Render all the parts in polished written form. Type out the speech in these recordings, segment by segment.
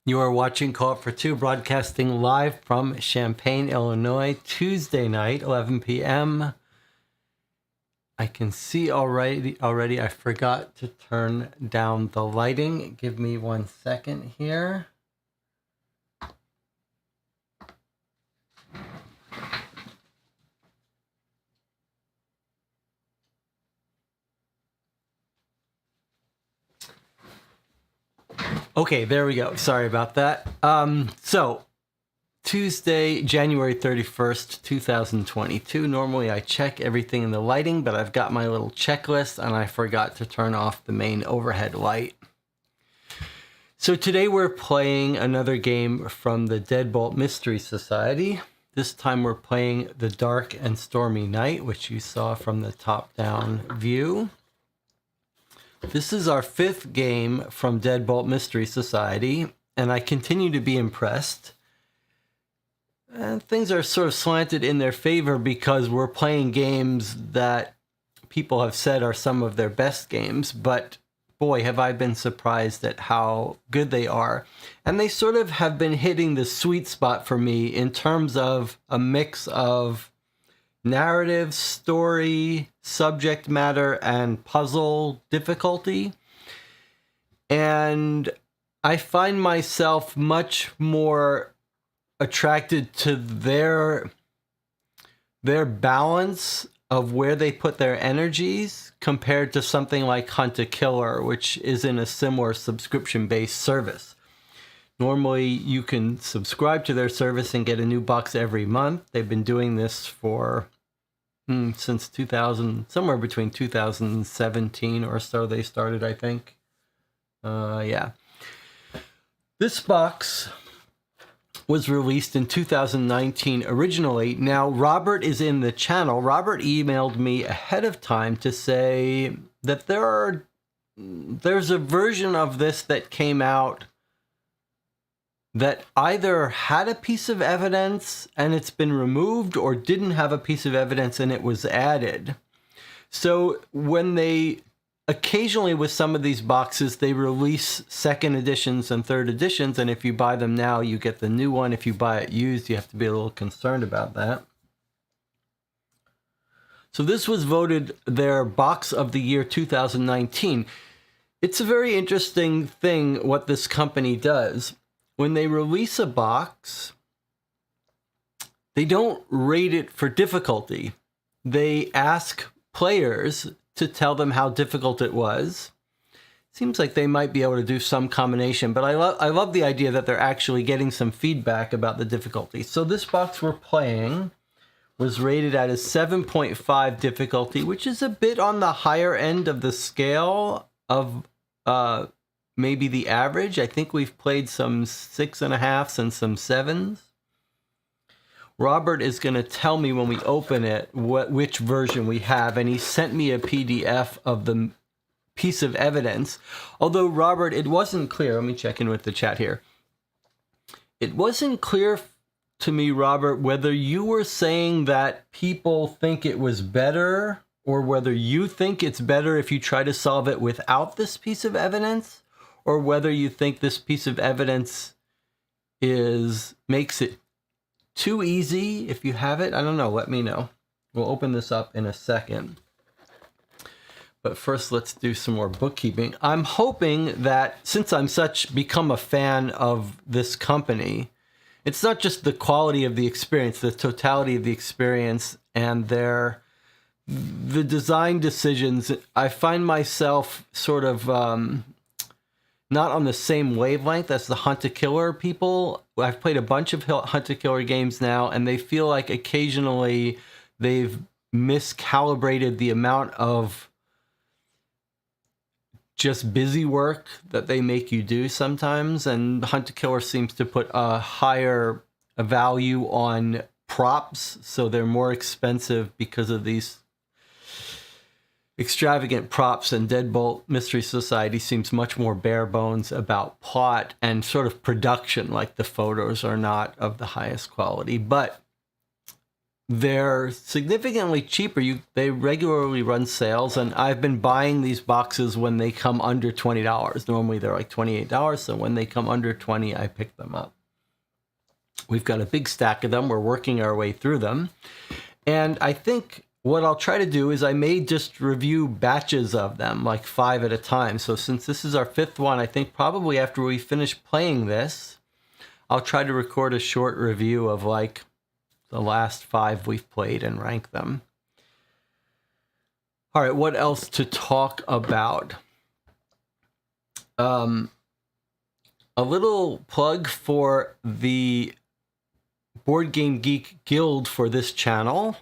You are watching Call It for Two, broadcasting live from Champaign, Illinois, Tuesday night, 11 p.m. I can see already I forgot to turn down the lighting. Give me 1 second here. Okay, there we go. Sorry about that. So, Tuesday, January 31st, 2022. Normally I check everything in the lighting, but I've got my little checklist and I forgot to turn off the main overhead light. So today we're playing another game from the Deadbolt Mystery Society. This time we're playing the Dark and Stormy Night, which you saw from the top-down view. This is our 5th game from Deadbolt Mystery Society, and I continue to be impressed. And things are sort of slanted in their favor because we're playing games that people have said are some of their best games, but boy, have I been surprised at how good they are. And they sort of have been hitting the sweet spot for me in terms of a mix of narrative, story, subject matter, and puzzle difficulty. And I find myself much more attracted to their balance of where they put their energies compared to something like Hunt a Killer, which is in a similar subscription-based service. Normally, you can subscribe to their service and get a new box every month. They've been doing this for since 2000, somewhere between 2017 or so they started, I think. Yeah. This box was released in 2019 originally. Now, Robert is in the channel. Robert emailed me ahead of time to say that there are there's a version of this that came out that either had a piece of evidence and it's been removed, or didn't have a piece of evidence and it was added. So when they occasionally, with some of these boxes, they release second editions and third editions, and if you buy them now, you get the new one. If you buy it used, you have to be a little concerned about that. So this was voted their box of the year 2019. It's a very interesting thing what this company does. When they release a box, they don't rate it for difficulty. They ask players to tell them how difficult it was. Seems like they might be able to do some combination, but I love the idea that they're actually getting some feedback about the difficulty. So this box we're playing was rated at a 7.5 difficulty, which is a bit on the higher end of the scale of maybe the average. I think we've played some 6.5s and some 7s. Robert is going to tell me when we open it which version we have, and he sent me a PDF of the piece of evidence. Although, Robert, it wasn't clear. Let me check in with the chat here. It wasn't clear to me, Robert, whether you were saying that people think it was better, or whether you think it's better if you try to solve it without this piece of evidence, or whether you think this piece of evidence makes it too easy if you have it. I don't know. Let me know. We'll open this up in a second. But first, let's do some more bookkeeping. I'm hoping that since I'm become a fan of this company, it's not just the quality of the experience, the totality of the experience, and the design decisions. I find myself sort of not on the same wavelength as the Hunt-A-Killer people. I've played a bunch of Hunt-A-Killer games now, and they feel like occasionally they've miscalibrated the amount of just busy work that they make you do sometimes. And Hunt-A-Killer seems to put a higher value on props, so they're more expensive because of these extravagant props, and Deadbolt Mystery Society seems much more bare bones about plot and sort of production, like the photos are not of the highest quality, but they're significantly cheaper. They regularly run sales, and I've been buying these boxes when they come under $20. Normally they're like $28, so when they come under $20, I pick them up. We've got a big stack of them. We're working our way through them, and I think what I'll try to do is I may just review batches of them, like 5 at a time. So since this is our 5th one, I think probably after we finish playing this, I'll try to record a short review of like the last 5 we've played and rank them. All right, what else to talk about? A little plug for the Board Game Geek Guild for this channel.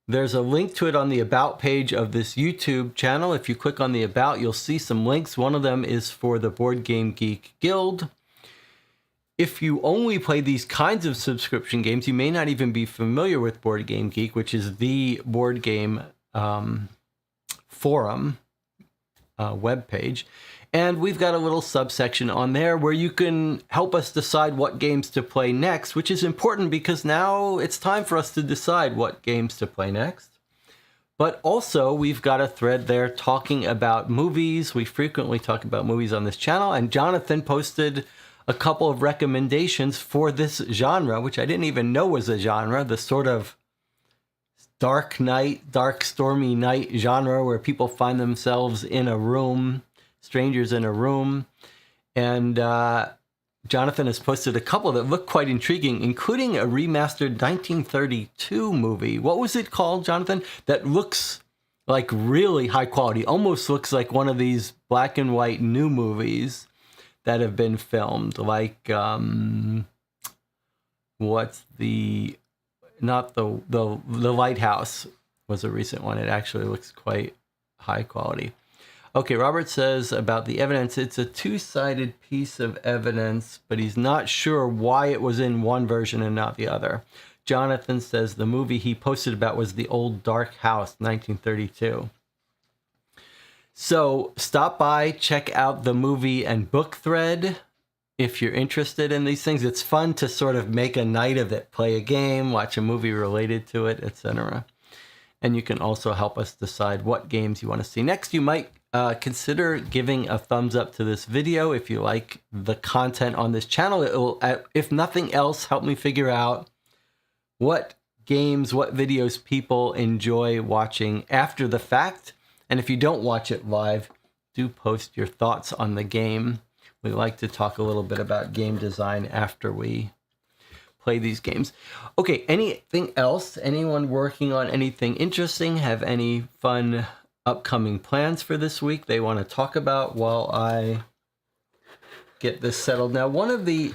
There's a link to it on the About page of this YouTube channel. If you click on the About, you'll see some links. One of them is for the Board Game Geek Guild. If you only play these kinds of subscription games, you may not even be familiar with Board Game Geek, which is the board game forum webpage. And we've got a little subsection on there where you can help us decide what games to play next, which is important because now it's time for us to decide what games to play next. But also, we've got a thread there talking about movies. We frequently talk about movies on this channel, and Jonathan posted a couple of recommendations for this genre, which I didn't even know was a genre, the sort of dark stormy night genre where people find themselves in a room, strangers in a room. And Jonathan has posted a couple that look quite intriguing, including a remastered 1932 movie. What was it called, Jonathan? That looks like really high quality, almost looks like one of these black and white new movies that have been filmed. Like, The Lighthouse was a recent one. It actually looks quite high quality. Okay, Robert says about the evidence, it's a two-sided piece of evidence, but he's not sure why it was in one version and not the other. Jonathan says the movie he posted about was The Old Dark House, 1932. So stop by, check out the movie and book thread if you're interested in these things. It's fun to sort of make a night of it, play a game, watch a movie related to it, etc. And you can also help us decide what games you want to see next. You might consider giving a thumbs up to this video if you like the content on this channel. It will, if nothing else, help me figure out what games, what videos people enjoy watching after the fact. And if you don't watch it live, do post your thoughts on the game. We like to talk a little bit about game design after we play these games. Okay, anything else? Anyone working on anything interesting? Have any fun upcoming plans for this week they want to talk about while I get this settled? Now, one of the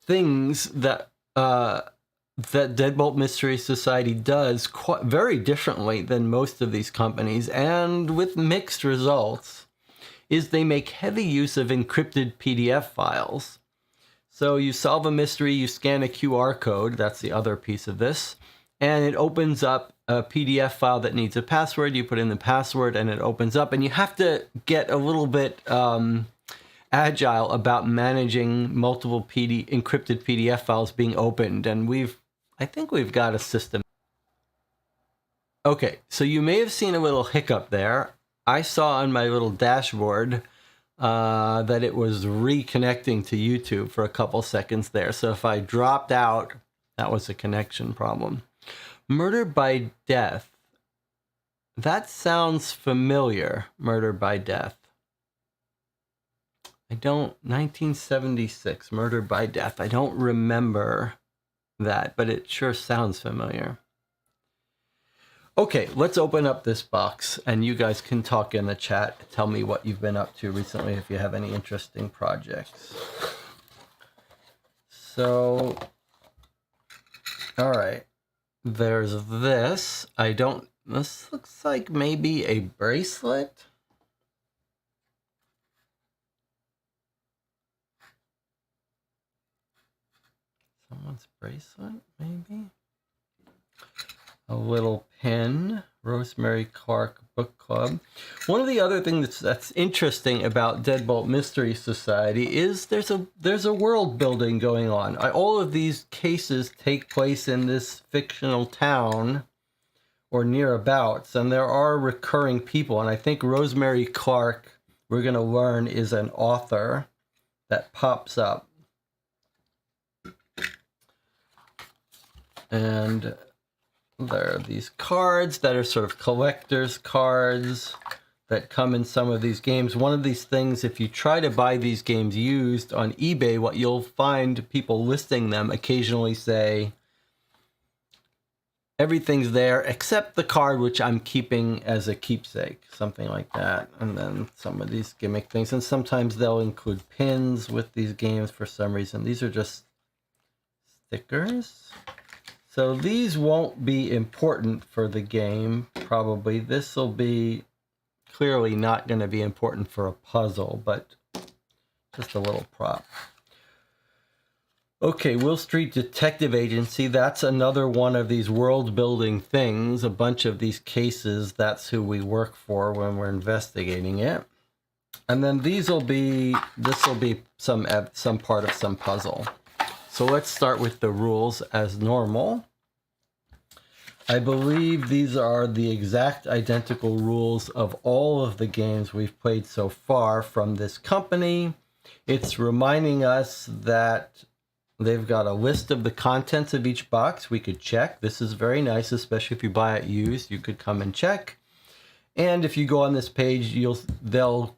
things that that Deadbolt Mystery Society does quite very differently than most of these companies, and with mixed results, is they make heavy use of encrypted PDF files. So you solve a mystery, you scan a QR code, that's the other piece of this, and it opens up a PDF file that needs a password. You put in the password and it opens up, and you have to get a little bit agile about managing multiple encrypted PDF files being opened, and I think we've got a system. Okay, so you may have seen a little hiccup there. I saw on my little dashboard that it was reconnecting to YouTube for a couple seconds there. So if I dropped out, that was a connection problem. Murder by Death. That sounds familiar, Murder by Death. 1976, Murder by Death. I don't remember that, but it sure sounds familiar. Okay, let's open up this box, and you guys can talk in the chat. Tell me what you've been up to recently, if you have any interesting projects. So, all right, there's this. This looks like maybe a bracelet. Someone's bracelet, maybe? A little pin, Rosemary Clark Book Club. One of the other things that's interesting about Deadbolt Mystery Society is there's a world building going on. All of these cases take place in this fictional town or nearabouts, and there are recurring people. And I think Rosemary Clark, we're going to learn, is an author that pops up. And there are these cards that are sort of collector's cards that come in some of these games. One of these things, if you try to buy these games used on eBay, what you'll find people listing them occasionally say, everything's there except the card, which I'm keeping as a keepsake, something like that. And then some of these gimmick things. And sometimes they'll include pins with these games for some reason. These are just stickers. So these won't be important for the game, probably. This will be clearly not going to be important for a puzzle, but just a little prop. Okay, Will Street Detective Agency. That's another one of these world-building things. A bunch of these cases, that's who we work for when we're investigating it. And then this will be some part of some puzzle. So let's start with the rules as normal. I believe these are the exact identical rules of all of the games we've played so far from this company. It's reminding us that they've got a list of the contents of each box we could check. This is very nice, especially if you buy it used. You could come and check. And if you go on this page, they'll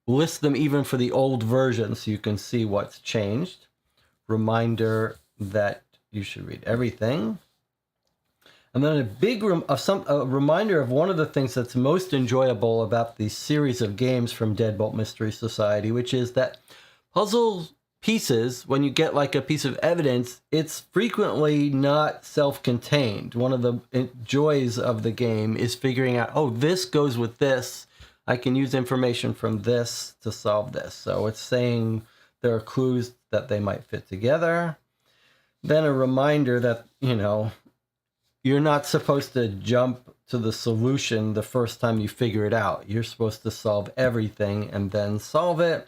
list them even for the old version so you can see what's changed. Reminder that you should read everything. And then a reminder of one of the things that's most enjoyable about the series of games from Deadbolt Mystery Society, which is that puzzle pieces, when you get like a piece of evidence, it's frequently not self-contained. One of the joys of the game is figuring out, oh, this goes with this. I can use information from this to solve this. So it's saying there are clues that they might fit together. then a reminder that, you know, you're not supposed to jump to the solution the first time you figure it out. You're supposed to solve everything and then solve it.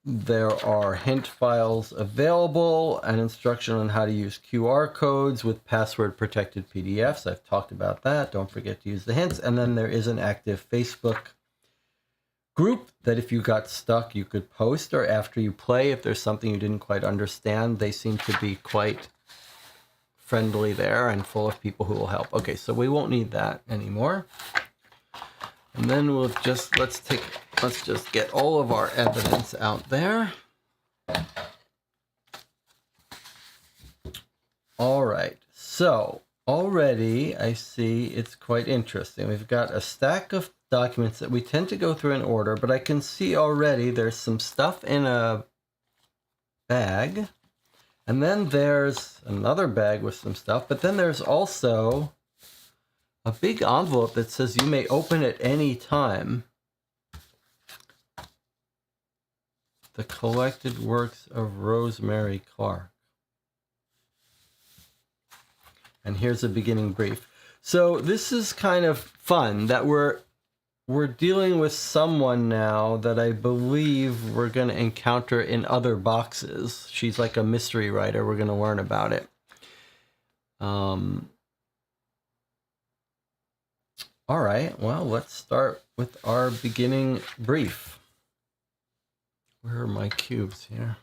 There are hint files available, an instruction on how to use QR codes with password protected PDFs. I've talked about that. Don't forget to use the hints. And then there is an active Facebook group that if you got stuck, you could post, or after you play, if there's something you didn't quite understand. They seem to be quite friendly there and full of people who will help. Okay, so we won't need that anymore. And then we'll just, let's just get all of our evidence out there. All right, so already I see it's quite interesting. We've got a stack of documents that we tend to go through in order, but I can see already there's some stuff in a bag, and then there's another bag with some stuff, but then there's also a big envelope that says you may open at any time. The collected works of Rosemary Clark. And here's a beginning brief. So this is kind of fun that we're dealing with someone now that I believe we're going to encounter in other boxes. She's like a mystery writer. We're going to learn about it. All right, well, let's start with our beginning brief. Where are my cubes here?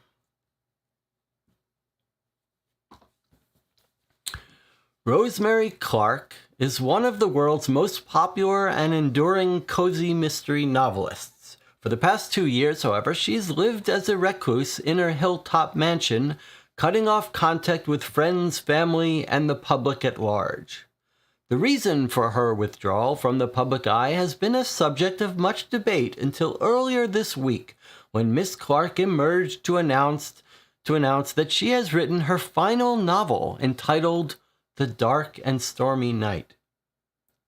Rosemary Clark is one of the world's most popular and enduring cozy mystery novelists. For the past 2 years, however, she's lived as a recluse in her hilltop mansion, cutting off contact with friends, family, and the public at large. The reason for her withdrawal from the public eye has been a subject of much debate until earlier this week, when Miss Clark emerged to announce that she has written her final novel entitled The Dark and Stormy Night.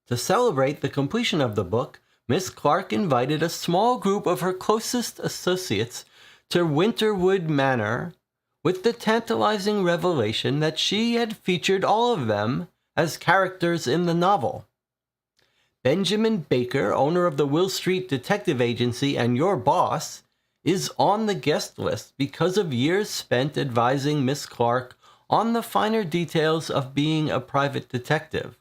To celebrate the completion of the book, Miss Clark invited a small group of her closest associates to Winterwood Manor with the tantalizing revelation that she had featured all of them as characters in the novel. Benjamin Baker, owner of the Will Street Detective Agency and your boss, is on the guest list because of years spent advising Miss Clark on the finer details of being a private detective.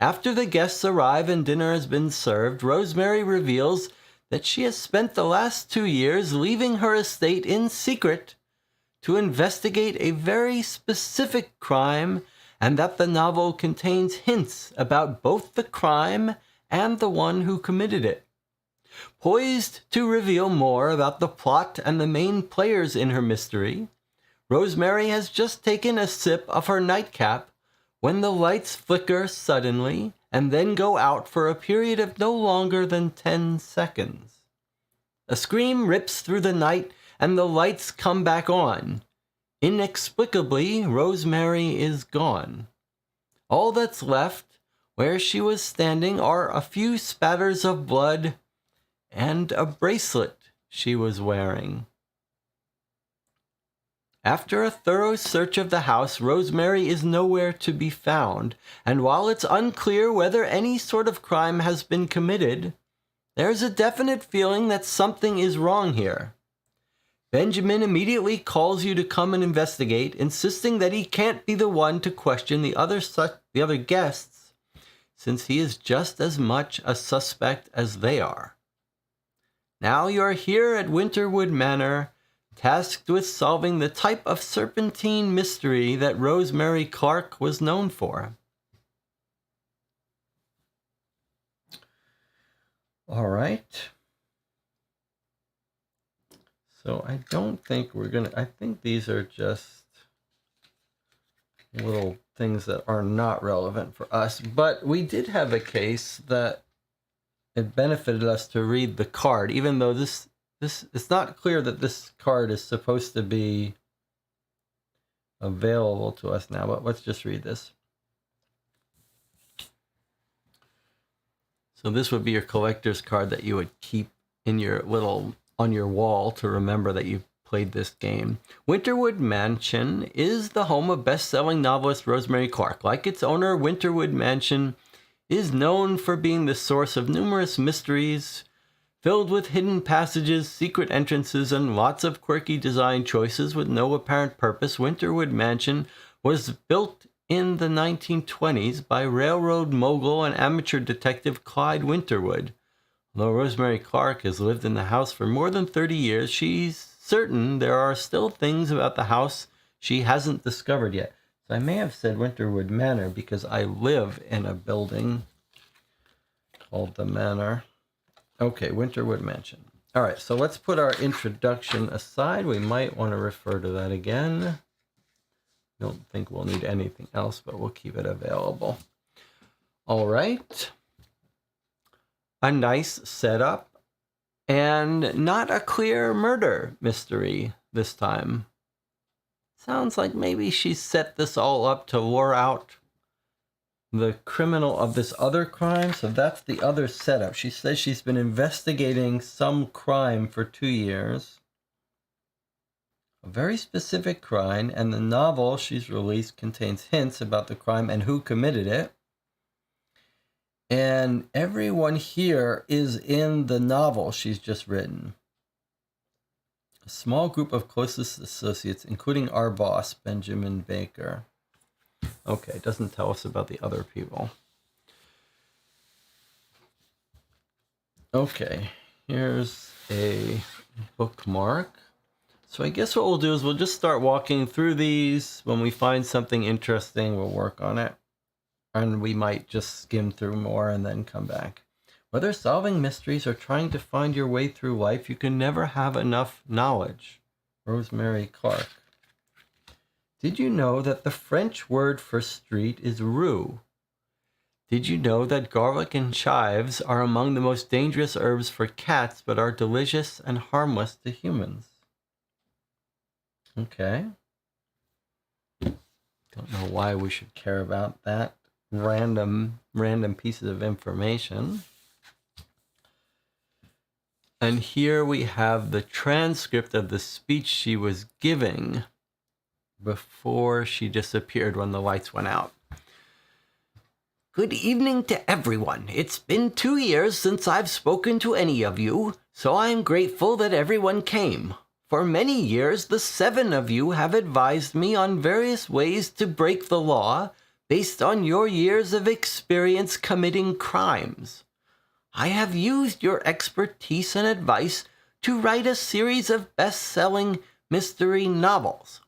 After the guests arrive and dinner has been served, Rosemary reveals that she has spent the last 2 years leaving her estate in secret to investigate a very specific crime, and that the novel contains hints about both the crime and the one who committed it. Poised to reveal more about the plot and the main players in her mystery, Rosemary has just taken a sip of her nightcap when the lights flicker suddenly and then go out for a period of no longer than 10 seconds. A scream rips through the night and the lights come back on. Inexplicably, Rosemary is gone. All that's left, where she was standing, are a few spatters of blood and a bracelet she was wearing. After a thorough search of the house, Rosemary is nowhere to be found, and while it's unclear whether any sort of crime has been committed, there's a definite feeling that something is wrong here. Benjamin immediately calls you to come and investigate, insisting that he can't be the one to question the other guests, since he is just as much a suspect as they are. Now you're here at Winterwood Manor, tasked with solving the type of serpentine mystery that Rosemary Clark was known for. All right. So I don't think I think these are just little things that are not relevant for us, but we did have a case that it benefited us to read the card, even though this it's not clear that this card is supposed to be available to us now, but let's just read this. So this would be your collector's card that you would keep in your on your wall to remember that you played this game. Winterwood Mansion is the home of best-selling novelist Rosemary Clark. Like its owner, Winterwood Mansion is known for being the source of numerous mysteries, filled with hidden passages, secret entrances, and lots of quirky design choices with no apparent purpose. Winterwood Mansion was built in the 1920s by railroad mogul and amateur detective Clyde Winterwood. Although Rosemary Clark has lived in the house for more than 30 years, she's certain there are still things about the house she hasn't discovered yet. So I may have said Winterwood Manor because I live in a building called the Manor. Okay, Winterwood Mansion. All right, so let's put our introduction aside. We might want to refer to that again. Don't think we'll need anything else, but we'll keep it available. All right. A nice setup and not a clear murder mystery this time. Sounds like maybe she set this all up to lure out the criminal of this other crime. So that's the other setup. She says she's been investigating some crime for 2 years. A very specific crime, and the novel she's released contains hints about the crime and who committed it. And everyone here is in the novel she's just written. A small group of closest associates, including our boss, Benjamin Baker. Okay, it doesn't tell us about the other people. Okay, here's a bookmark. So I guess what we'll do is we'll just start walking through these. When we find something interesting, we'll work on it. And we might just skim through more and then come back. Whether solving mysteries or trying to find your way through life, you can never have enough knowledge. Rosemary Clark. Did you know that the French word for street is rue? Did you know that garlic and chives are among the most dangerous herbs for cats, but are delicious and harmless to humans? Okay. Don't know why we should care about that. Random pieces of information. And here we have the transcript of the speech she was giving before she disappeared when the lights went out. Good evening to everyone. It's been 2 years since I've spoken to any of you, so I'm grateful that everyone came. For many years, the 7 of you have advised me on various ways to break the law based on your years of experience committing crimes. I have used your expertise and advice to write a series of best-selling mystery novels.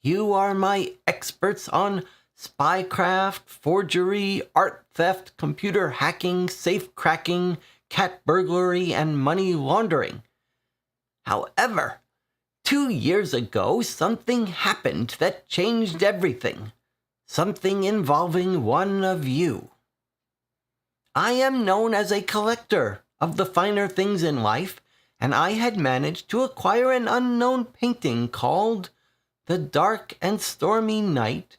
You are my experts on spycraft, forgery, art theft, computer hacking, safe cracking, cat burglary, and money laundering. However, 2 years ago, something happened that changed everything. Something involving one of you. I am known as a collector of the finer things in life, and I had managed to acquire an unknown painting called The Dark and Stormy Night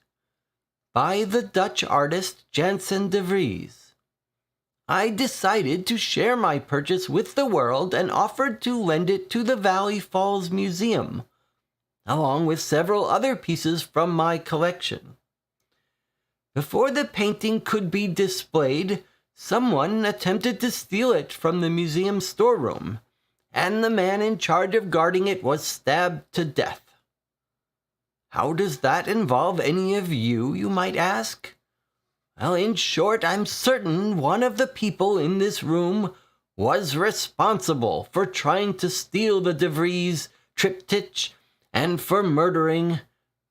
by the Dutch artist Jansen de Vries. I decided to share my purchase with the world and offered to lend it to the Valley Falls Museum, along with several other pieces from my collection. Before the painting could be displayed, someone attempted to steal it from the museum storeroom, and the man in charge of guarding it was stabbed to death. How does that involve any of you, you might ask? Well, in short, I'm certain one of the people in this room was responsible for trying to steal the De Vries triptych and for murdering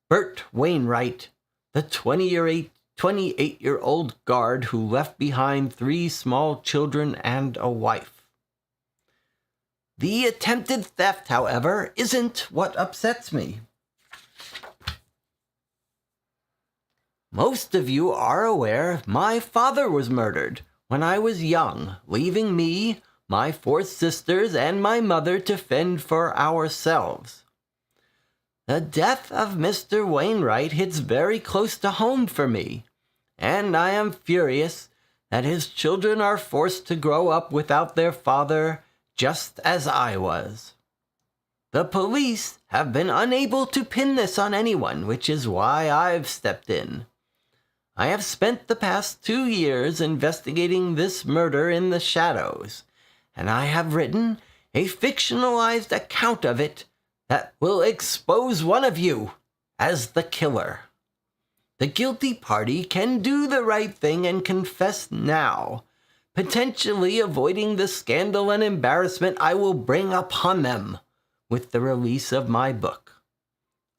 Bert Wainwright, the 28-year-old guard who left behind 3 small children and a wife. The attempted theft, however, isn't what upsets me. Most of you are aware my father was murdered when I was young, leaving me, my 4 sisters, and my mother to fend for ourselves. The death of Mr. Wainwright hits very close to home for me, and I am furious that his children are forced to grow up without their father, just as I was. The police have been unable to pin this on anyone, which is why I've stepped in. I have spent the past 2 years investigating this murder in the shadows, and I have written a fictionalized account of it that will expose one of you as the killer. The guilty party can do the right thing and confess now, potentially avoiding the scandal and embarrassment I will bring upon them with the release of my book.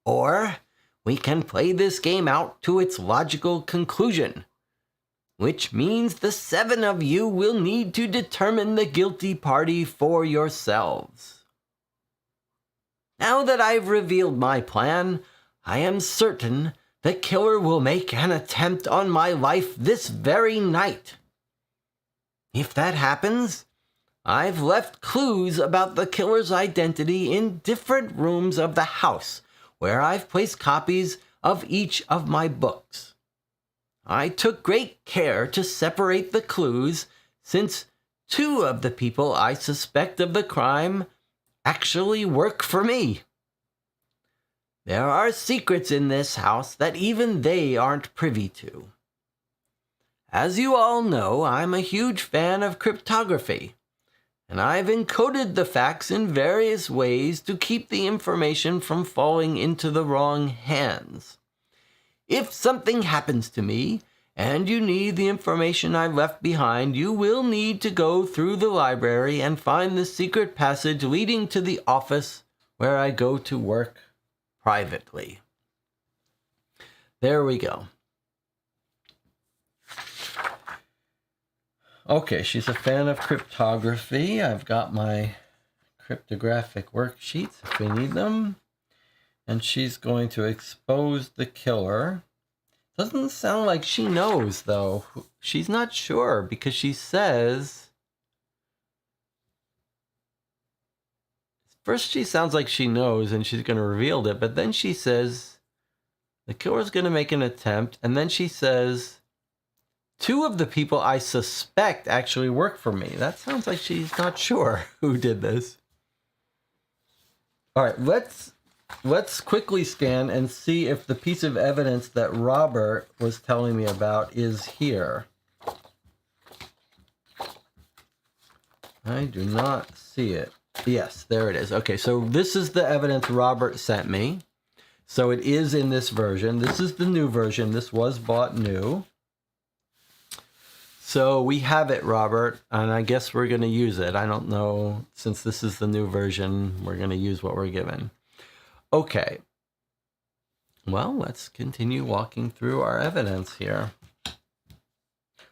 Or we can play this game out to its logical conclusion, which means the 7 of you will need to determine the guilty party for yourselves. Now that I've revealed my plan, I am certain the killer will make an attempt on my life this very night. If that happens, I've left clues about the killer's identity in different rooms of the house, where I've placed copies of each of my books. I took great care to separate the clues, since 2 of the people I suspect of the crime actually work for me. There are secrets in this house that even they aren't privy to. As you all know, I'm a huge fan of cryptography, and I've encoded the facts in various ways to keep the information from falling into the wrong hands. If something happens to me, and you need the information I left behind, you will need to go through the library and find the secret passage leading to the office where I go to work privately. There we go. Okay, she's a fan of cryptography. I've got my cryptographic worksheets if we need them. And she's going to expose the killer. Doesn't sound like she knows, though. She's not sure, because she says... First, she sounds like she knows, and she's going to reveal it. But then she says, the killer's going to make an attempt. And then she says, 2 of the people I suspect actually work for me. That sounds like she's not sure who did this. All right, let's quickly scan and see if the piece of evidence that Robert was telling me about is here. I do not see it. Yes, there it is. Okay, so this is the evidence Robert sent me. So it is in this version. This is the new version. This was bought new. So we have it, Robert, and I guess we're going to use it. I don't know, since this is the new version, we're going to use what we're given. Okay. Well, let's continue walking through our evidence here.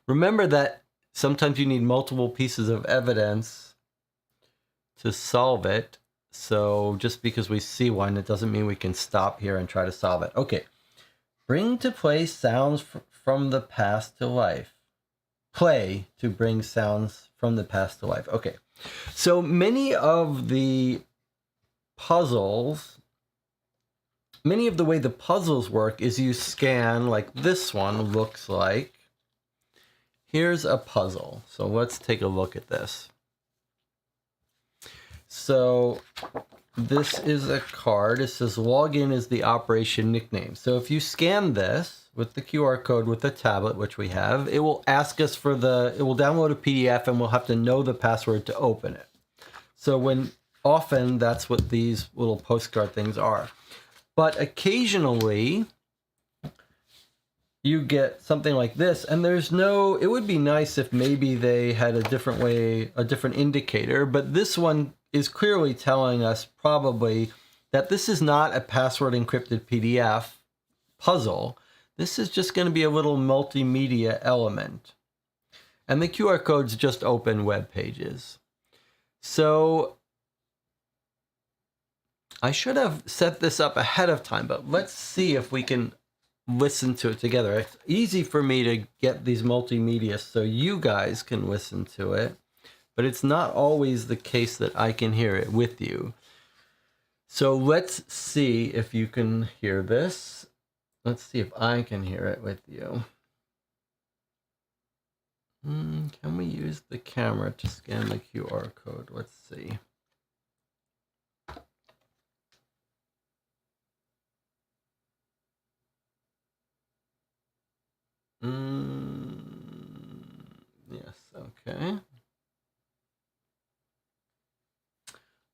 Remember that sometimes you need multiple pieces of evidence to solve it. So just because we see one, it doesn't mean we can stop here and try to solve it. Okay. Bring to play sounds from the past to life. Play to bring sounds from the past to life. Okay. So many of the puzzles, many of the way the puzzles work is you scan, like this one looks like. Here's a puzzle. So let's take a look at this. So this is a card. It says login is the operation nickname. So if you scan this with the QR code with the tablet, which we have, it will ask us for it will download a PDF and we'll have to know the password to open it. So often that's what these little postcard things are. But occasionally you get something like this, and it would be nice if maybe they had a different indicator, but this one is clearly telling us probably that this is not a password encrypted PDF puzzle. This is just going to be a little multimedia element. And the QR codes just open web pages. So I should have set this up ahead of time, but let's see if we can listen to it together. It's easy for me to get these multimedia so you guys can listen to it, but it's not always the case that I can hear it with you. So let's see if you can hear this. Let's see if I can hear it with you. Can we use the camera to scan the QR code? Let's see. Yes, okay.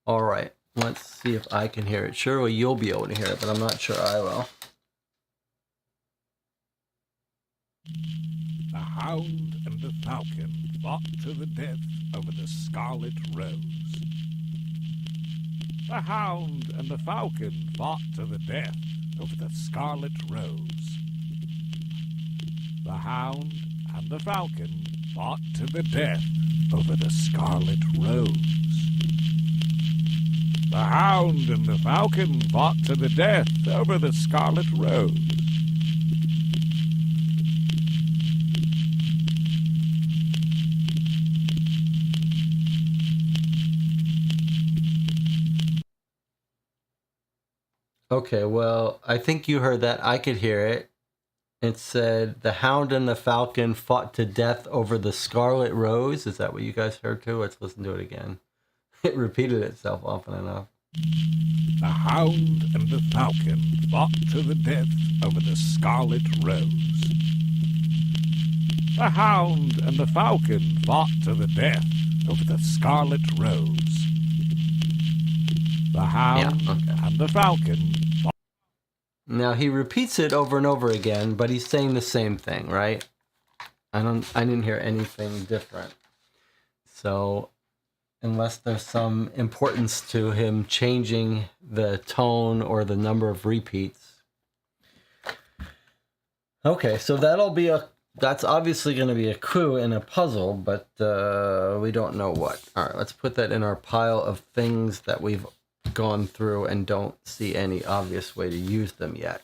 All right, let's see if I can hear it. Surely you'll be able to hear it, but I'm not sure I will. The hound and the falcon fought to the death over the scarlet rose. The hound and the falcon fought to the death over the scarlet rose. The hound and the falcon fought to the death over the scarlet rose. The hound and the falcon fought to the death over the scarlet rose. Okay, well, I think you heard that. I could hear it. It said, the hound and the falcon fought to death over the scarlet rose. Is that what you guys heard too? Let's listen to it again. It repeated itself often enough. The hound and the falcon fought to the death over the scarlet rose. The hound and the falcon fought to the death over the scarlet rose. The hound and the falcon fought. Now he repeats it over and over again, but he's saying the same thing, right? I didn't hear anything different. So unless there's some importance to him changing the tone or the number of repeats. Okay, so that's obviously going to be a clue in a puzzle, but we don't know what. All right, let's put that in our pile of things that we've gone through and don't see any obvious way to use them yet.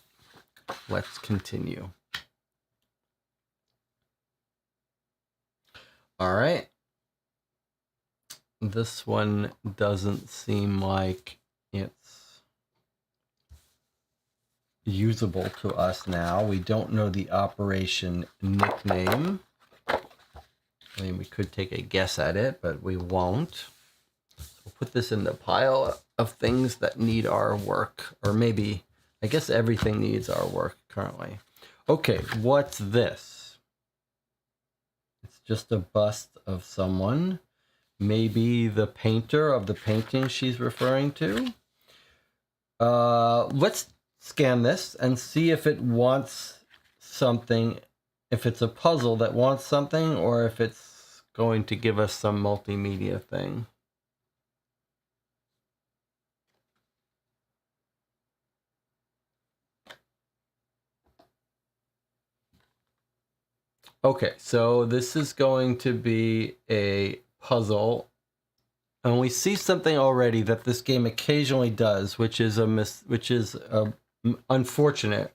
Let's continue. All right. This one doesn't seem like it's usable to us now. We don't know the operation nickname. I mean, we could take a guess at it, but we won't. We'll put this in the pile of things that need our work, or maybe, I guess everything needs our work currently. Okay, what's this? It's just a bust of someone. Maybe the painter of the painting she's referring to. Let's scan this and see if it wants something, if it's a puzzle that wants something, or if it's going to give us some multimedia thing. Okay, so this is going to be a puzzle, and we see something already that this game occasionally does, which is unfortunate.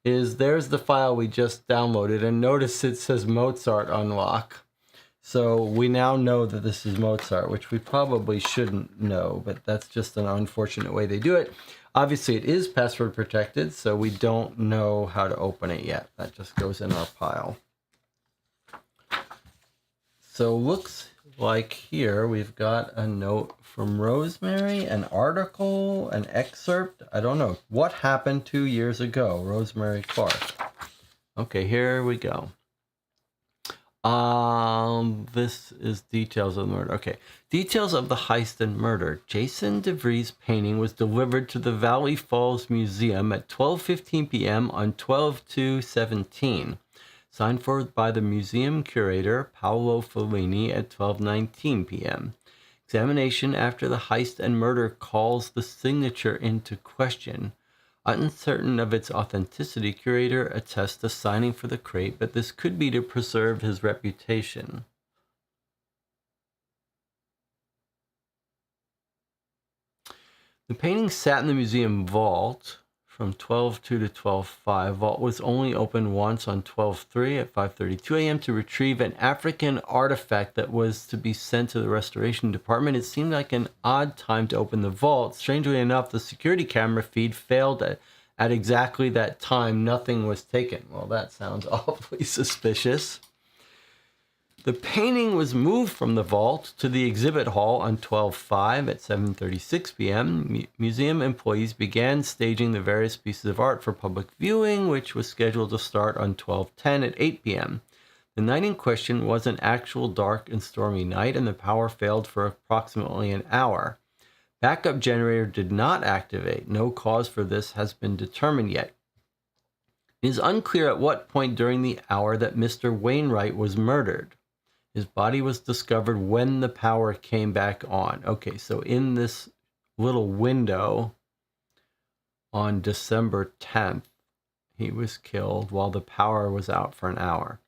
There's the file we just downloaded, and notice it says Mozart unlock. So we now know that this is Mozart, which we probably shouldn't know, but that's just an unfortunate way they do it. Obviously, it is password protected, so we don't know how to open it yet. That just goes in our pile. So looks like here we've got a note from Rosemary, an article, an excerpt. I don't know. What happened 2 years ago? Rosemary Clark. Okay, here we go. This is details of the murder. Okay. Details of the heist and murder. Jason DeVries' painting was delivered to the Valley Falls Museum at 12:15 p.m. on 12/2/17. Signed for by the museum curator, Paolo Fellini, at 12:19 p.m. Examination after the heist and murder calls the signature into question. Uncertain of its authenticity, curator attests to signing for the crate, but this could be to preserve his reputation. The painting sat in the museum vault from 12:2 to 12:5. Vault was only opened once on 12/3 at 5:32 a.m. to retrieve an African artifact that was to be sent to the restoration department. It seemed like an odd time to open the vault. Strangely enough, the security camera feed failed at exactly that time. Nothing was taken. Well, that sounds awfully suspicious. The painting was moved from the vault to the exhibit hall on 12/5 at 7:36 p.m. Museum employees began staging the various pieces of art for public viewing, which was scheduled to start on 12:10 at 8 p.m. The night in question was an actual dark and stormy night, and the power failed for approximately an hour. Backup generator did not activate. No cause for this has been determined yet. It is unclear at what point during the hour that Mr. Wainwright was murdered. His body was discovered when the power came back on. Okay, so in this little window on December 10th, he was killed while the power was out for an hour.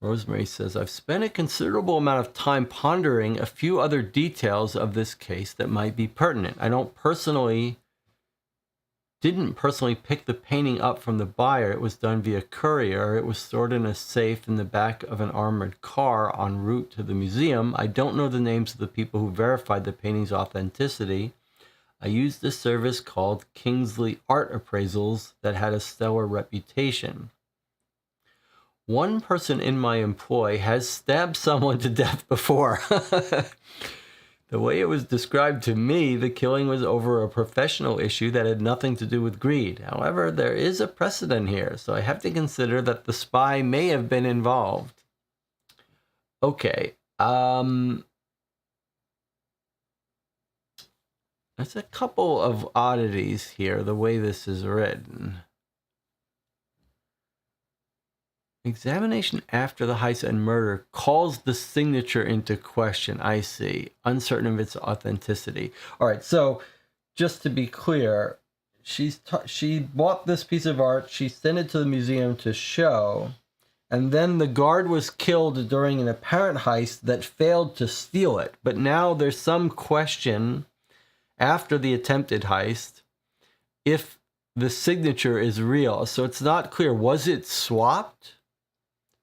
Rosemary says, I've spent a considerable amount of time pondering a few other details of this case that might be pertinent. I didn't personally pick the painting up from the buyer. It was done via courier. It was stored in a safe in the back of an armored car en route to the museum. I don't know the names of the people who verified the painting's authenticity. I used a service called Kingsley Art Appraisals that had a stellar reputation. One person in my employ has stabbed someone to death before. The way it was described to me, the killing was over a professional issue that had nothing to do with greed. However, there is a precedent here, so I have to consider that the spy may have been involved. Okay, there's a couple of oddities here, the way this is written. Examination after the heist and murder calls the signature into question. I see. Uncertain of its authenticity. All right, so just to be clear, she bought this piece of art, she sent it to the museum to show, and then the guard was killed during an apparent heist that failed to steal it. But now there's some question after the attempted heist if the signature is real. So it's not clear. Was it swapped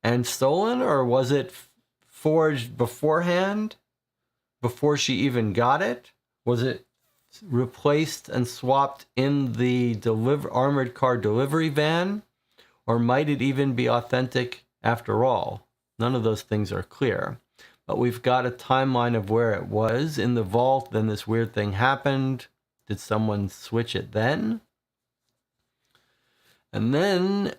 and stolen, or was it forged beforehand, before she even got it? Was it replaced and swapped in the armored car delivery van, or might it even be authentic after all? None of those things are clear. But we've got a timeline of where it was in the vault, then this weird thing happened. Did someone switch it then? And then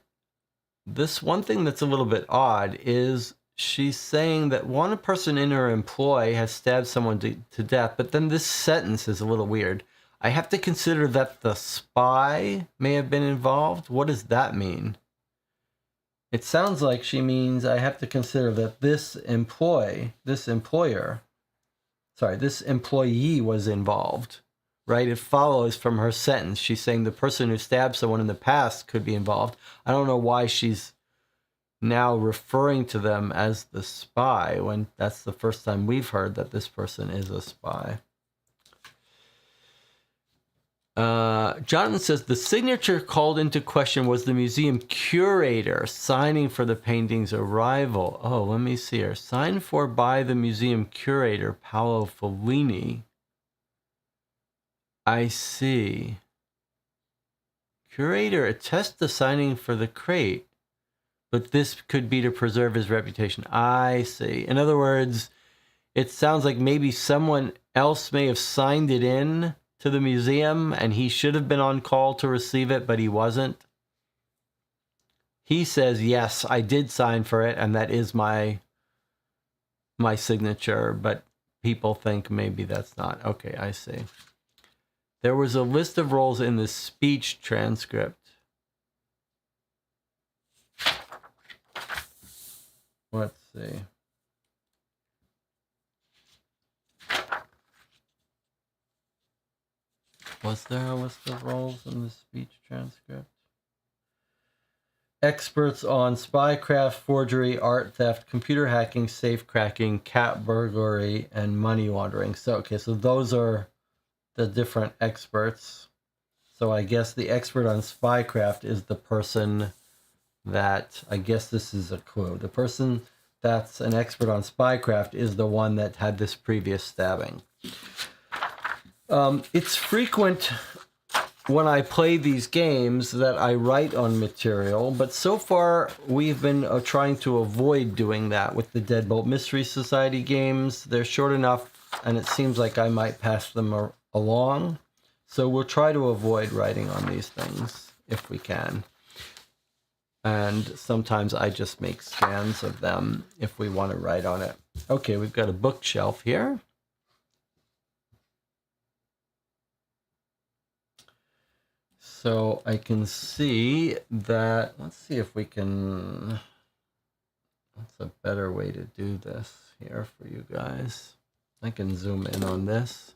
this one thing that's a little bit odd is she's saying that one person in her employ has stabbed someone to death, but then this sentence is a little weird. I have to consider that the spy may have been involved. What does that mean? It sounds like she means I have to consider that this employee was involved. Right? It follows from her sentence. She's saying the person who stabbed someone in the past could be involved. I don't know why she's now referring to them as the spy when that's the first time we've heard that this person is a spy. Jonathan says the signature called into question was the museum curator signing for the painting's arrival. Oh, let me see here. Signed for by the museum curator, Paolo Fellini. I see. Curator attests to signing for the crate, but this could be to preserve his reputation. I see. In other words, it sounds like maybe someone else may have signed it in to the museum and he should have been on call to receive it, but he wasn't. He says, yes, I did sign for it, and that is my signature, but people think maybe that's not. Okay, I see. There was a list of roles in the speech transcript. Let's see. Was there a list of roles in the speech transcript? Experts on spycraft, forgery, art theft, computer hacking, safe cracking, cat burglary, and money laundering. So, okay, so those are the different experts. So I guess the expert on spycraft is the person that, I guess this is a clue. The person that's an expert on spycraft is the one that had this previous stabbing. It's frequent when I play these games that I write on material, but so far we've been trying to avoid doing that with the Deadbolt Mystery Society games. They're short enough, and it seems like I might pass them along. So we'll try to avoid writing on these things if we can. And sometimes I just make scans of them if we want to write on it. Okay, we've got a bookshelf here. So I can see that, let's see if we can, what's a better way to do this here for you guys. I can zoom in on this.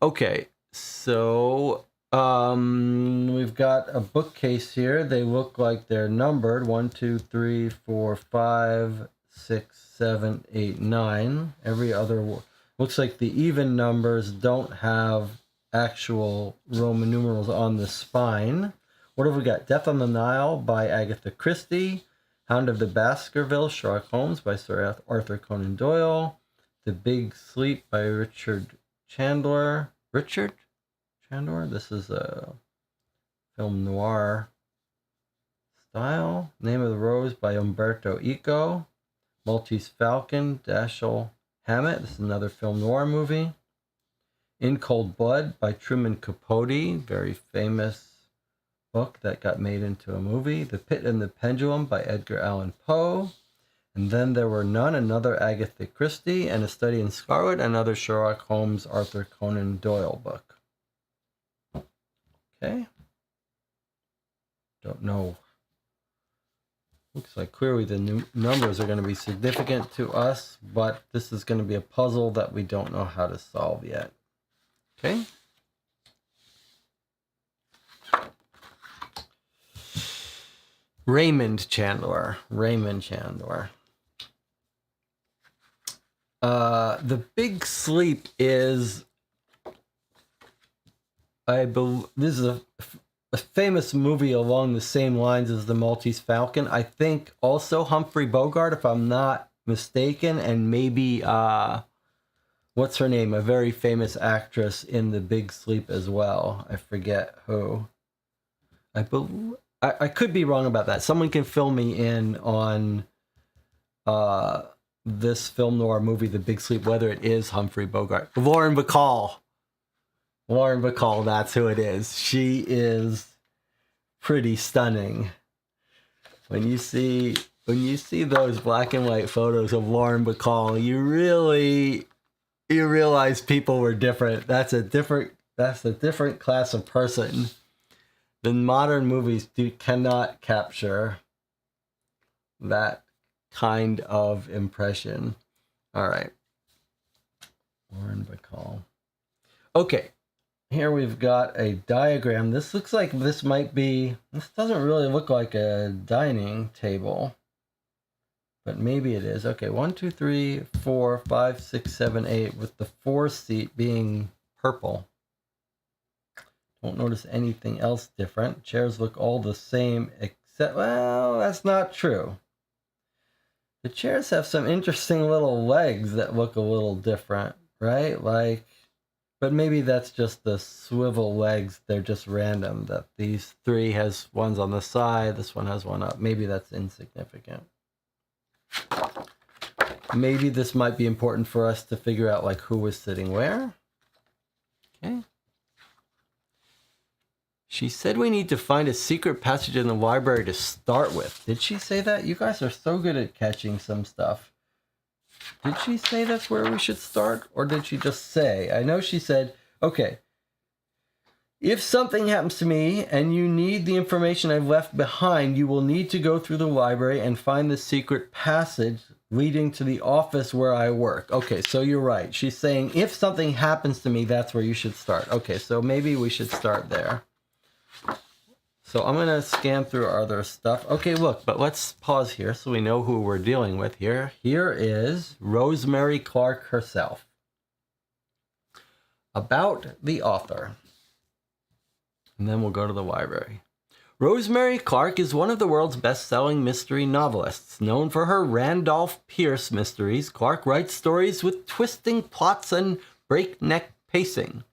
Okay, so we've got a bookcase here. They look like they're numbered 1, 2, 3, 4, 5, 6, 7, 8, 9. Every other looks like the even numbers don't have actual Roman numerals on the spine. What have we got? Death on the Nile by Agatha Christie. Hound of the Baskervilles, Sherlock Holmes by Sir Arthur Conan Doyle. The Big Sleep by Richard Chandler. Richard Chandler? This is a film noir style. Name of the Rose by Umberto Eco. Maltese Falcon, Dashiell Hammett. This is another film noir movie. In Cold Blood by Truman Capote, very famous book that got made into a movie. The Pit and the Pendulum by Edgar Allan Poe. And then there were none, another Agatha Christie, and A Study in Scarlet, another Sherlock Holmes, Arthur Conan Doyle book. Okay. Don't know. Looks like clearly the numbers are going to be significant to us, but this is going to be a puzzle that we don't know how to solve yet. Okay. Raymond Chandler. The Big Sleep is, I believe, this is a famous movie along the same lines as The Maltese Falcon. I think also Humphrey Bogart, if I'm not mistaken, and maybe what's her name? A very famous actress in The Big Sleep as well. I forget who. I could be wrong about that. Someone can fill me in on this film noir movie, The Big Sleep, whether it is Humphrey Bogart. Lauren Bacall, that's who it is. She is pretty stunning. When you see those black and white photos of Lauren Bacall, you realize people were different. That's a different class of person. The modern movies cannot capture that kind of impression. All right. Lauren Bacall. Okay. Here we've got a diagram. This looks like this doesn't really look like a dining table, but maybe it is. Okay, 1, 2, 3, 4, 5, 6, 7, 8, with the 4th seat being purple. Don't notice anything else different. Chairs look all the same, except, well, that's not true. The chairs have some interesting little legs that look a little different, right? But maybe that's just the swivel legs. They're just random, that these 3 has ones on the side, this one has one up. Maybe that's insignificant. Maybe this might be important for us to figure out who was sitting where. Okay. She said we need to find a secret passage in the library to start with. Did she say that? You guys are so good at catching some stuff. Did she say that's where we should start? Or did she just say? I know she said, okay, if something happens to me and you need the information I've left behind, you will need to go through the library and find the secret passage leading to the office where I work. Okay, so you're right. She's saying if something happens to me, that's where you should start. Okay, so maybe we should start there. So I'm going to scan through our other stuff. Okay, look, but let's pause here so we know who we're dealing with here. Here is Rosemary Clark herself. About the author. And then we'll go to the library. Rosemary Clark is one of the world's best-selling mystery novelists. Known for her Randolph Pierce mysteries, Clark writes stories with twisting plots and breakneck pacing.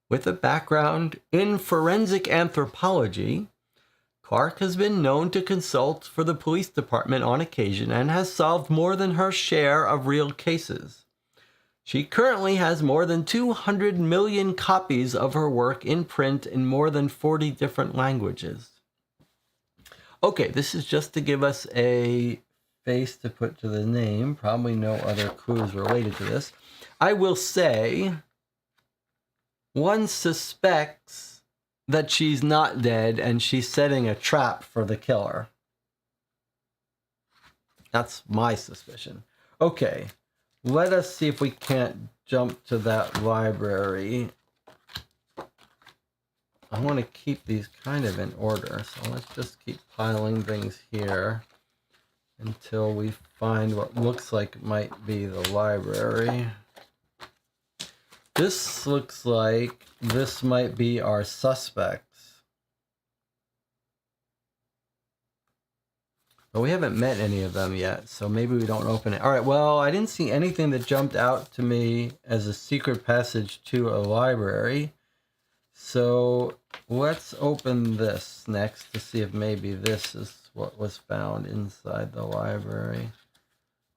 With a background in forensic anthropology, Clark has been known to consult for the police department on occasion and has solved more than her share of real cases. She currently has more than 200 million copies of her work in print in more than 40 different languages. Okay, this is just to give us a face to put to the name. Probably no other clues related to this. I will say, one suspects that she's not dead and she's setting a trap for the killer. That's my suspicion. Okay, let us see if we can't jump to that library. I want to keep these kind of in order, so let's just keep piling things here until we find what looks like might be the library. This looks like this might be our suspects. But we haven't met any of them yet, so maybe we don't open it. All right, well, I didn't see anything that jumped out to me as a secret passage to a library. So let's open this next to see if maybe this is what was found inside the library.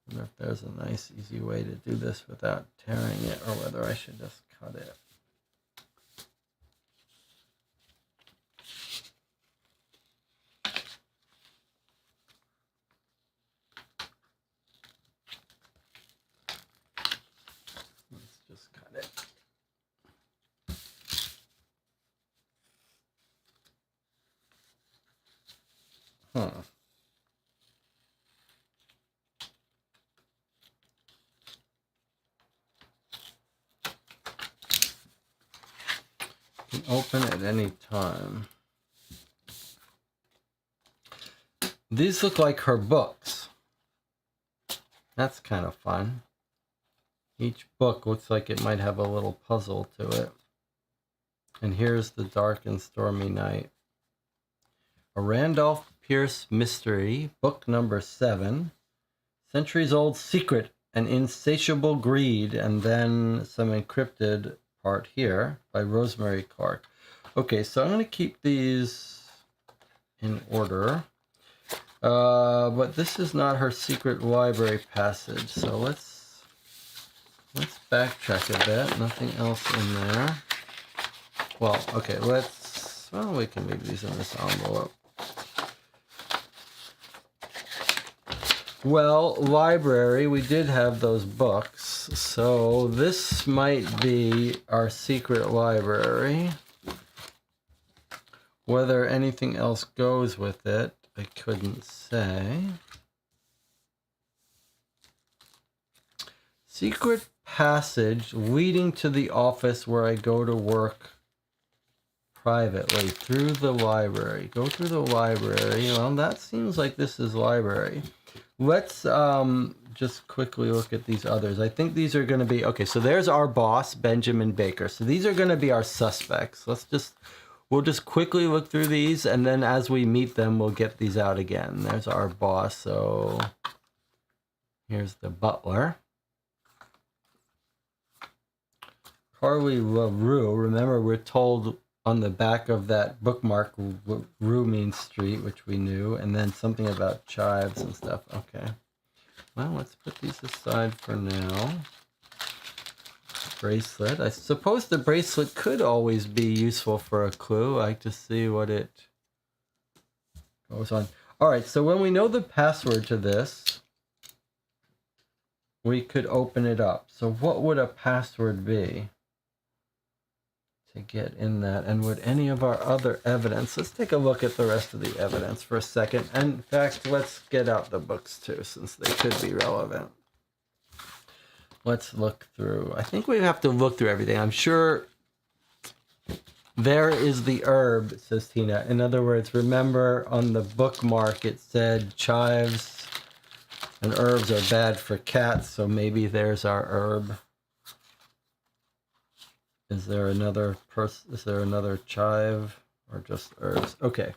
I wonder if there's a nice, easy way to do this without tearing it, or whether I should just cut it. Let's just cut it. You can open at any time. These look like her books. That's kind of fun. Each book looks like it might have a little puzzle to it. And here's the Dark and Stormy Night. A Randolph Pierce mystery, book number 7. Centuries-old secret and insatiable greed, and then some encrypted part here by Rosemary Clark. Okay, so I'm going to keep these in order. But this is not her secret library passage, so let's backtrack a bit. Nothing else in there. Well, okay, we can leave these in this envelope. Well, library, we did have those books, so this might be our secret library. Whether anything else goes with it, I couldn't say. Secret passage leading to the office where I go to work privately through the library. Go through the library. Well, that seems like this is library. Let's just quickly look at these others. I think these are going to be, okay, so there's our boss, Benjamin Baker. So these are going to be our suspects. We'll just quickly look through these, and then as we meet them, we'll get these out again. There's our boss. So here's the butler. Carly LaRue. Remember, we're told on the back of that bookmark, Rue means street, which we knew, and then something about chives and stuff. Okay. Well, let's put these aside for now. Bracelet. I suppose the bracelet could always be useful for a clue. I like to see what it goes on. All right, so when we know the password to this, we could open it up. So what would a password be to get in that? And would any of our other evidence, let's take a look at the rest of the evidence for a second. And in fact, let's get out the books too, since they could be relevant. Let's look through. I think we have to look through everything. I'm sure there is the herb, says Tina. In other words, remember on the bookmark it said chives and herbs are bad for cats, so maybe there's our herb. Is there another chive or just herbs? Okay.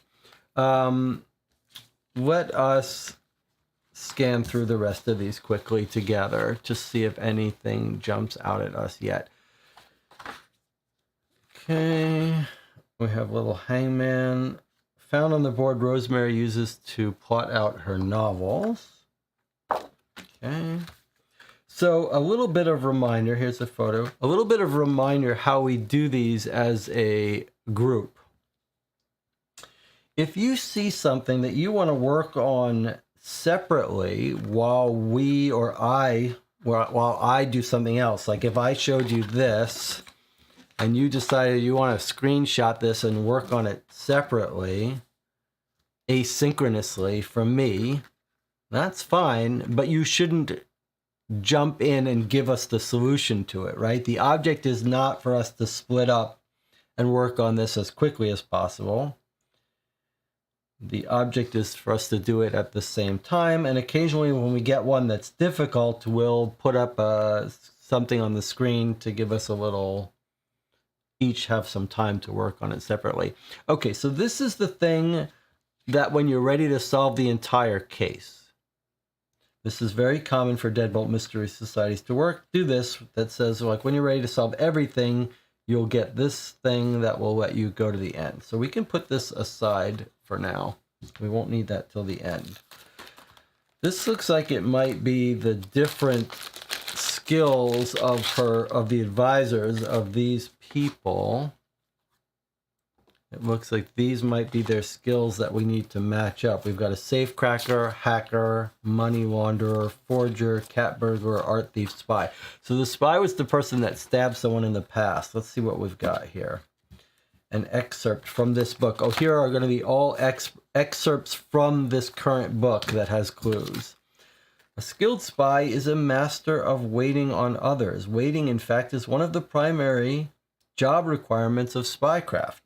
Let us scan through the rest of these quickly together to see if anything jumps out at us yet. Okay. We have little hangman. Found on the board Rosemary uses to plot out her novels. Okay. So a little bit of reminder, here's a photo. A little bit of reminder how we do these as a group. If you see something that you want to work on separately while I do something else, like if I showed you this and you decided you want to screenshot this and work on it separately, asynchronously from me, that's fine, but you shouldn't jump in and give us the solution to it, right? The object is not for us to split up and work on this as quickly as possible. The object is for us to do it at the same time, and occasionally when we get one that's difficult, we'll put up something on the screen to give us a little, each have some time to work on it separately. Okay, so this is the thing that when you're ready to solve the entire case. This is very common for Deadbolt Mystery Societies to do this, that says, like, when you're ready to solve everything, you'll get this thing that will let you go to the end. So we can put this aside for now. We won't need that till the end. This looks like it might be the different skills of the advisors of these people. It looks like these might be their skills that we need to match up. We've got a safecracker, hacker, money launderer, forger, cat burglar, art thief, spy. So the spy was the person that stabbed someone in the past. Let's see what we've got here. An excerpt from this book. Oh, here are going to be all excerpts from this current book that has clues. A skilled spy is a master of waiting on others. Waiting, in fact, is one of the primary job requirements of spycraft.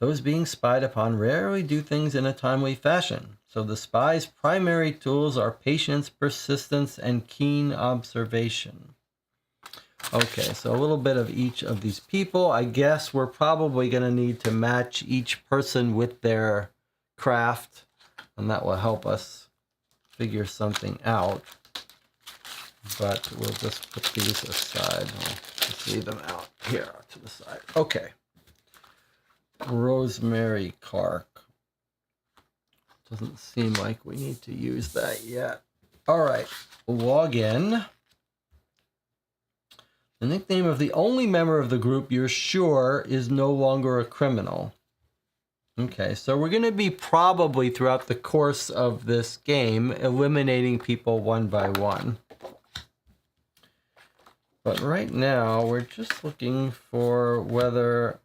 Those being spied upon rarely do things in a timely fashion, so the spy's primary tools are patience, persistence, and keen observation. Okay, so a little bit of each of these people. I guess we're probably going to need to match each person with their craft, and that will help us figure something out. But we'll just put these aside. I'll just leave them out here to the side. Okay. Rosemary Clark. Doesn't seem like we need to use that yet. All right, log in. The nickname of the only member of the group you're sure is no longer a criminal. Okay, so we're going to be probably throughout the course of this game eliminating people one by one. But right now we're just looking for whether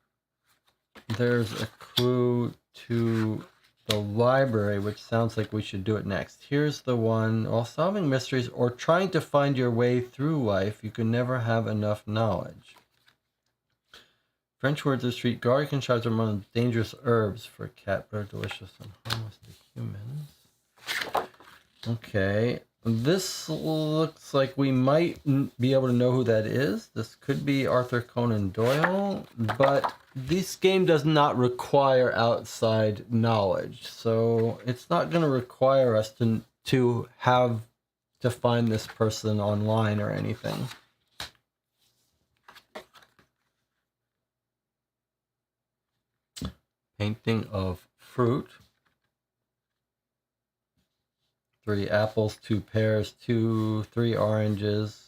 there's a clue to the library, which sounds like we should do it next. Here's the one. While solving mysteries or trying to find your way through life, you can never have enough knowledge. French words of street garlic and chives are among dangerous herbs for cat, but are delicious and harmless to humans. Okay. This looks like we might be able to know who that is. This could be Arthur Conan Doyle, but this game does not require outside knowledge. So it's not going to require us to find this person online or anything. Painting of fruit. 3 apples, 2 pears, 3 oranges.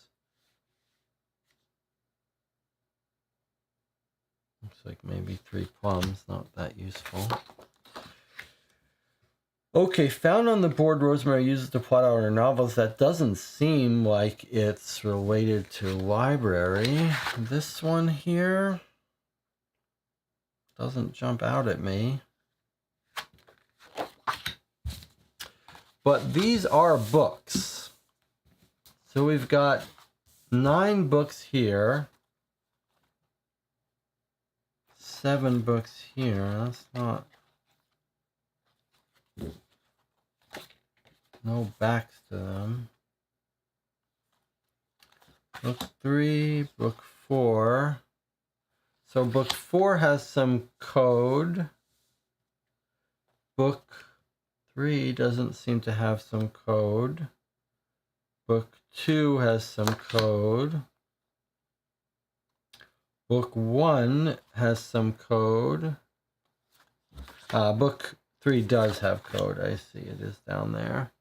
Looks like maybe 3 plums, not that useful. Okay, found on the board Rosemary uses to plot out her novels. That doesn't seem like it's related to library. This one here doesn't jump out at me. But these are books. So we've got 9 books here. 7 books here. That's not... No backs to them. Book 3, book 4. So book 4 has some code. Book 3 doesn't seem to have some code. Book 2 has some code. Book 1 has some code. Book 3 does have code. I see it is down there.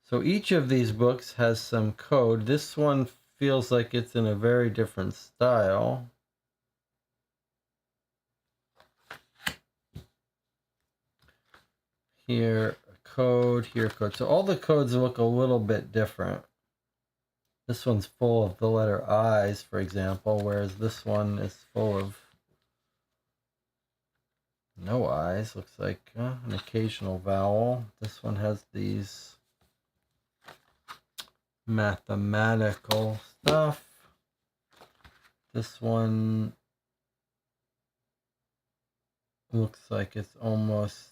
So each of these books has some code. This one feels like it's in a very different style. Here, code, here, code. So all the codes look a little bit different. This one's full of the letter I's, for example, whereas this one is full of no I's. Looks like an occasional vowel. This one has these mathematical stuff. This one looks like it's almost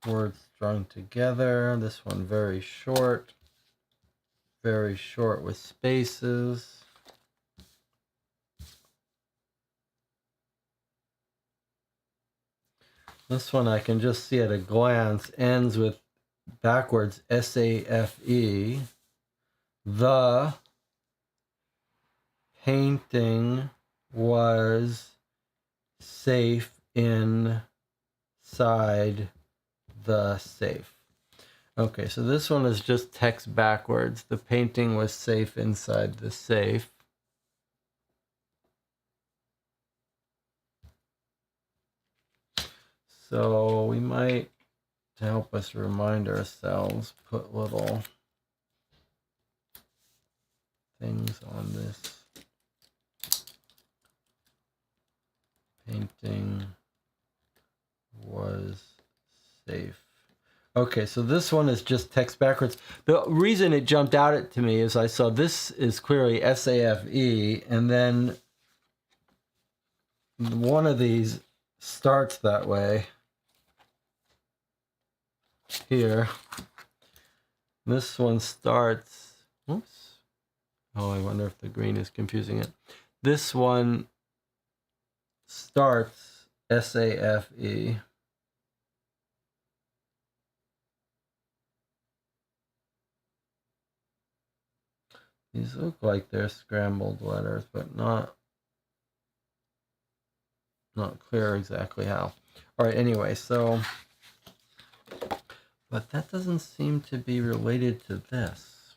words strung together. This one very short with spaces. This one I can just see at a glance ends with backwards SAFE. The painting was safe inside the safe. Okay, so this one is just text backwards. The painting was safe inside the safe. So we might, to help us remind ourselves, put little things on this. Painting was safe. Okay, so this one is just text backwards. The reason it jumped out at to me is I saw this is clearly SAFE, and then one of these starts that way. Here. This one starts, oops. Oh, I wonder if the green is confusing it. This one starts SAFE. These look like they're scrambled letters, but not clear exactly how. All right, anyway, so, but that doesn't seem to be related to this.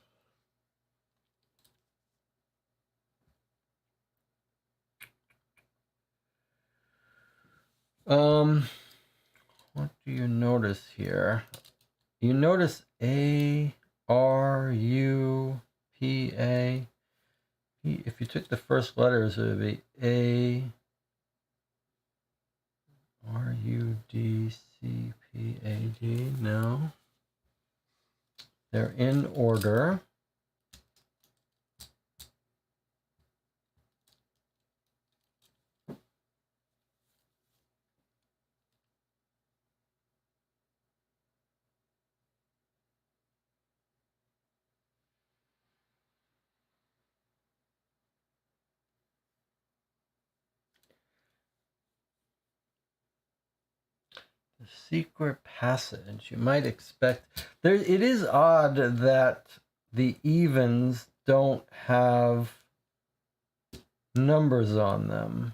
What do you notice here? You notice A, R, U, P, A. If you took the first letters, it would be A, R, U, D, C, P, A, D. No. They're in order. The secret passage. You might expect there. It is odd that the evens don't have numbers on them,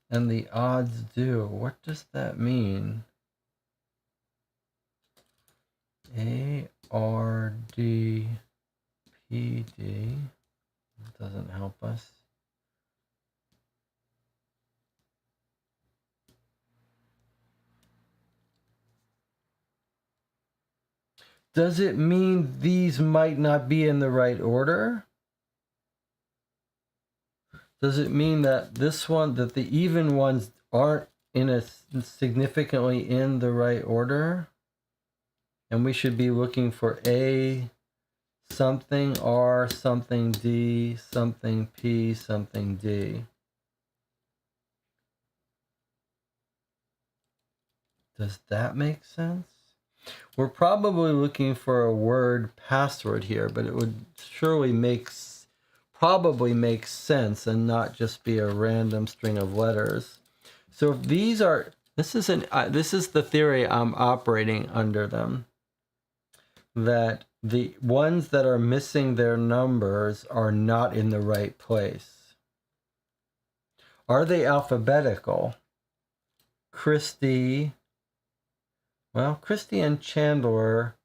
and the odds do. What does that mean? A R D P D. That doesn't help us. Does it mean these might not be in the right order? Does it mean that this one, that the even ones aren't in a significantly in the right order? And we should be looking for A something, R something, D something, P something, D. Does that make sense? We're probably looking for a word password here, but it would surely probably make sense and not just be a random string of letters. So if these are, this is the theory I'm operating under them. that the ones that are missing their numbers are not in the right place. Are they alphabetical? Christie and Chandler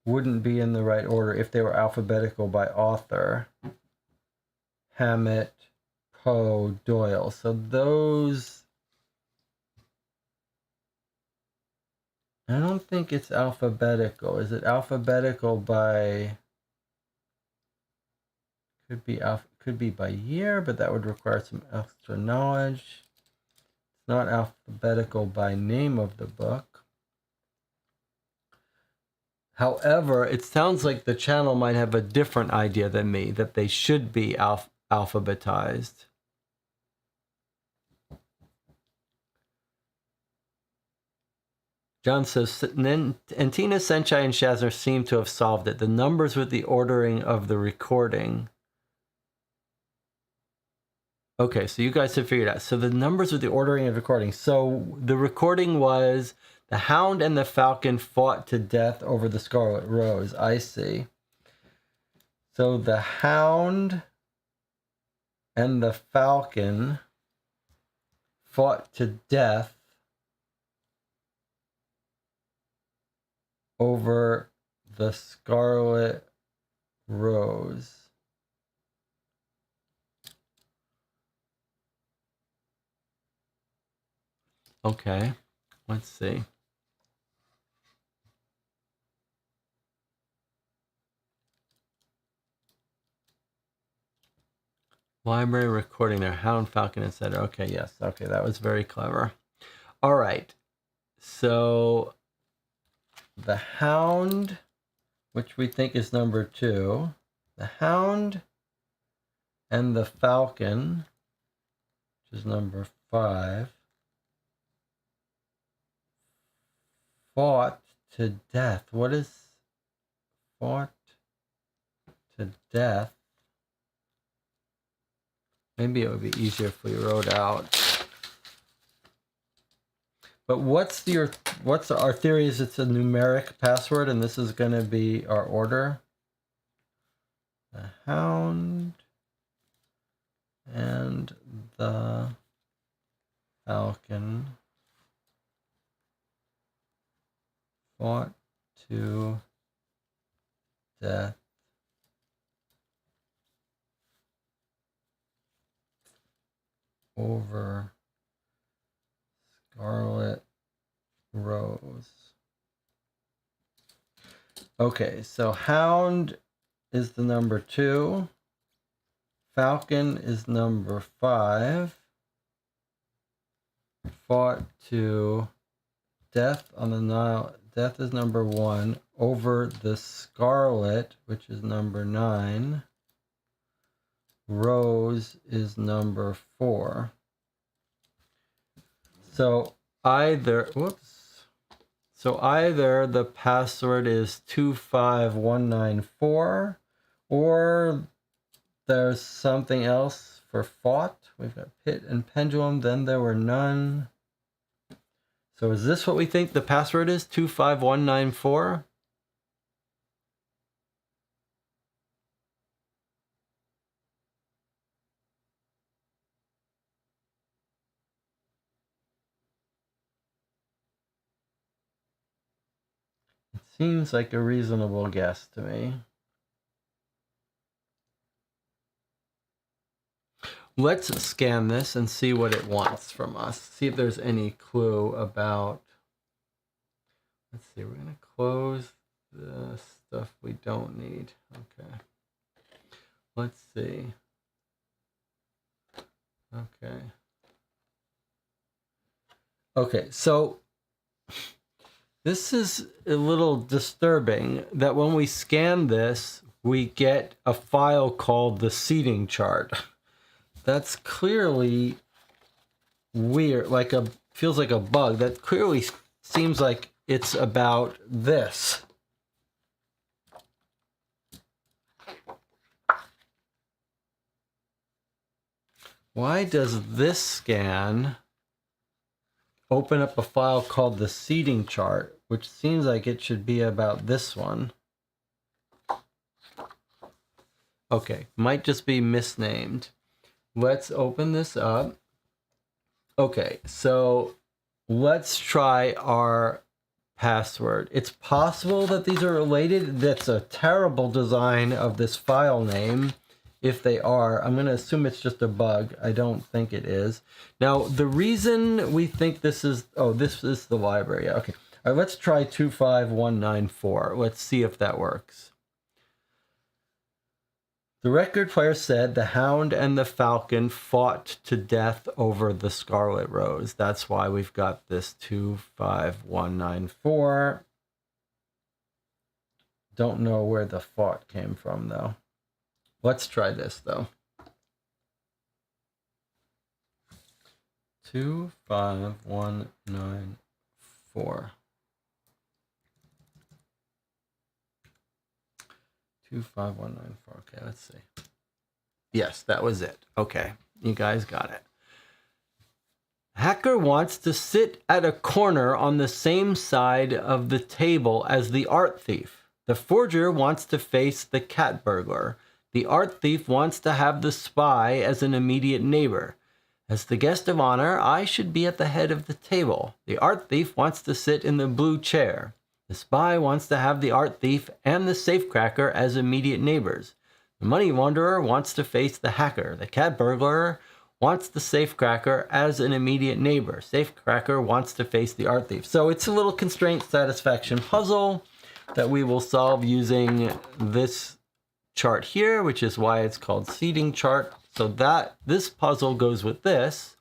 wouldn't be in the right order if they were alphabetical by author. Hammett, Poe, Doyle. So those... I don't think it's alphabetical. Is it alphabetical by... Could be by year, but that would require some extra knowledge. It's not alphabetical by name of the book. However, it sounds like the channel might have a different idea than me, that they should be alphabetized. John says, and Tina, Senchai, and Shazner seem to have solved it. The numbers with the ordering of the recording. Okay, so you guys have figured out. So the numbers with the ordering of the recording. So the recording was the Hound and the Falcon fought to death over the Scarlet Rose. I see. So the Hound and the Falcon fought to death over the Scarlet Rose. Okay, let's see. Library recording their Hound, Falcon, etc. Okay, yes. Okay, that was very clever. All right. So the Hound, which we think is number 2, the Hound and the Falcon, which is number 5, fought to death. What is fought to death? Maybe it would be easier if we wrote out. But what's our theory is it's a numeric password, and this is going to be our order. The Hound and the Falcon fought to death over Scarlet Rose. Okay, so Hound is the number 2. Falcon is number 5. Fought to death on the Nile. Death is number 1. Over the Scarlet, which is number 9. Rose is number 4. So either the password is 25194, or there's something else for fought. We've got pit and pendulum, then there were none. So is this what we think the password is? 25194? It seems like a reasonable guess to me. Let's scan this and see what it wants from us. See if there's any clue about... Let's see, we're going to close the stuff we don't need. Okay. Let's see. Okay. Okay, so this is a little disturbing that when we scan this, we get a file called the seating chart. That's clearly weird, feels like a bug. That clearly seems like it's about this. Why does this scan open up a file called the seating chart, which seems like it should be about this one. Okay, might just be misnamed. Let's open this up. Okay, so let's try our password. It's possible that these are related. That's a terrible design of this file name. If they are, I'm going to assume it's just a bug. I don't think it is. Now, the reason we think this is... Oh, this is the library. Okay. All right, let's try 25194. Let's see if that works. The record player said the Hound and the Falcon fought to death over the Scarlet Rose. That's why we've got this 25194. Don't know where the fought came from, though. Let's try this, though. 25194. 25194. Okay, let's see. Yes, that was it. Okay, you guys got it. Hacker wants to sit at a corner on the same side of the table as the art thief. The forger wants to face the cat burglar. The art thief wants to have the spy as an immediate neighbor. As the guest of honor, I should be at the head of the table. The art thief wants to sit in the blue chair. The spy wants to have the art thief and the safecracker as immediate neighbors. The money launderer wants to face the hacker. The cat burglar wants the safecracker as an immediate neighbor. Safecracker wants to face the art thief. So it's a little constraint satisfaction puzzle that we will solve using this chart here, which is why it's called seating chart. So that this puzzle goes with this.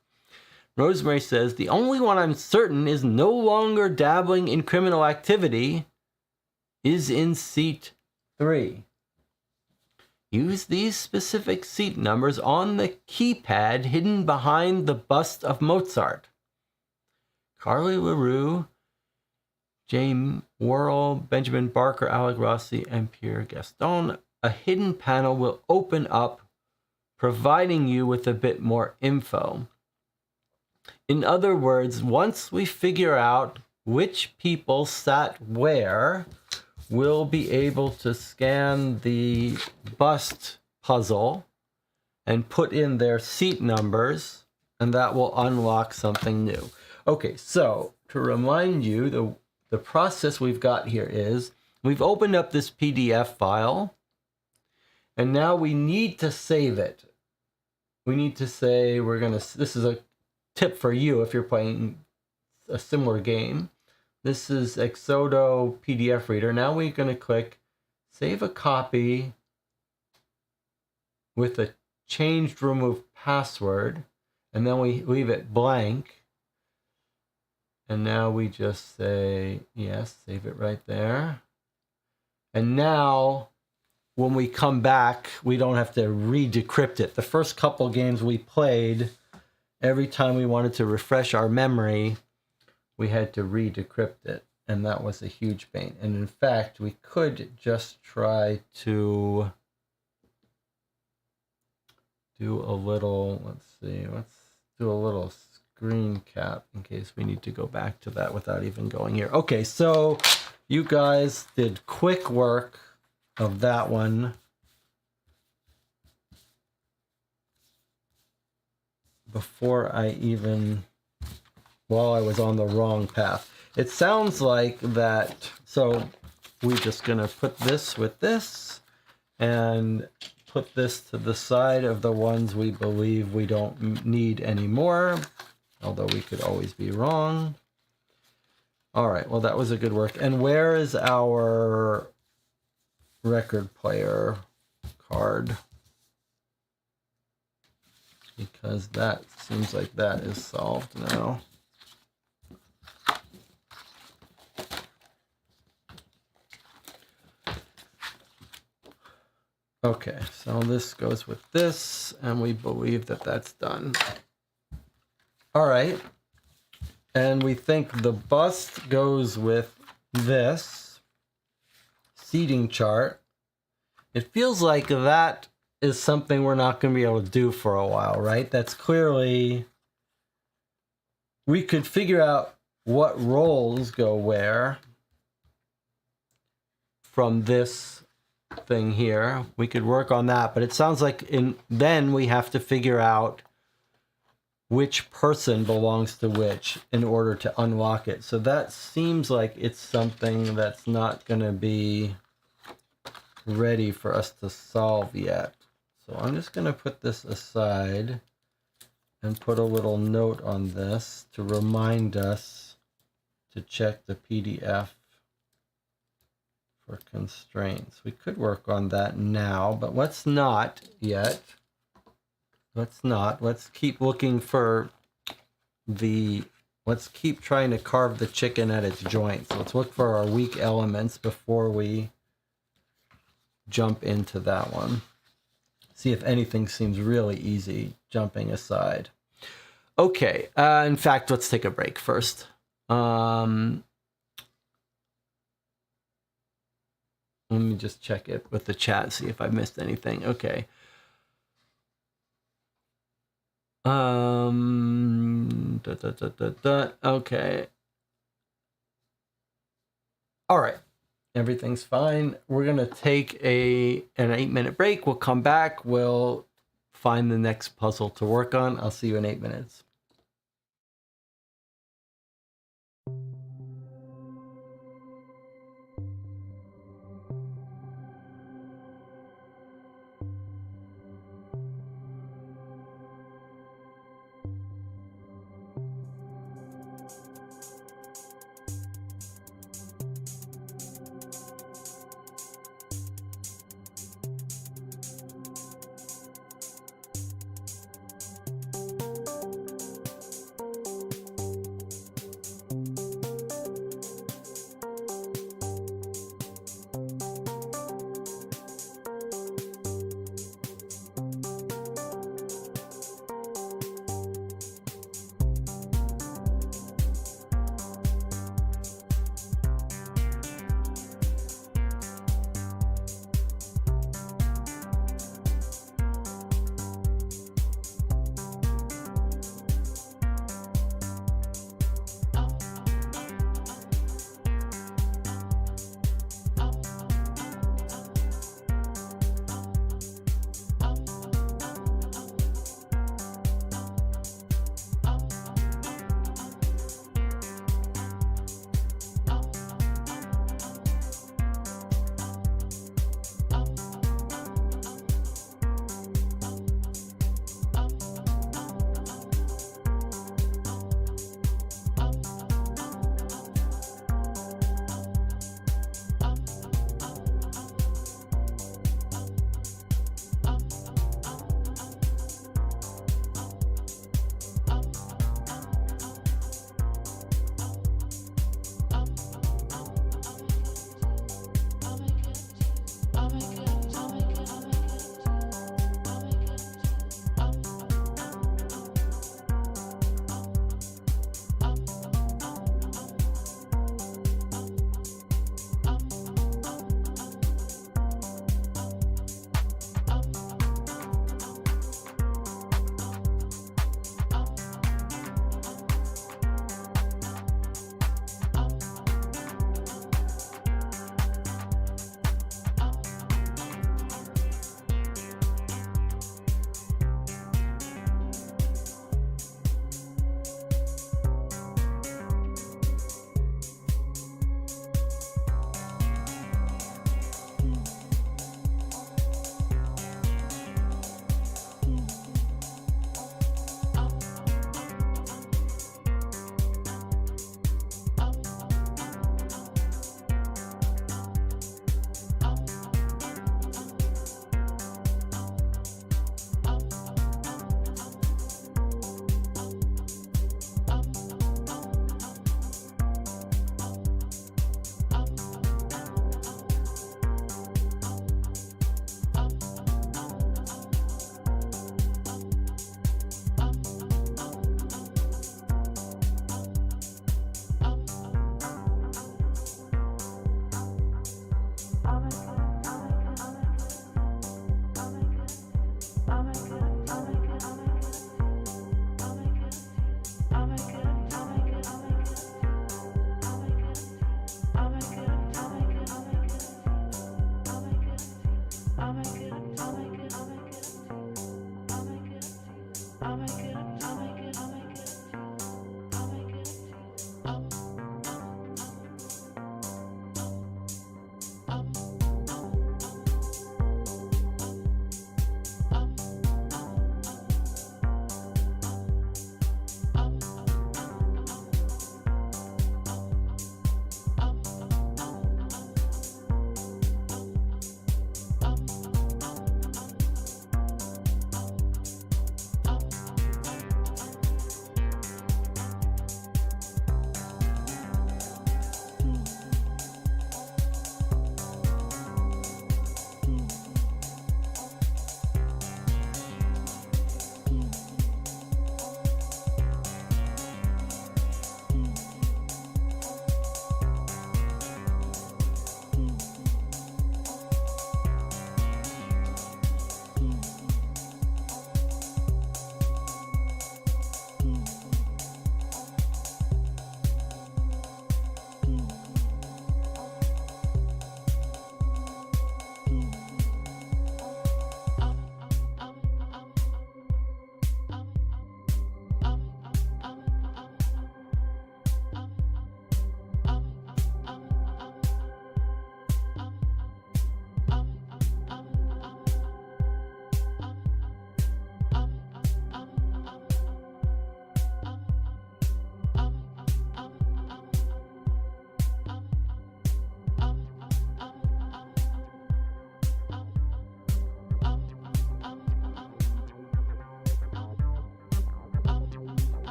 Rosemary says, the only one I'm certain is no longer dabbling in criminal activity is in seat 3. Use these specific seat numbers on the keypad hidden behind the bust of Mozart. Carly LaRue, James Worrell, Benjamin Barker, Alec Rossi, and Pierre Gaston. A hidden panel will open up, providing you with a bit more info. In other words, once we figure out which people sat where, we'll be able to scan the bust puzzle and put in their seat numbers, and that will unlock something new. Okay, so to remind you, the process we've got here is we've opened up this PDF file, and now we need to save it. We need to say this is a tip for you if you're playing a similar game. This is Exodo PDF Reader. Now we're going to click Save a Copy with a changed remove password, and then we leave it blank. And now we just say, yes, save it right there. And now when we come back, we don't have to re-decrypt it. The first couple games we played, every time we wanted to refresh our memory, we had to re-decrypt it, and that was a huge pain. And in fact, we could just try to do a little, let's do a little screen cap in case we need to go back to that without even going here. Okay, so you guys did quick work of that one before while I was on the wrong path. It sounds like that, so we're just gonna put this with this and put this to the side of the ones we believe we don't need anymore, although we could always be wrong. All right, well, that was a good work. And where is our record player card? Because that seems like that is solved now. Okay, so this goes with this, and we believe that that's done. All right, and we think the bust goes with this seating chart. It feels like that is something we're not going to be able to do for a while, right? That's clearly we could figure out what rolls go where from this thing here. We could work on that, but it sounds like then we have to figure out which person belongs to which in order to unlock it. So that seems like it's something that's not going to be ready for us to solve yet. So I'm just going to put this aside and put a little note on this to remind us to check the PDF for constraints. We could work on that now, but let's not yet. Let's not. Let's keep looking for let's keep trying to carve the chicken at its joints. Let's look for our weak elements before we jump into that one. See if anything seems really easy jumping aside. Okay, in fact, let's take a break first. Let me just check it with the chat, see if I missed anything. Okay. Okay. All right. Everything's fine. We're going to take an 8-minute break. We'll come back. We'll find the next puzzle to work on. I'll see you in 8 minutes.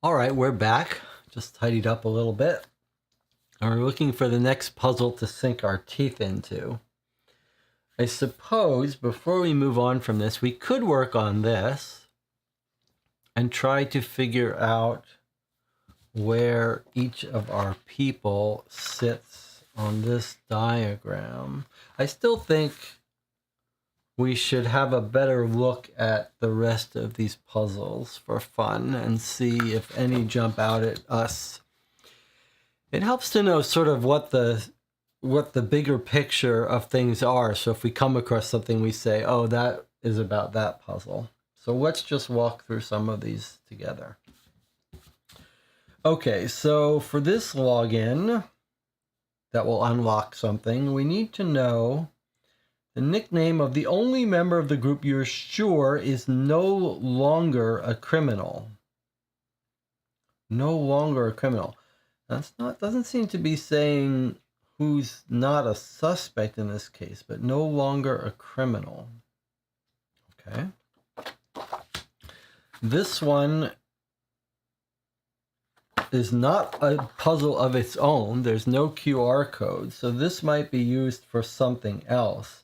All right, we're back. Just tidied up a little bit. And we're looking for the next puzzle to sink our teeth into. I suppose before we move on from this, we could work on this and try to figure out where each of our people sits on this diagram. I still think we should have a better look at the rest of these puzzles for fun and see if any jump out at us. It helps to know sort of what the bigger picture of things are. So if we come across something, we say, oh, that is about that puzzle. So let's just walk through some of these together. Okay, so for this login that will unlock something, we need to know the nickname of the only member of the group you're sure is no longer a criminal. No longer a criminal. Doesn't seem to be saying who's not a suspect in this case, but no longer a criminal. Okay. This one is not a puzzle of its own. There's no QR code, so this might be used for something else.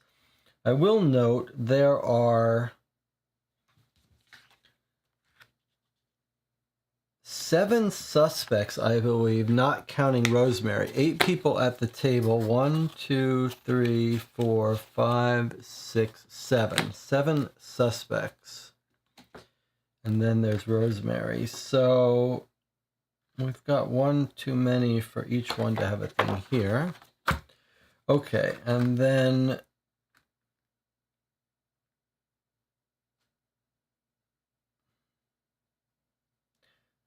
I will note there are 7 suspects, I believe, not counting Rosemary. 8 people at the table. 1, 2, 3, 4, 5, 6, 7. 7 suspects. And then there's Rosemary. So we've got one too many for each one to have a thing here. Okay, and then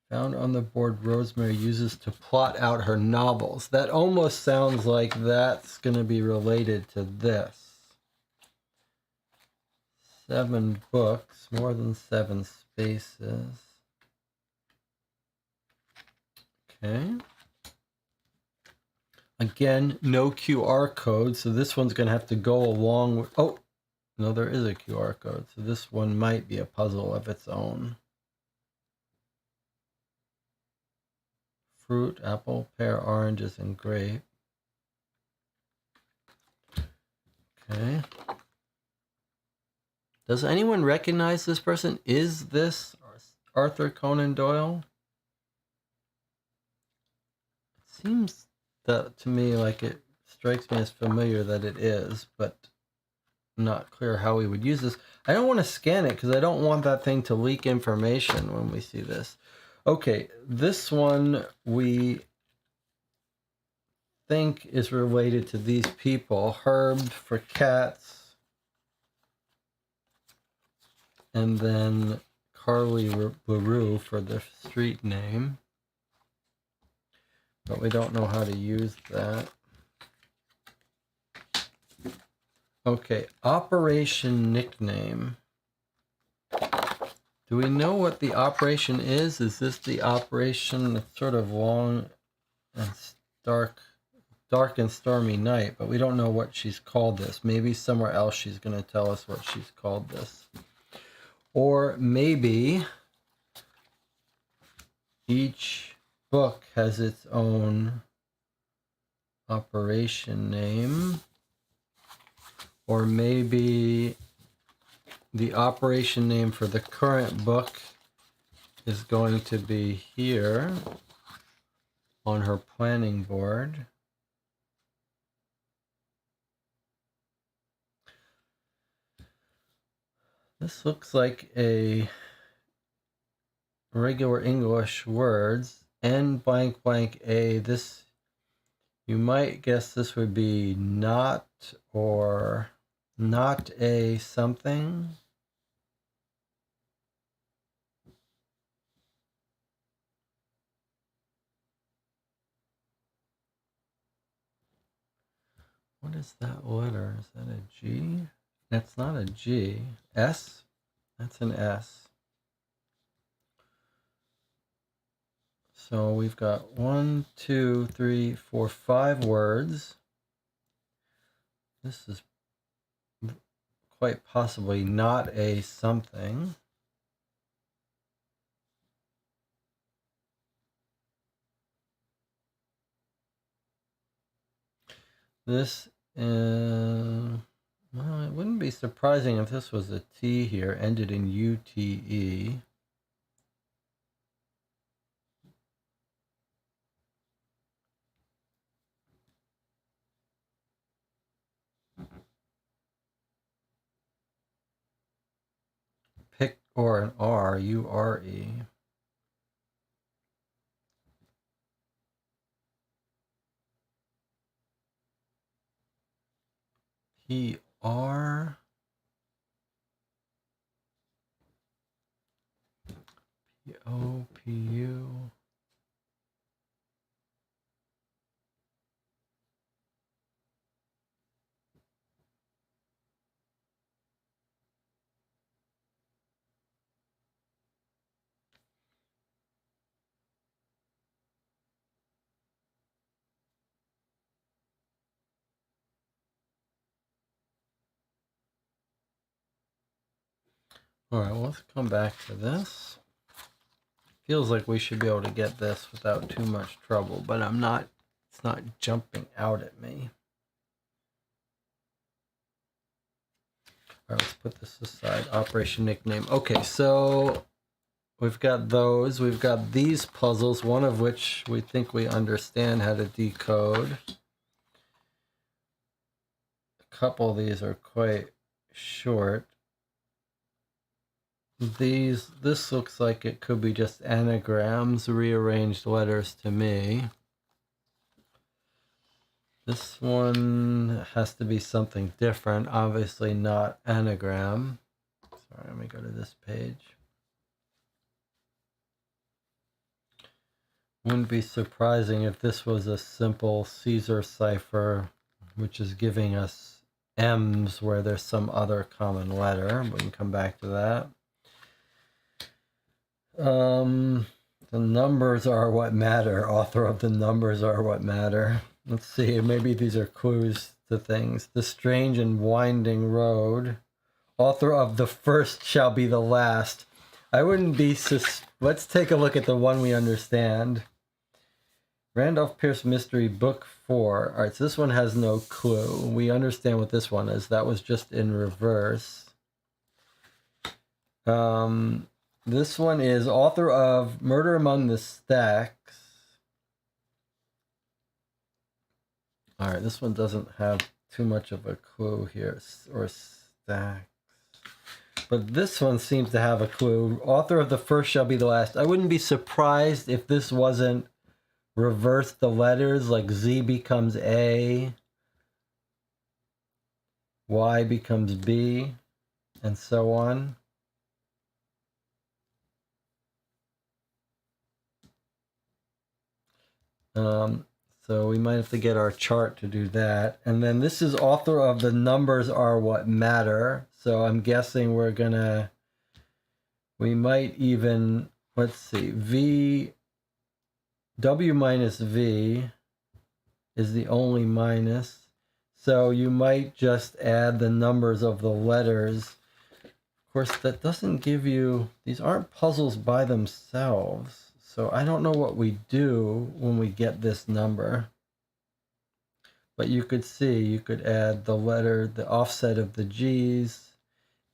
found on the board Rosemary uses to plot out her novels. That almost sounds like that's going to be related to this. 7 books, more than 7 spaces. Okay. Again, no QR code, so this one's going to have to go along with... Oh, no, there is a QR code, so this one might be a puzzle of its own. Fruit, apple, pear, oranges, and grape. Okay. Does anyone recognize this person? Is this Arthur Conan Doyle? It seems that to me like it strikes me as familiar that it is, but not clear how we would use this. I don't want to scan it because I don't want that thing to leak information when we see this. Okay, this one we think is related to these people. Herb for cats. And then Carly LaRue for the street name. But we don't know how to use that. Okay, Operation Nickname. Do we know what the operation is? Is this the operation that's sort of long and dark and stormy night? But we don't know what she's called this. Maybe somewhere else she's going to tell us what she's called this. Or maybe each book has its own operation name. Or maybe the operation name for the current book is going to be here on her planning board. This looks like a regular English words. N blank blank A. This, you might guess this would be not or not a something. What is that letter? Is that a G? That's not a G. S? That's an S. So we've got 1, 2, 3, 4, 5 words. This is quite possibly not a something. This, well, it wouldn't be surprising if this was a T here, ended in UTE. Pick or an R, U-R-E. P-R. P-O-P-U. All right, well, let's come back to this. Feels like we should be able to get this without too much trouble, but I'm not, it's not jumping out at me. All right, let's put this aside. Operation Nickname. Okay, so we've got those. We've got these puzzles, one of which we think we understand how to decode. A couple of these are quite short. This looks like it could be just anagrams, rearranged letters to me. This one has to be something different, obviously not anagram. Sorry, let me go to this page. Wouldn't be surprising if this was a simple Caesar cipher, which is giving us M's where there's some other common letter. We can come back to that. The numbers are what matter. Author of the numbers are what matter. Let's see, maybe these are clues to things. The strange and winding road. Author of the first shall be the last. I wouldn't be let's take a look at the one we understand. Randolph Pierce Mystery Book 4. All right, so this one has no clue. We understand what this one is. That was just in reverse. This one is author of Murder Among the Stacks. All right, this one doesn't have too much of a clue here, or stacks. But this one seems to have a clue. Author of the first shall be the last. I wouldn't be surprised if this wasn't reverse the letters, like Z becomes A, Y becomes B, and so on. So we might have to get our chart to do that. And then this is author of the numbers are what matter. So I'm guessing we might even, let's see, W minus V is the only minus. So you might just add the numbers of the letters. Of course, that doesn't give you, these aren't puzzles by themselves. So I don't know what we do when we get this number. But you could see, you could add the letter, the offset of the G's.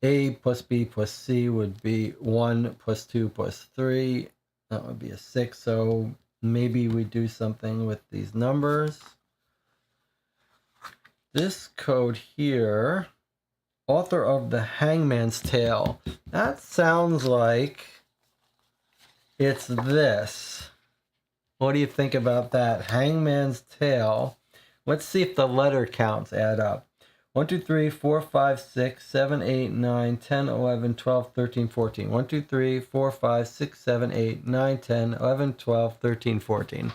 A plus B plus C would be 1 plus 2 plus 3. That would be a 6. So maybe we do something with these numbers. This code here, author of the Hangman's Tale. That sounds like it's this. What do you think about that? Hangman's Tale. Let's see if the letter counts add up. 1, 2, 3, 4, 5, 6, 7, 8, 9, 10, 11, 12, 13, 14. 1, 2, 3, 4, 5, 6, 7, 8, 9, 10, 11, 12, 13, 14.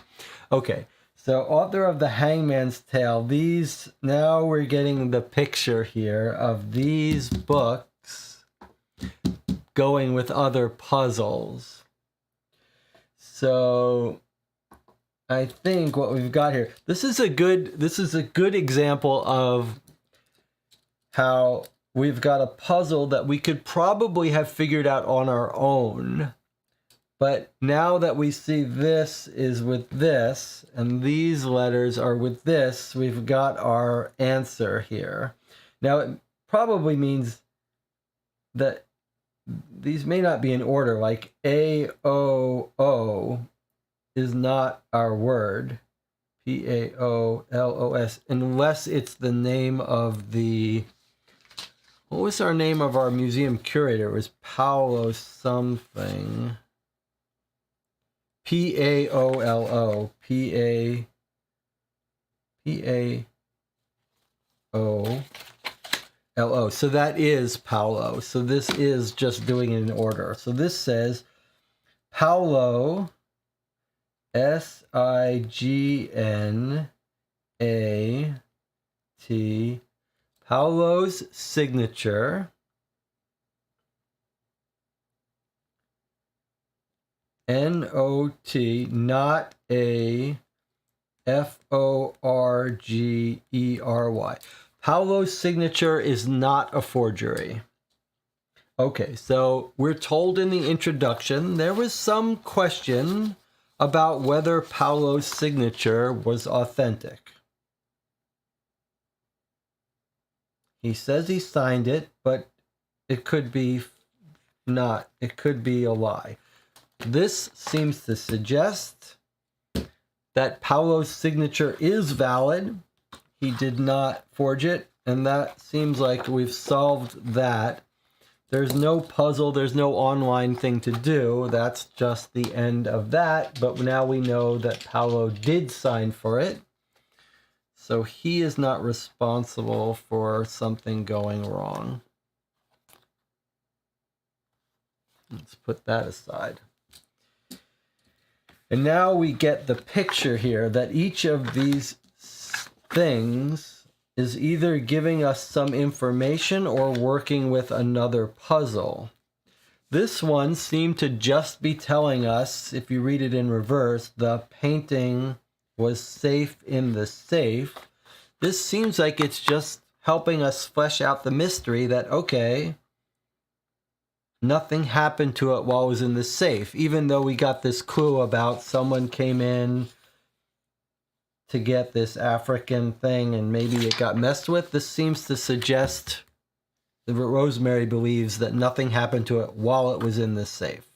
Okay, so author of the Hangman's Tale. These, now we're getting the picture here of these books going with other puzzles. So I think what we've got here, this is a good example of how we've got a puzzle that we could probably have figured out on our own, But now that we see this is with this, and these letters are with this, we've got our answer here. Now, it probably means that these may not be in order, like A-O-O is not our word, P-A-O-L-O-S, unless it's the name of the... What was our name of our museum curator? It was Paolo something. P-A-O-L-O. P-A-O-L-O. So that is Paolo. So this is just doing it in order. So this says Paolo, S-I-G-N-A-T, Paolo's signature, N-O-T, not a F-O-R-G-E-R-Y. Paolo's signature is not a forgery. Okay, so we're told in the introduction there was some question about whether Paolo's signature was authentic. He says he signed it, but it could be not. It could be a lie. This seems to suggest that Paolo's signature is valid. He did not forge it, and that seems like we've solved that. There's no puzzle, there's no online thing to do. That's just the end of that, but now we know that Paolo did sign for it. So he is not responsible for something going wrong. Let's put that aside. And now we get the picture here that each of these things is either giving us some information or working with another puzzle. This one seemed to just be telling us, if you read it in reverse, the painting was safe in the safe. This seems like it's just helping us flesh out the mystery that, okay, nothing happened to it while it was in the safe, even though we got this clue about someone came in to get this African thing and maybe it got messed with. This seems to suggest that Rosemary believes that nothing happened to it while it was in this safe.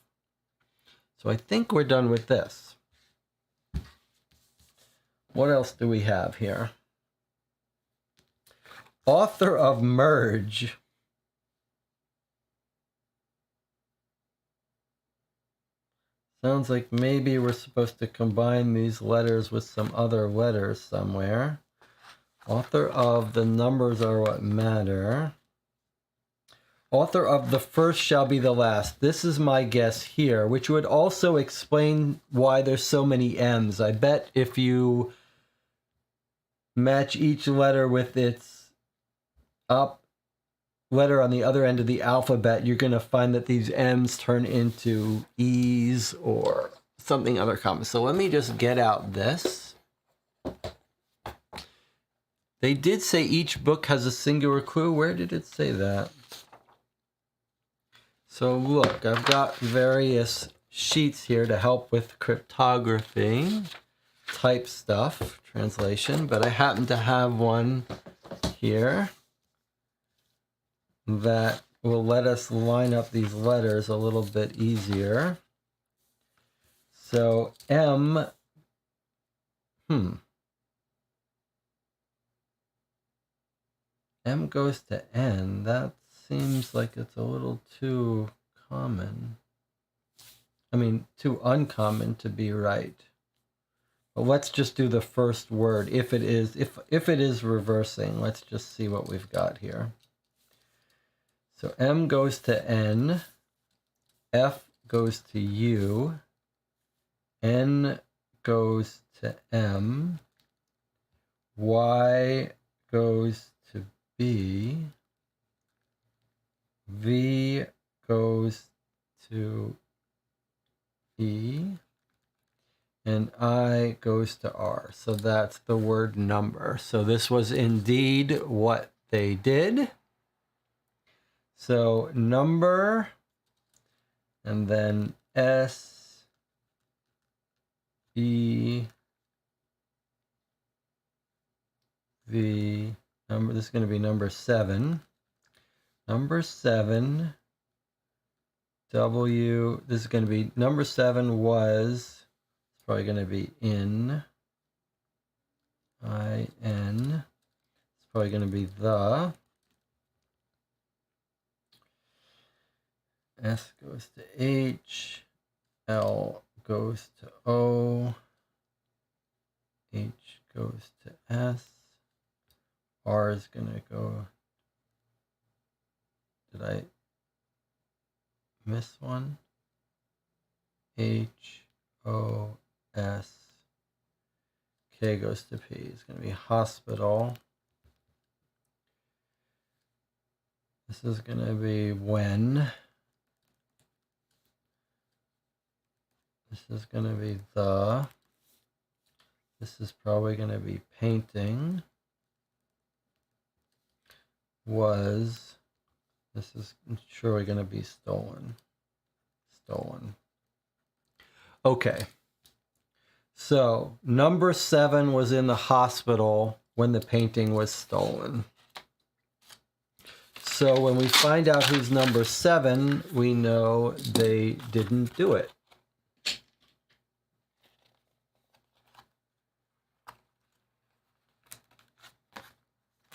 So I think we're done with this. What else do we have here? Author of Merge. Sounds like maybe we're supposed to combine these letters with some other letters somewhere. Author of the numbers are what matter. Author of the first shall be the last. This is my guess here, which would also explain why there's so many M's. I bet if you match each letter with its up letter on the other end of the alphabet, you're going to find that these M's turn into E's or something other common. So let me just get out this. They did say each book has a singular clue. Where did it say that? So look, I've got various sheets here to help with cryptography type stuff, translation, but I happen to have one here that will let us line up these letters a little bit easier. So M, M goes to N. That seems like it's a little too common. I mean, too uncommon to be right. But let's just do the first word. If it is reversing, let's just see what we've got here. So M goes to N, F goes to U, N goes to M, Y goes to B, V goes to E, and I goes to R. So that's the word number. So this was indeed what they did. So number, and then S, E V number. This is going to be number 7. Number 7 W. This is going to be number 7 was. It's probably going to be in. IN. It's probably going to be the. S goes to H. L goes to O. H goes to S. R is going to go. Did I miss one? H, O, S. K goes to P. It's going to be hospital. This is going to be when. This is going to be the. This is probably going to be painting. Was. This is surely going to be stolen. Stolen. Okay. So, number 7 was in the hospital when the painting was stolen. So, when we find out who's number 7, we know they didn't do it.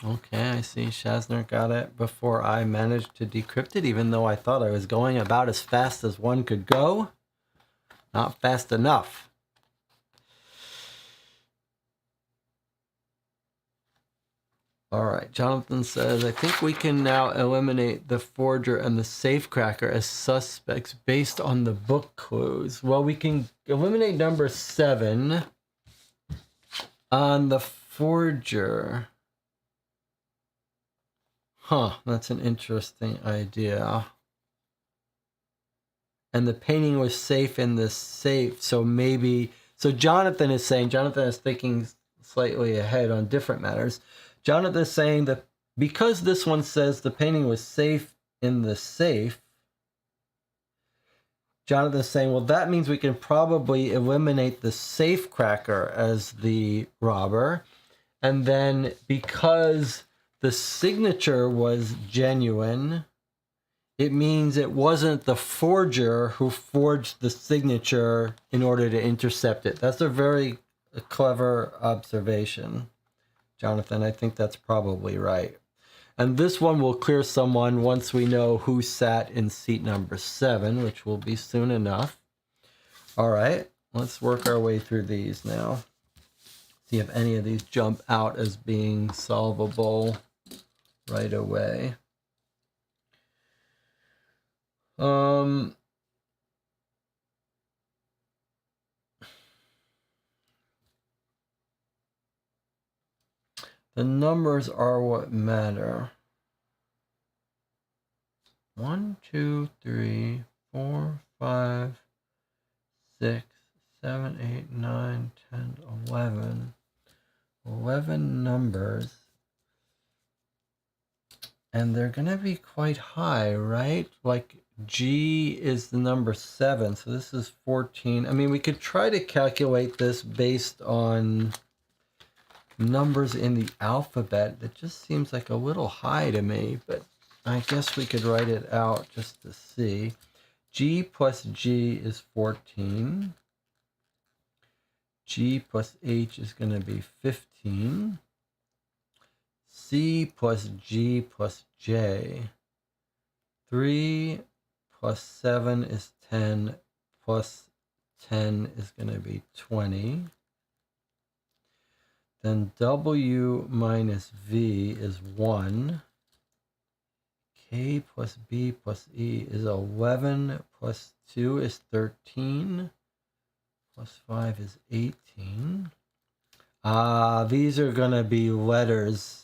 Okay, I see Shazner got it before I managed to decrypt it, even though I thought I was going about as fast as one could go. Not fast enough. All right, Jonathan says, I think we can now eliminate the forger and the safecracker as suspects based on the book clues. Well, we can eliminate number 7 on the forger. Huh, that's an interesting idea. And the painting was safe in the safe, so maybe... So Jonathan is thinking slightly ahead on different matters. Jonathan is saying that because this one says the painting was safe in the safe, Jonathan is saying, well, that means we can probably eliminate the safecracker as the robber. And then because the signature was genuine, it means it wasn't the forger who forged the signature in order to intercept it. That's a very clever observation, Jonathan. I think that's probably right. And this one will clear someone once we know who sat in seat number 7, which will be soon enough. All right, let's work our way through these now. See if any of these jump out as being solvable right away. The numbers are what matter. 1, 2, 3, 4, 5, 6, 7, 8, 9, 10, 11. 11 numbers. And they're going to be quite high, right? Like G is the number 7, so this is 14. I mean, we could try to calculate this based on numbers in the alphabet. It just seems like a little high to me, but I guess we could write it out just to see. G plus G is 14. G plus H is going to be 15. C plus G plus J. 3 plus 7 is 10, plus 10 is going to be 20. Then W minus V is 1. K plus B plus E is 11, plus 2 is 13, plus 5 is 18. These are going to be letters.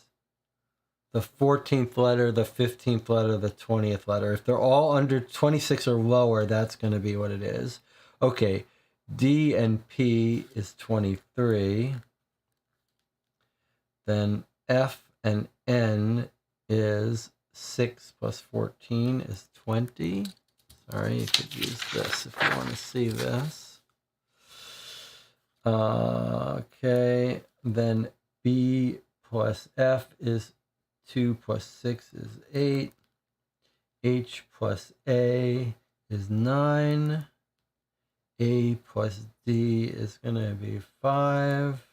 The 14th letter, the 15th letter, the 20th letter. If they're all under 26 or lower, that's going to be what it is. Okay, D and P is 23. Then F and N is 6 plus 14 is 20. Sorry, you could use this if you want to see this. Okay, then B plus F is 2 plus 6 is 8. H plus A is 9. A plus D is going to be 5.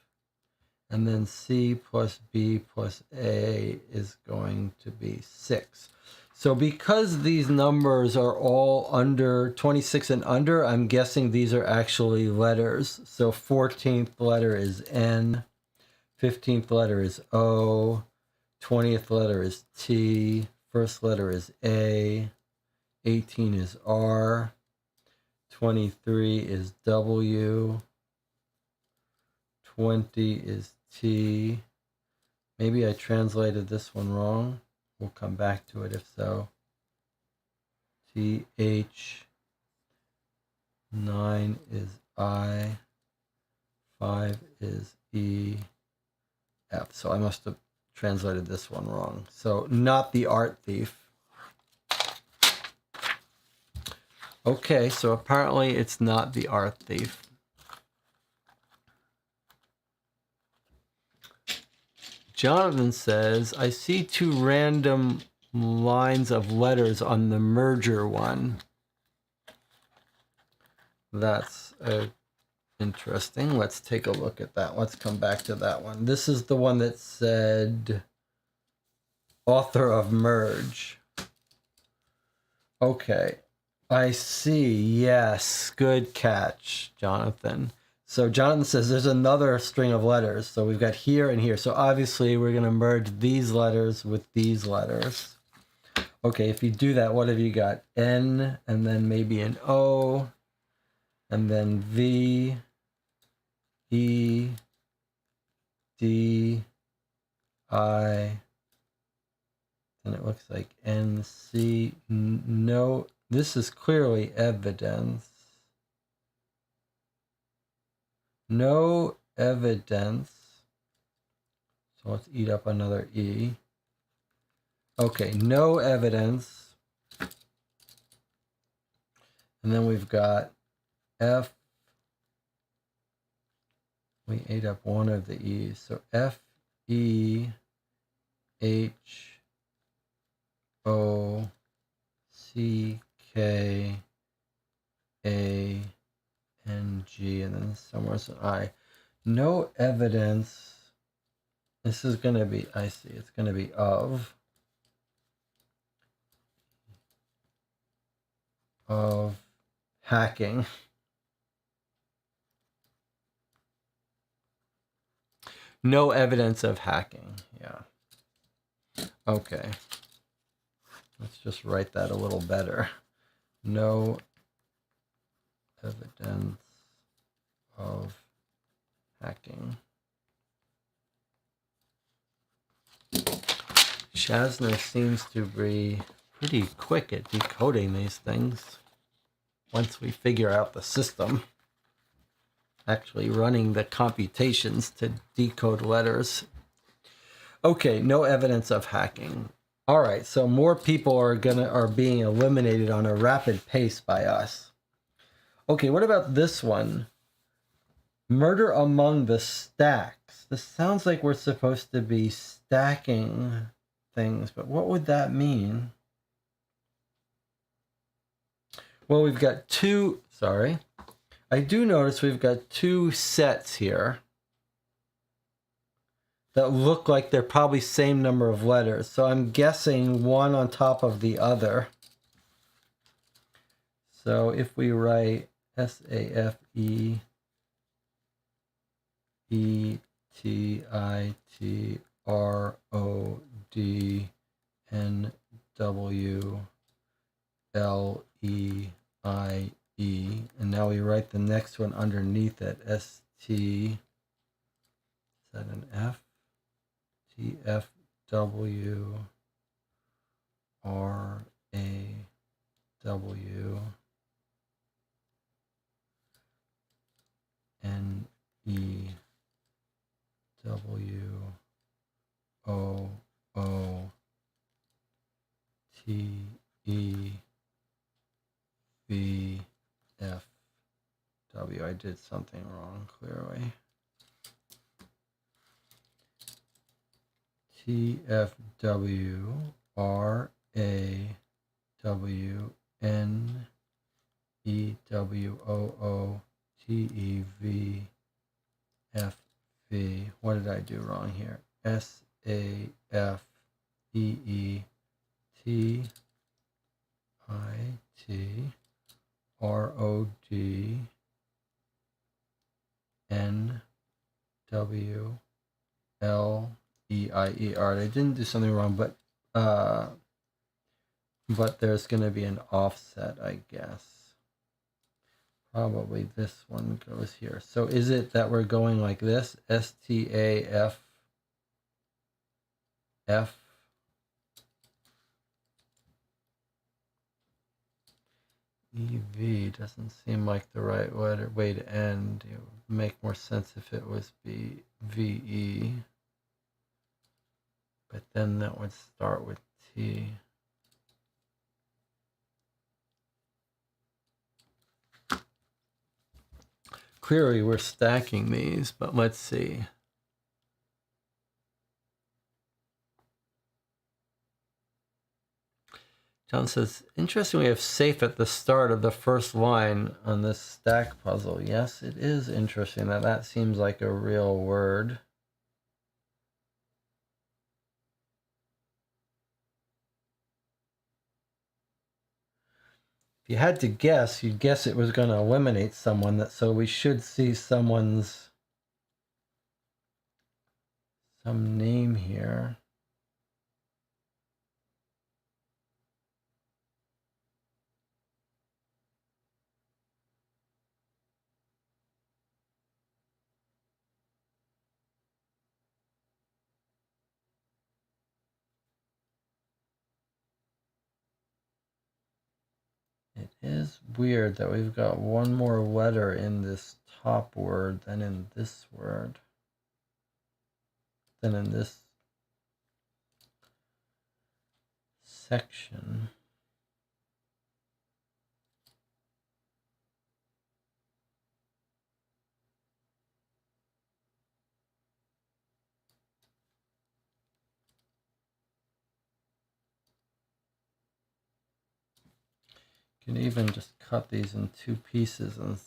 And then C plus B plus A is going to be 6. So because these numbers are all under 26 and under, I'm guessing these are actually letters. So 14th letter is N, 15th letter is O, 20th letter is T, first letter is A, 18 is R, 23 is W, 20 is T. Maybe I translated this one wrong. We'll come back to it if so. TH, 9 is I, 5 is E, F. So I must have translated this one wrong. So not the art thief. Okay, so apparently it's not the art thief. Jonathan says, I see 2 random lines of letters on the merger one. That's interesting. Let's take a look at that. Let's come back to that one. This is the one that said author of merge. Okay, I see. Yes, good catch, Jonathan. So Jonathan says there's another string of letters. So we've got here and here. So obviously we're going to merge these letters with these letters. Okay, if you do that, what have you got? N, and then maybe an O, and then V, E, D, I, and it looks like N, C. No, this is clearly evidence. No evidence. So let's eat up another E. Okay, no evidence. And then we've got F. We ate up one of the E's. So F, E, H, O, C, K, A, N, G, and then somewhere's an I. No evidence. This is going to be, I see, it's going to be of hacking. No evidence of hacking. Yeah. Okay. Let's just write that a little better. No evidence of hacking. Shazna seems to be pretty quick at decoding these things. Once we figure out the system, actually running the computations to decode letters. Okay, no evidence of hacking. All right, so more people are being eliminated on a rapid pace by us. Okay, what about this one? Murder among the stacks. This sounds like we're supposed to be stacking things, but what would that mean? Well, we've got two, sorry. I do notice we've got 2 sets here that look like they're probably same number of letters. So I'm guessing one on top of the other. So if we write SAFE, ETITRODNWLEIE, and now we write the next one underneath it, ST, is that an F? TFW RAW NEWOOTEVFWI did something wrong, clearly. TFWRAWNEWOOTEVV. What did I do wrong here? SAFEETIRODNWLEIER. I didn't do something wrong, but there's going to be an offset, I guess. Probably this one goes here. So is it that we're going like this? STAFF. EV doesn't seem like the right way to end. It would make more sense if it was VE. But then that would start with T. Clearly we're stacking these, but let's see. John says, interesting we have safe at the start of the first line on this stack puzzle. Yes, it is interesting that seems like a real word. If you had to guess, you'd guess it was going to eliminate someone, so we should see some name here. It is weird that we've got one more letter in this top word than in this word, than in this section. You can even just cut these in two pieces and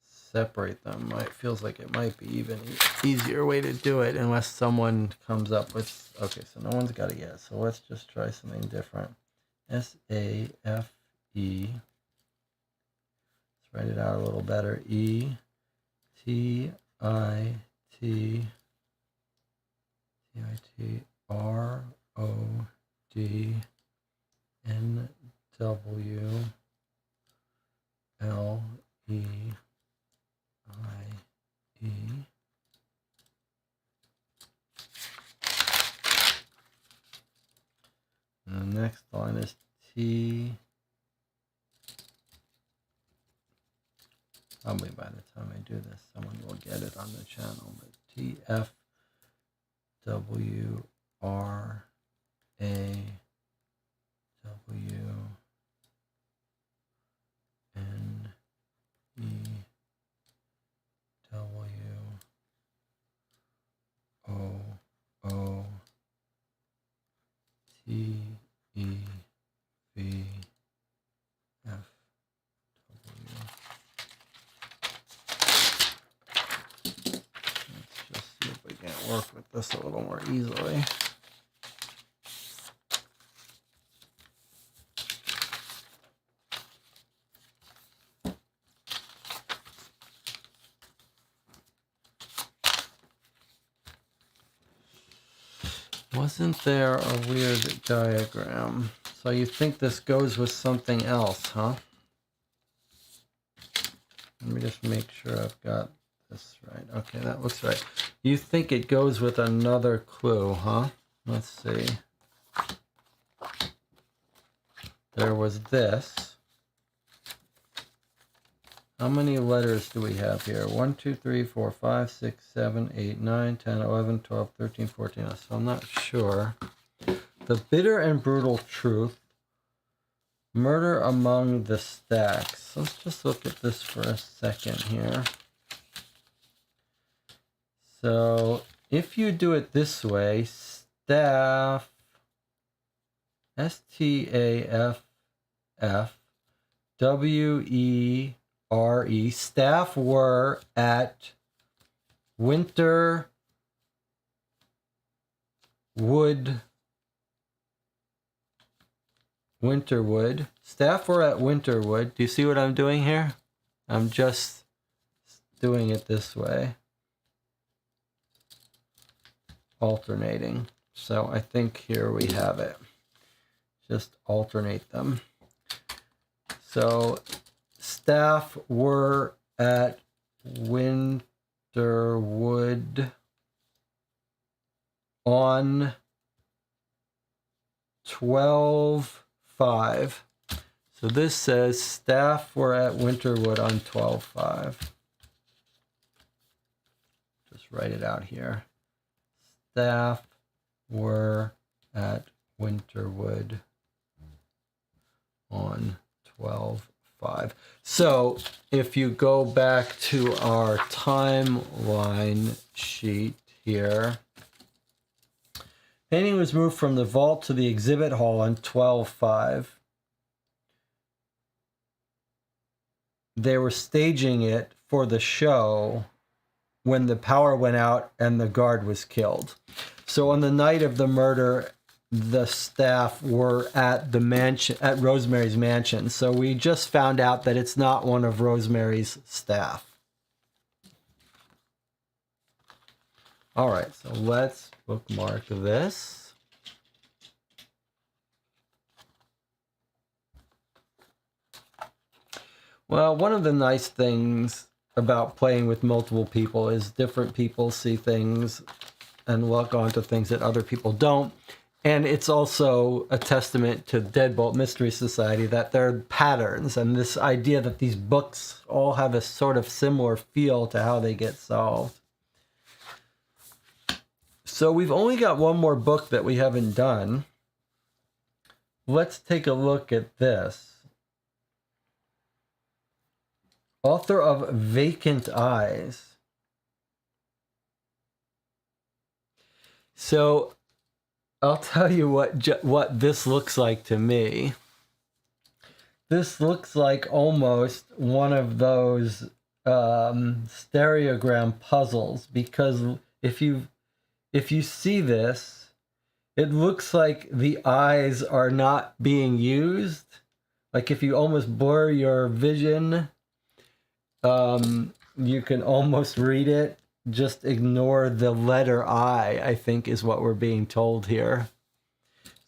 separate them. It feels like it might be even easier way to do it, unless someone comes up with, okay, so no one's got it yet, so let's just try something different. SAFE, let's write it out a little better, ETITRODNWLEIE. And the next line is T. Probably by the time I do this, someone will get it on the channel. But work with this a little more easily. Wasn't there a weird diagram? So you think this goes with something else, huh? Let me just make sure I've got this right. Okay, that looks right. You think it goes with another clue, huh? Let's see. There was this. How many letters do we have here? 1, 2, 3, 4, 5, 6, 7, 8, 9, 10, 11, 12, 13, 14. So I'm not sure. The bitter and brutal truth. Murder among the stacks. Let's just look at this for a second here. So if you do it this way, staff, STAFFWERE, staff were at Winterwood. Staff were at Winterwood. Do you see what I'm doing here? I'm just doing it this way. Alternating. So I think here we have it. Just alternate them. So staff were at Winterwood on 12/5. So this says staff were at Winterwood on 12/5. Just write it out here. Staff were at Winterwood on 12/5. So if you go back to our timeline sheet here, painting was moved from the vault to the exhibit hall on 12/5. They were staging it for the show when the power went out and the guard was killed. So on the night of the murder, the staff were at the mansion, at Rosemary's mansion. So we just found out that it's not one of Rosemary's staff. All right, so let's bookmark this. Well, one of the nice things about playing with multiple people is different people see things and look onto things that other people don't. And it's also a testament to Deadbolt Mystery Society that there are patterns and this idea that these books all have a sort of similar feel to how they get solved. So we've only got one more book that we haven't done. Let's take a look at this. Author of Vacant Eyes. So I'll tell you what this looks like to me. This looks like almost one of those stereogram puzzles, because if you see this, it looks like the eyes are not being used. Like if you almost blur your vision, you can almost read it. Just ignore the letter I think is what we're being told here.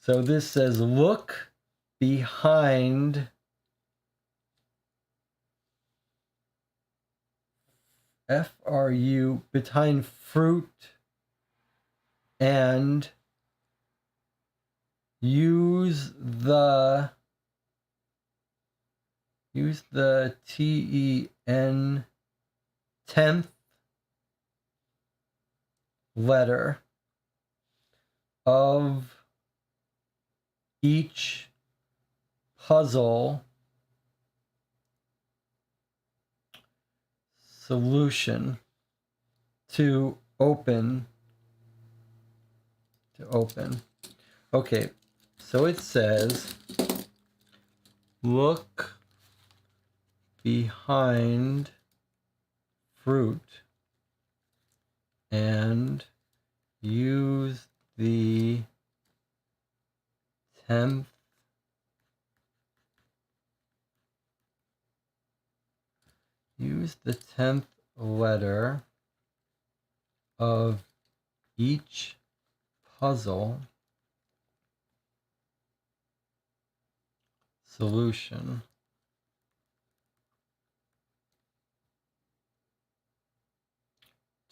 So this says, look behind behind fruit and use the TEN 10th letter of each puzzle solution to open. Okay, so it says, look behind fruit and use the 10th letter of each puzzle solution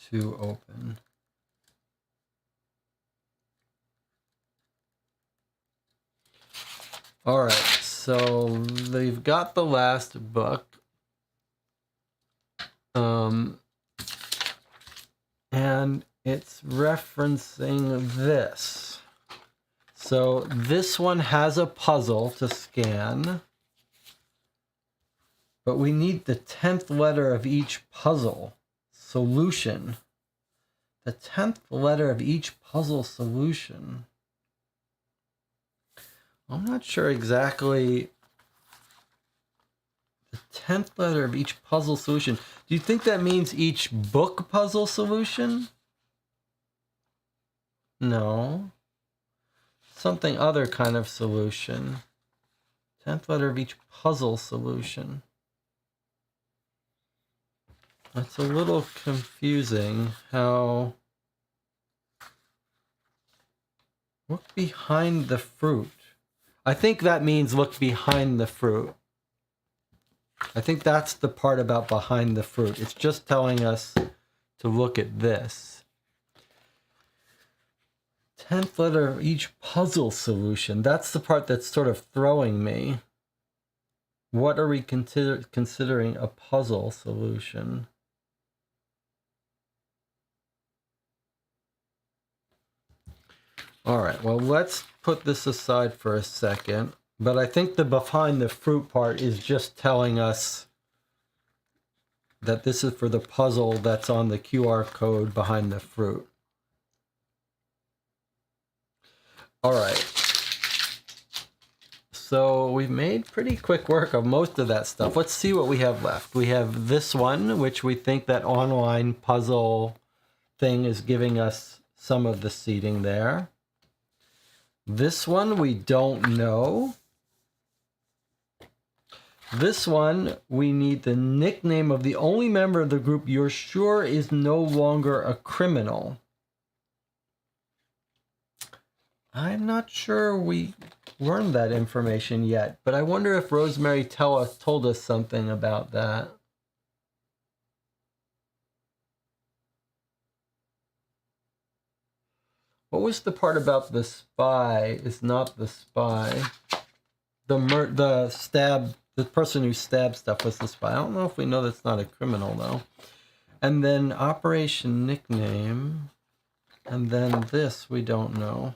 to open. All right, so they've got the last book. And it's referencing this. So this one has a puzzle to scan, but we need the 10th letter of each puzzle solution. The 10th letter of each puzzle solution. I'm not sure exactly. The 10th letter of each puzzle solution. Do you think that means each book puzzle solution? No. Something other kind of solution. 10th letter of each puzzle solution. That's a little confusing. How... Look behind the fruit. I think that means look behind the fruit. I think that's the part about behind the fruit. It's just telling us to look at this. 10th letter of each puzzle solution. That's the part that's sort of throwing me. What are we considering a puzzle solution? All right, well, let's put this aside for a second. But I think the behind the fruit part is just telling us that this is for the puzzle that's on the QR code behind the fruit. All right. So we've made pretty quick work of most of that stuff. Let's see what we have left. We have this one, which we think that online puzzle thing is giving us some of the seating there. This one we don't know. This one, we need the nickname of the only member of the group you're sure is no longer a criminal. I'm not sure we learned that information yet, but I wonder if Rosemary told us something about that. What was the part about the spy is not the spy? The person who stabbed stuff was the spy. I don't know if we know that's not a criminal, though. And then Operation Nickname. And then this we don't know.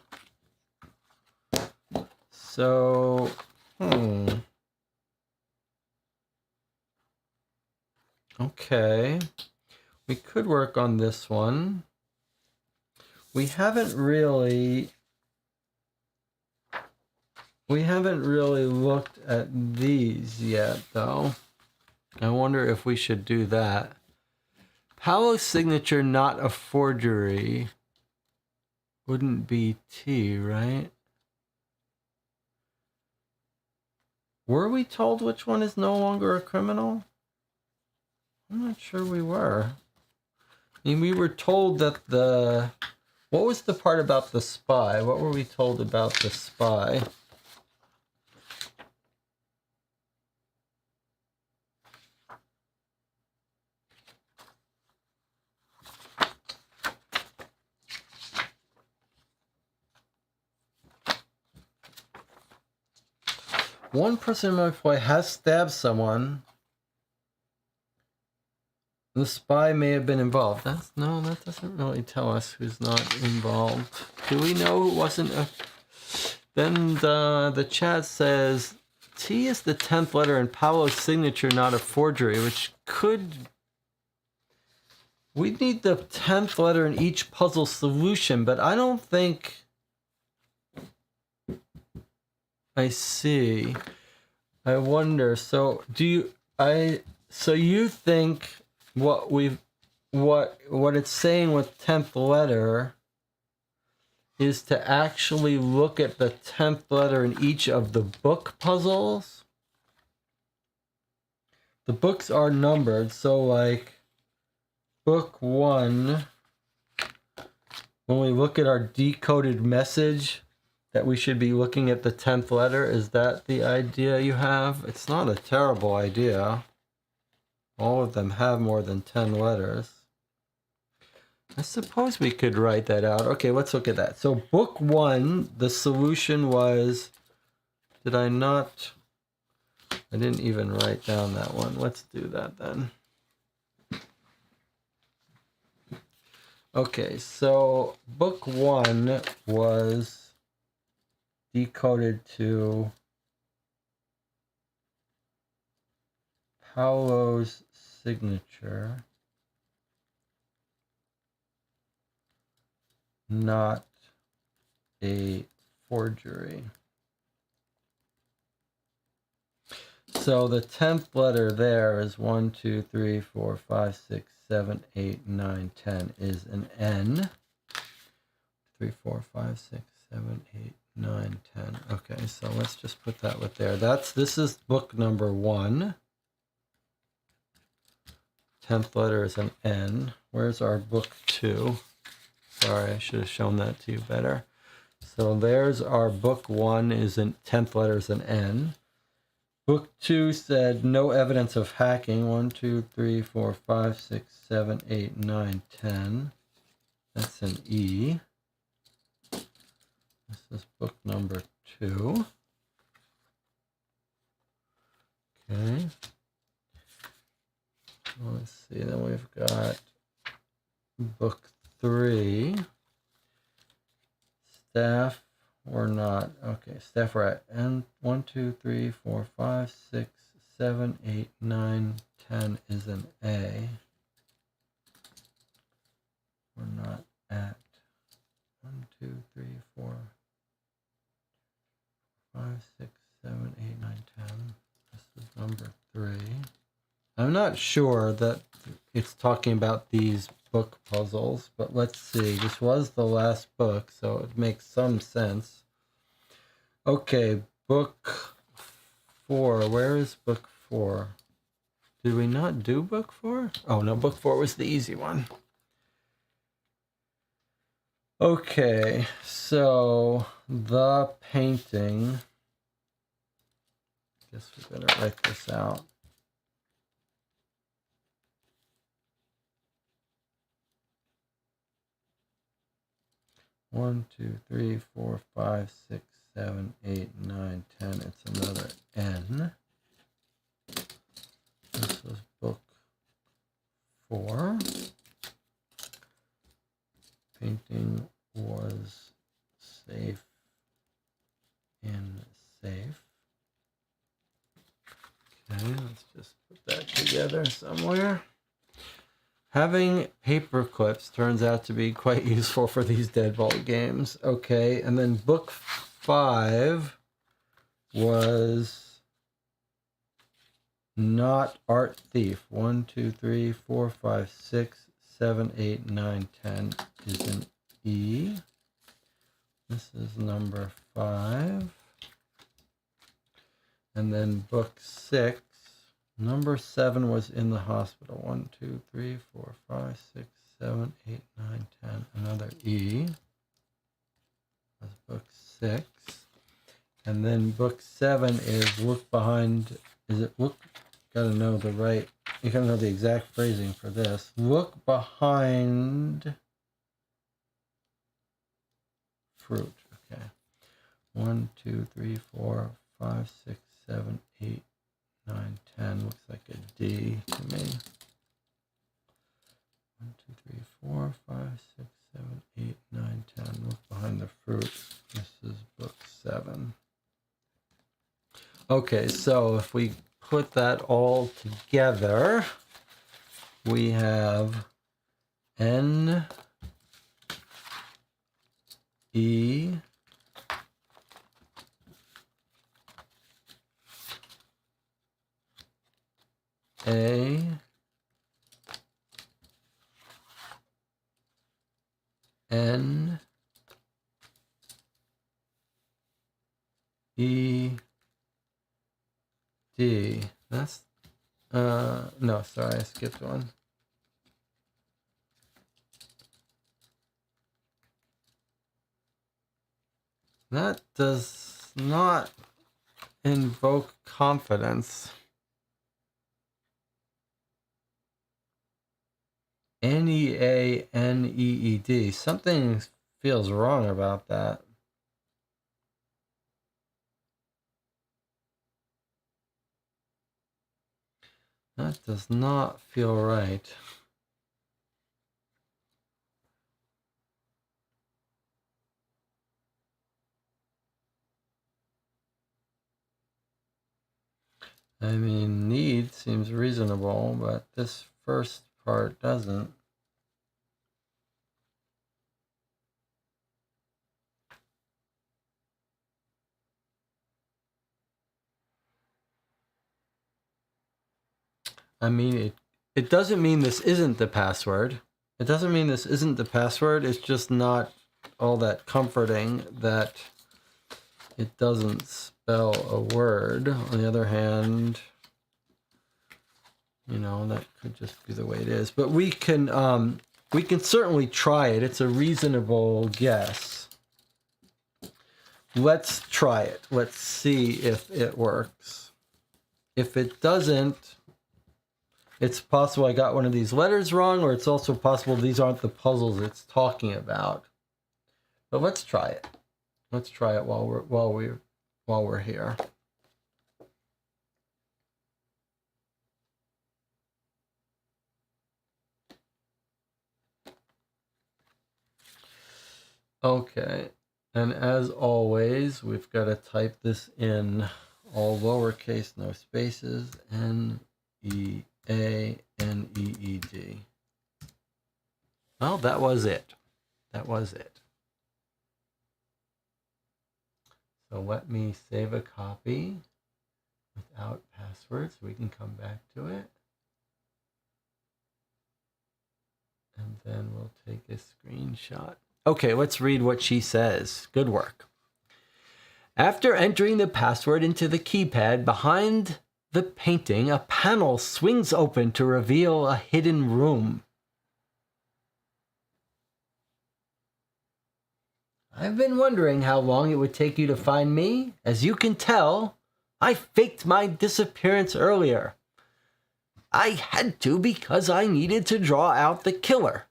So, okay. We could work on this one. We haven't really looked at these yet, though. I wonder if we should do that. Paolo's signature, not a forgery, wouldn't be T, right? Were we told which one is no longer a criminal? I'm not sure we were. I mean, we were told that the... What was the part about the spy? What were we told about the spy? One person in my employ has stabbed someone. The spy may have been involved. No, that doesn't really tell us who's not involved. Do we know who wasn't a... Then the chat says, T is the 10th letter in Paolo's signature, not a forgery, which could... We need the 10th letter in each puzzle solution, but I don't think... I see. I wonder. So so you think what it's saying with 10th letter is to actually look at the 10th letter in each of the book puzzles? The books are numbered, so like book 1, when we look at our decoded message, that we should be looking at the 10th letter. Is that the idea you have? It's not a terrible idea. All of them have more than 10 letters. I suppose we could write that out. Okay, let's look at that. So book 1, the solution was... Did I not... I didn't even write down that one. Let's do that then. Okay, so book 1 was... decoded to Paolo's signature. not a forgery. So the 10th letter there is 1, 2, 3, 4, 5, 6, 7, 8, 9, 10 is an N. 3, 4, 5, 6, 7, 8, 9, 10. Okay, so let's just put that with there. This is book number 1. 10th letter is an N. Where's our book 2? Sorry, I should have shown that to you better. So there's our book 1 is an 10th letter is an N. Book 2 said no evidence of hacking. 1, 2, 3, 4, 5, 6, 7, 8, 9, 10. That's an E. This is book number 2. Okay. Let's see, then we've got book 3. Staff or not. Okay, staff we're at N. 1, 2, 3, 4, 5, 6, 7, 8, 9, 10 is an A. We're not at 1, 2, 3, 4, 5, 6, 7, 8, 9, 10. This is number 3. I'm not sure that it's talking about these book puzzles, but let's see. This was the last book, so it makes some sense. Okay, book 4. Where is book 4? Did we not do book 4? Oh, no, book 4 was the easy one. Okay, so the painting. Guess we better write this out. One, 2, 3, 4, 5, 6, 7, 8, 9, 10. It's another N. This was book 4. Painting was safe in safe. Okay, let's just put that together somewhere. Having paper clips turns out to be quite useful for these Deadbolt games. Okay, and then book 5 was not art thief. 1, 2, 3, 4, 5, 6, 7, 8, 9, 10 is an E. This is number 5. And then book 6. Number 7 was in the hospital. 1, 2, 3, 4, 5, 6, 7, 8, 9, 10. Another E. That's book 6. And then book 7 is look behind. Is it look? Gotta know the right. You gotta know the exact phrasing for this. Look behind fruit. Okay. 1, 2, 3, 4, 5, 6, 7, 8, 9, 10. Looks like a D to me. 1, 2, 3, 4, 5, 6, 7, 8, 9, 10. Look behind the fruit. This is book 7. Okay, so if we put that all together, we have N, E, A, N, E, D. That's, no, sorry, I skipped one. That does not invoke confidence. Neaneed. Something feels wrong about that. That does not feel right. I mean, need seems reasonable, but this first part doesn't. I mean, it doesn't mean this isn't the password. It doesn't mean this isn't the password. It's just not all that comforting that it doesn't spell a word. On the other hand, you know, that could just be the way it is. But we can certainly try it. It's a reasonable guess. Let's try it. Let's see if it works. If it doesn't, it's possible I got one of these letters wrong, or it's also possible these aren't the puzzles it's talking about. But let's try it. Let's try it while we're here. Okay, and as always, we've got to type this in all lowercase, no spaces, N-E-A-N-E-E-D. Well, that was it. That was it. So let me save a copy without password so we can come back to it. And then we'll take a screenshot. Okay, let's read what she says. Good work. After entering the password into the keypad behind the painting, a panel swings open to reveal a hidden room. I've been wondering how long it would take you to find me. As you can tell, I faked my disappearance earlier. I had to because I needed to draw out the killer.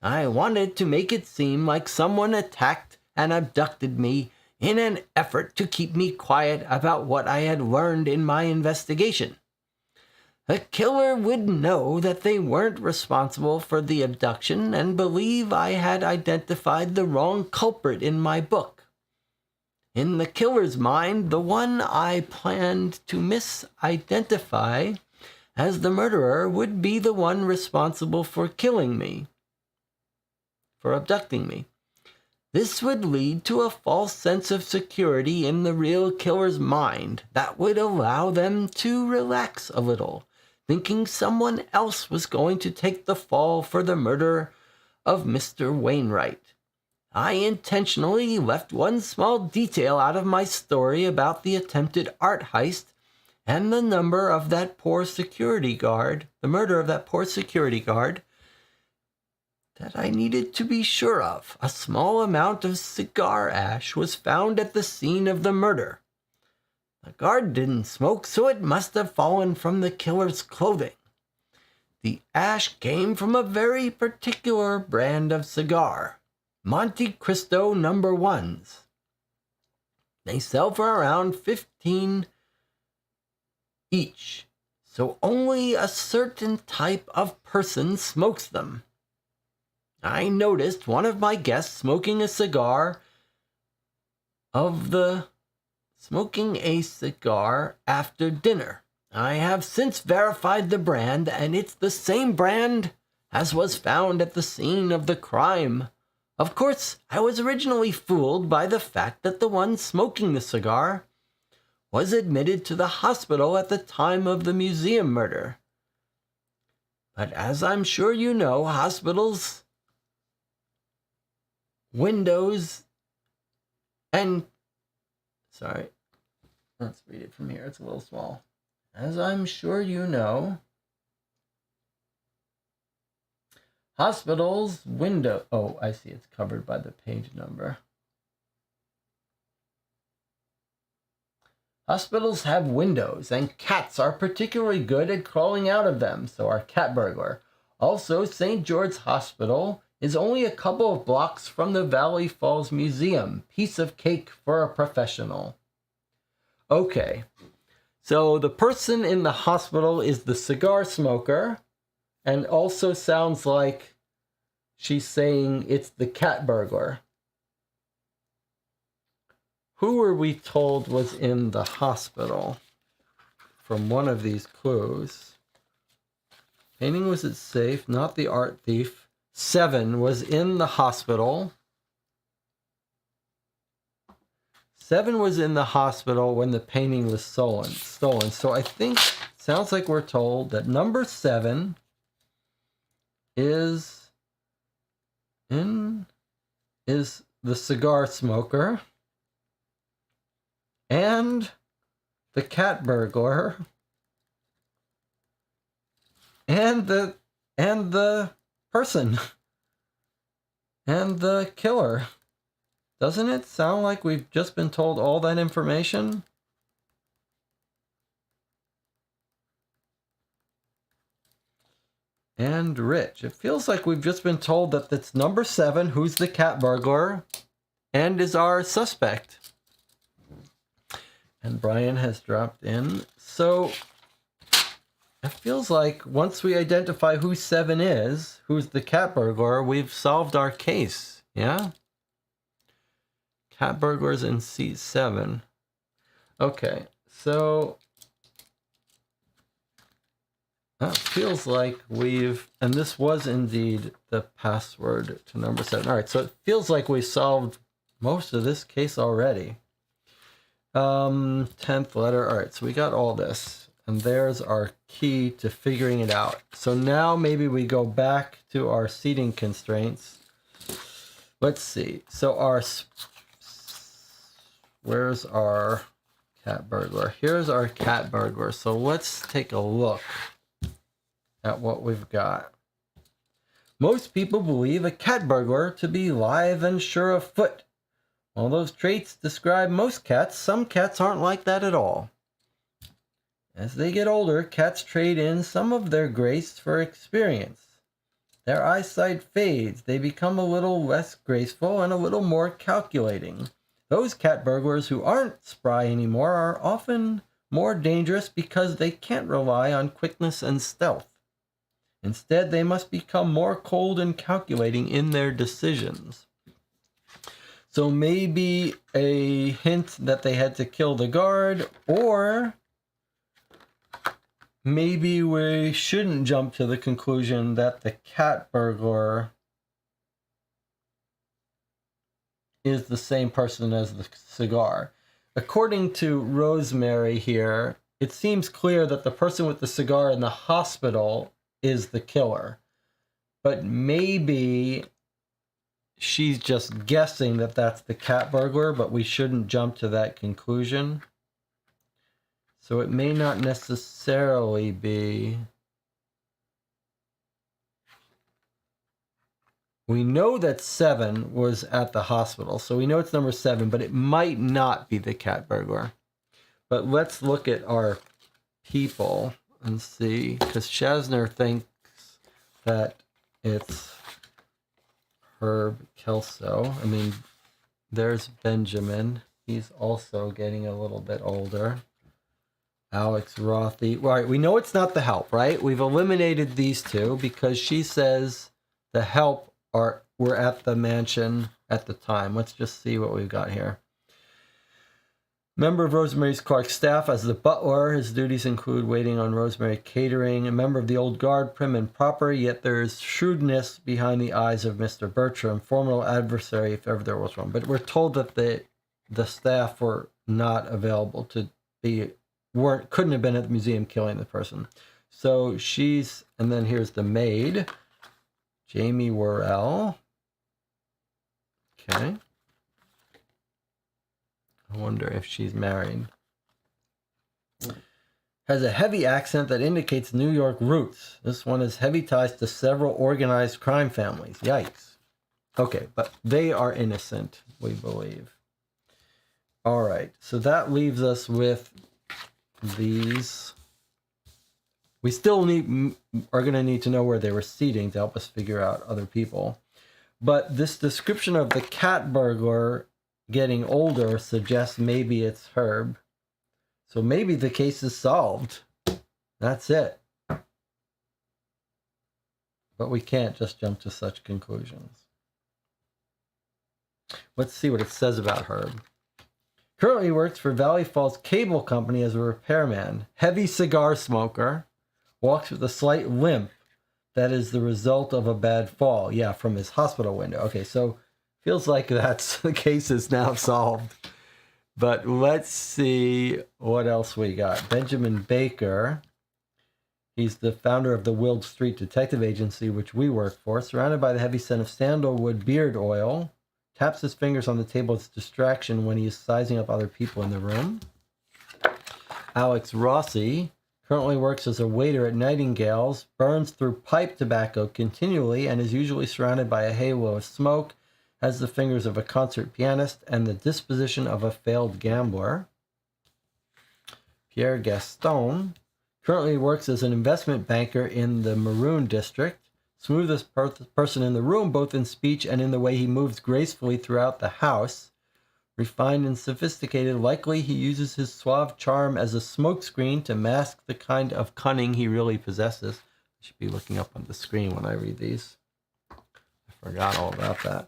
I wanted to make it seem like someone attacked and abducted me in an effort to keep me quiet about what I had learned in my investigation. The killer would know that they weren't responsible for the abduction and believe I had identified the wrong culprit in my book. In the killer's mind, the one I planned to misidentify as the murderer would be the one responsible for killing me, for abducting me. This would lead to a false sense of security in the real killer's mind that would allow them to relax a little, thinking someone else was going to take the fall for the murder of Mr. Wainwright. I intentionally left one small detail out of my story about the attempted art heist and the number of that poor security guard, the murder of that poor security guard, that I needed to be sure of. A small amount of cigar ash was found at the scene of the murder. The guard didn't smoke, so it must have fallen from the killer's clothing. The ash came from a very particular brand of cigar, Monte Cristo No. 1s. They sell for around $15 each, so only a certain type of person smokes them. I noticed one of my guests smoking a cigar after dinner. I have since verified the brand, and it's the same brand as was found at the scene of the crime. Of course, I was originally fooled by the fact that the one smoking the cigar was admitted to the hospital at the time of the museum murder. But as I'm sure you know, hospitals, windows, and... Sorry, let's read it from here. It's a little small. As I'm sure you know, hospitals, window... Oh, I see. It's covered by the page number. Hospitals have windows, and cats are particularly good at crawling out of them, so our cat burglar. Also, St. George's Hospital is only a couple of blocks from the Valley Falls Museum. Piece of cake for a professional. Okay, so the person in the hospital is the cigar smoker, and also sounds like she's saying it's the cat burglar. Who were we told was in the hospital from one of these clues? Painting was it safe, not the art thief. 7 was in the hospital. 7 was in the hospital when the painting was stolen. So I think sounds like we're told that number 7 is the cigar smoker and the cat burglar and the person and the killer. Doesn't it sound like we've just been told all that information? And Rich. It feels like we've just been told that it's number 7, who's the cat burglar, and is our suspect. And Brian has dropped in. So it feels like once we identify who 7 is, who's the cat burglar, we've solved our case. Yeah? Cat burglars in C7. Okay, so that feels like and this was indeed the password to number 7. All right, so it feels like we solved most of this case already. 10th letter. All right, so we got all this. And there's our key to figuring it out. So now maybe we go back to our seating constraints. Let's see. So where's our cat burglar? Here's our cat burglar. So let's take a look at what we've got. Most people believe a cat burglar to be lithe and sure of foot. While those traits describe most cats, some cats aren't like that at all. As they get older, cats trade in some of their grace for experience. Their eyesight fades. They become a little less graceful and a little more calculating. Those cat burglars who aren't spry anymore are often more dangerous because they can't rely on quickness and stealth. Instead, they must become more cold and calculating in their decisions. So maybe a hint that they had to kill the guard, or maybe we shouldn't jump to the conclusion that the cat burglar is the same person as the cigar. According to Rosemary here, it seems clear that the person with the cigar in the hospital is the killer. But maybe she's just guessing that that's the cat burglar, but we shouldn't jump to that conclusion. So it may not necessarily be. We know that 7 was at the hospital, so we know it's number 7, but it might not be the cat burglar. But let's look at our people and see, because Chasner thinks that it's Herb Kelso. I mean, there's Benjamin. He's also getting a little bit older. Alex Rothy. Right, we know it's not the help, right? We've eliminated these two because she says the help were at the mansion at the time. Let's just see what we've got here. Member of Rosemary Clark's staff as the butler. His duties include waiting on Rosemary catering. A member of the old guard, prim and proper, yet there is shrewdness behind the eyes of Mr. Bertram, formidable adversary if ever there was one. But we're told that the staff were not available to be, couldn't have been at the museum killing the person. So and then here's the maid, Jamie Worrell. Okay. I wonder if she's married. Has a heavy accent that indicates New York roots. This one has heavy ties to several organized crime families. Yikes. Okay, but they are innocent, we believe. All right, so that leaves us with these. We still are going to need to know where they were seating to help us figure out other people. But this description of the cat burglar getting older suggests maybe it's Herb. So maybe the case is solved. That's it. But we can't just jump to such conclusions. Let's see what it says about Herb. Currently works for Valley Falls Cable Company as a repairman. Heavy cigar smoker. Walks with a slight limp. That is the result of a bad fall. Yeah, from his hospital window. Okay, so feels like the case is now solved. But let's see what else we got. Benjamin Baker. He's the founder of the Wilde Street Detective Agency, which we work for. Surrounded by the heavy scent of sandalwood beard oil. Taps his fingers on the table as distraction when he is sizing up other people in the room. Alex Rossi currently works as a waiter at Nightingale's, burns through pipe tobacco continually, and is usually surrounded by a halo of smoke, has the fingers of a concert pianist, and the disposition of a failed gambler. Pierre Gaston currently works as an investment banker in the Maroon District, smoothest person in the room, both in speech and in the way he moves gracefully throughout the house. Refined and sophisticated, likely he uses his suave charm as a smokescreen to mask the kind of cunning he really possesses. I should be looking up on the screen when I read these. I forgot all about that.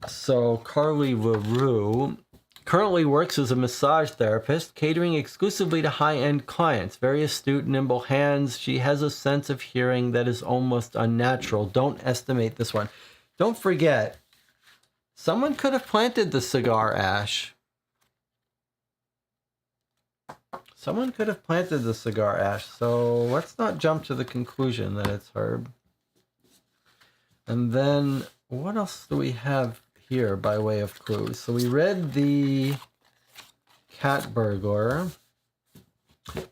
So Carly LaRue currently works as a massage therapist, catering exclusively to high-end clients. Very astute, nimble hands. She has a sense of hearing that is almost unnatural. Don't estimate this one. Don't forget, someone could have planted the cigar ash. Someone could have planted the cigar ash, so let's not jump to the conclusion that it's Herb. And then, what else do we have here by way of clues? So we read the cat burglar.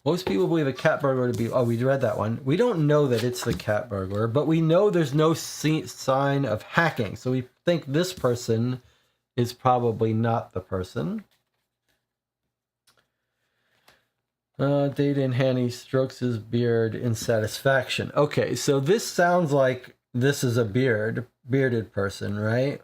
Most people believe a cat burglar to be... Oh, we read that one. We don't know that it's the cat burglar, but we know there's no sign of hacking. So we think this person is probably not the person. Data in hand, he strokes his beard in satisfaction. Okay, so this sounds like this is a bearded person, right?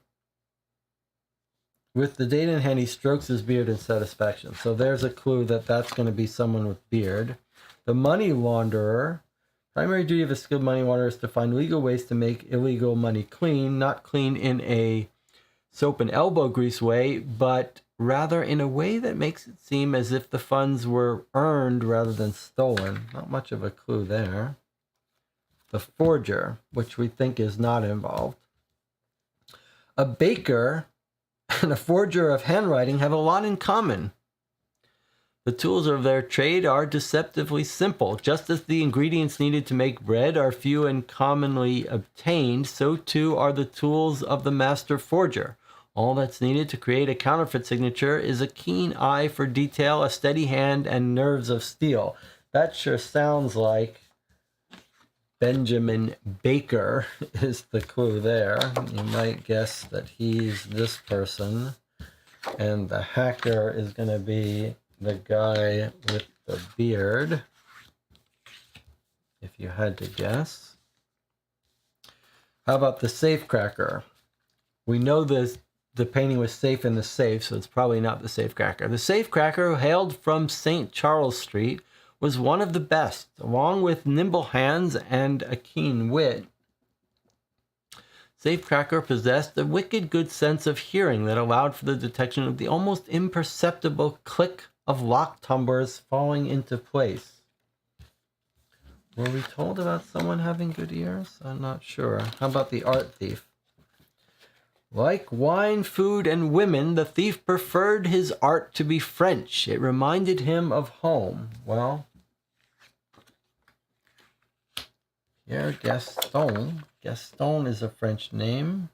With the data in hand, he strokes his beard in satisfaction. So there's a clue that that's going to be someone with beard. The money launderer. Primary duty of a skilled money launderer is to find legal ways to make illegal money clean. Not clean in a soap and elbow grease way, but rather in a way that makes it seem as if the funds were earned rather than stolen. Not much of a clue there. The forger, which we think is not involved. A baker and a forger of handwriting have a lot in common. The tools of their trade are deceptively simple. Just as the ingredients needed to make bread are few and commonly obtained, so too are the tools of the master forger. All that's needed to create a counterfeit signature is a keen eye for detail, a steady hand, and nerves of steel. That sure sounds like Benjamin Baker is the clue there. You might guess that he's this person, and the hacker is going to be the guy with the beard, if you had to guess. How about the safecracker? We know the painting was safe in the safe, so it's probably not the safecracker. The safecracker, who hailed from St. Charles Street, was one of the best. Along with nimble hands and a keen wit, Safecracker possessed a wicked good sense of hearing that allowed for the detection of the almost imperceptible click of lock tumblers falling into place. Were we told about someone having good ears? I'm not sure. How about the art thief? Like wine, food, and women, the thief preferred his art to be French. It reminded him of home. Well, Pierre Gaston. Gaston is a French name.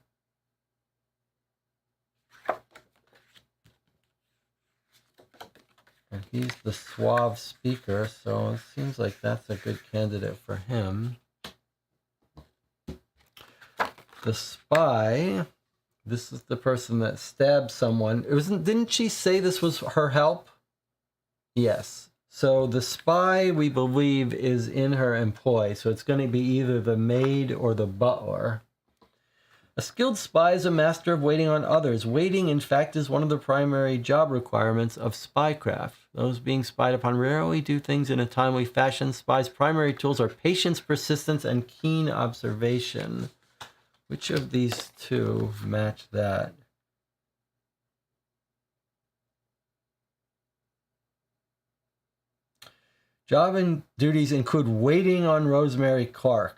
And he's the suave speaker, so it seems like that's a good candidate for him. The spy, this is the person that stabbed someone. Didn't she say this was her help? Yes. So the spy, we believe, is in her employ. So it's going to be either the maid or the butler. A skilled spy is a master of waiting on others. Waiting, in fact, is one of the primary job requirements of spycraft. Those being spied upon rarely do things in a timely fashion. Spies' primary tools are patience, persistence, and keen observation. Which of these two match that? Job and duties include waiting on Rosemary Clark.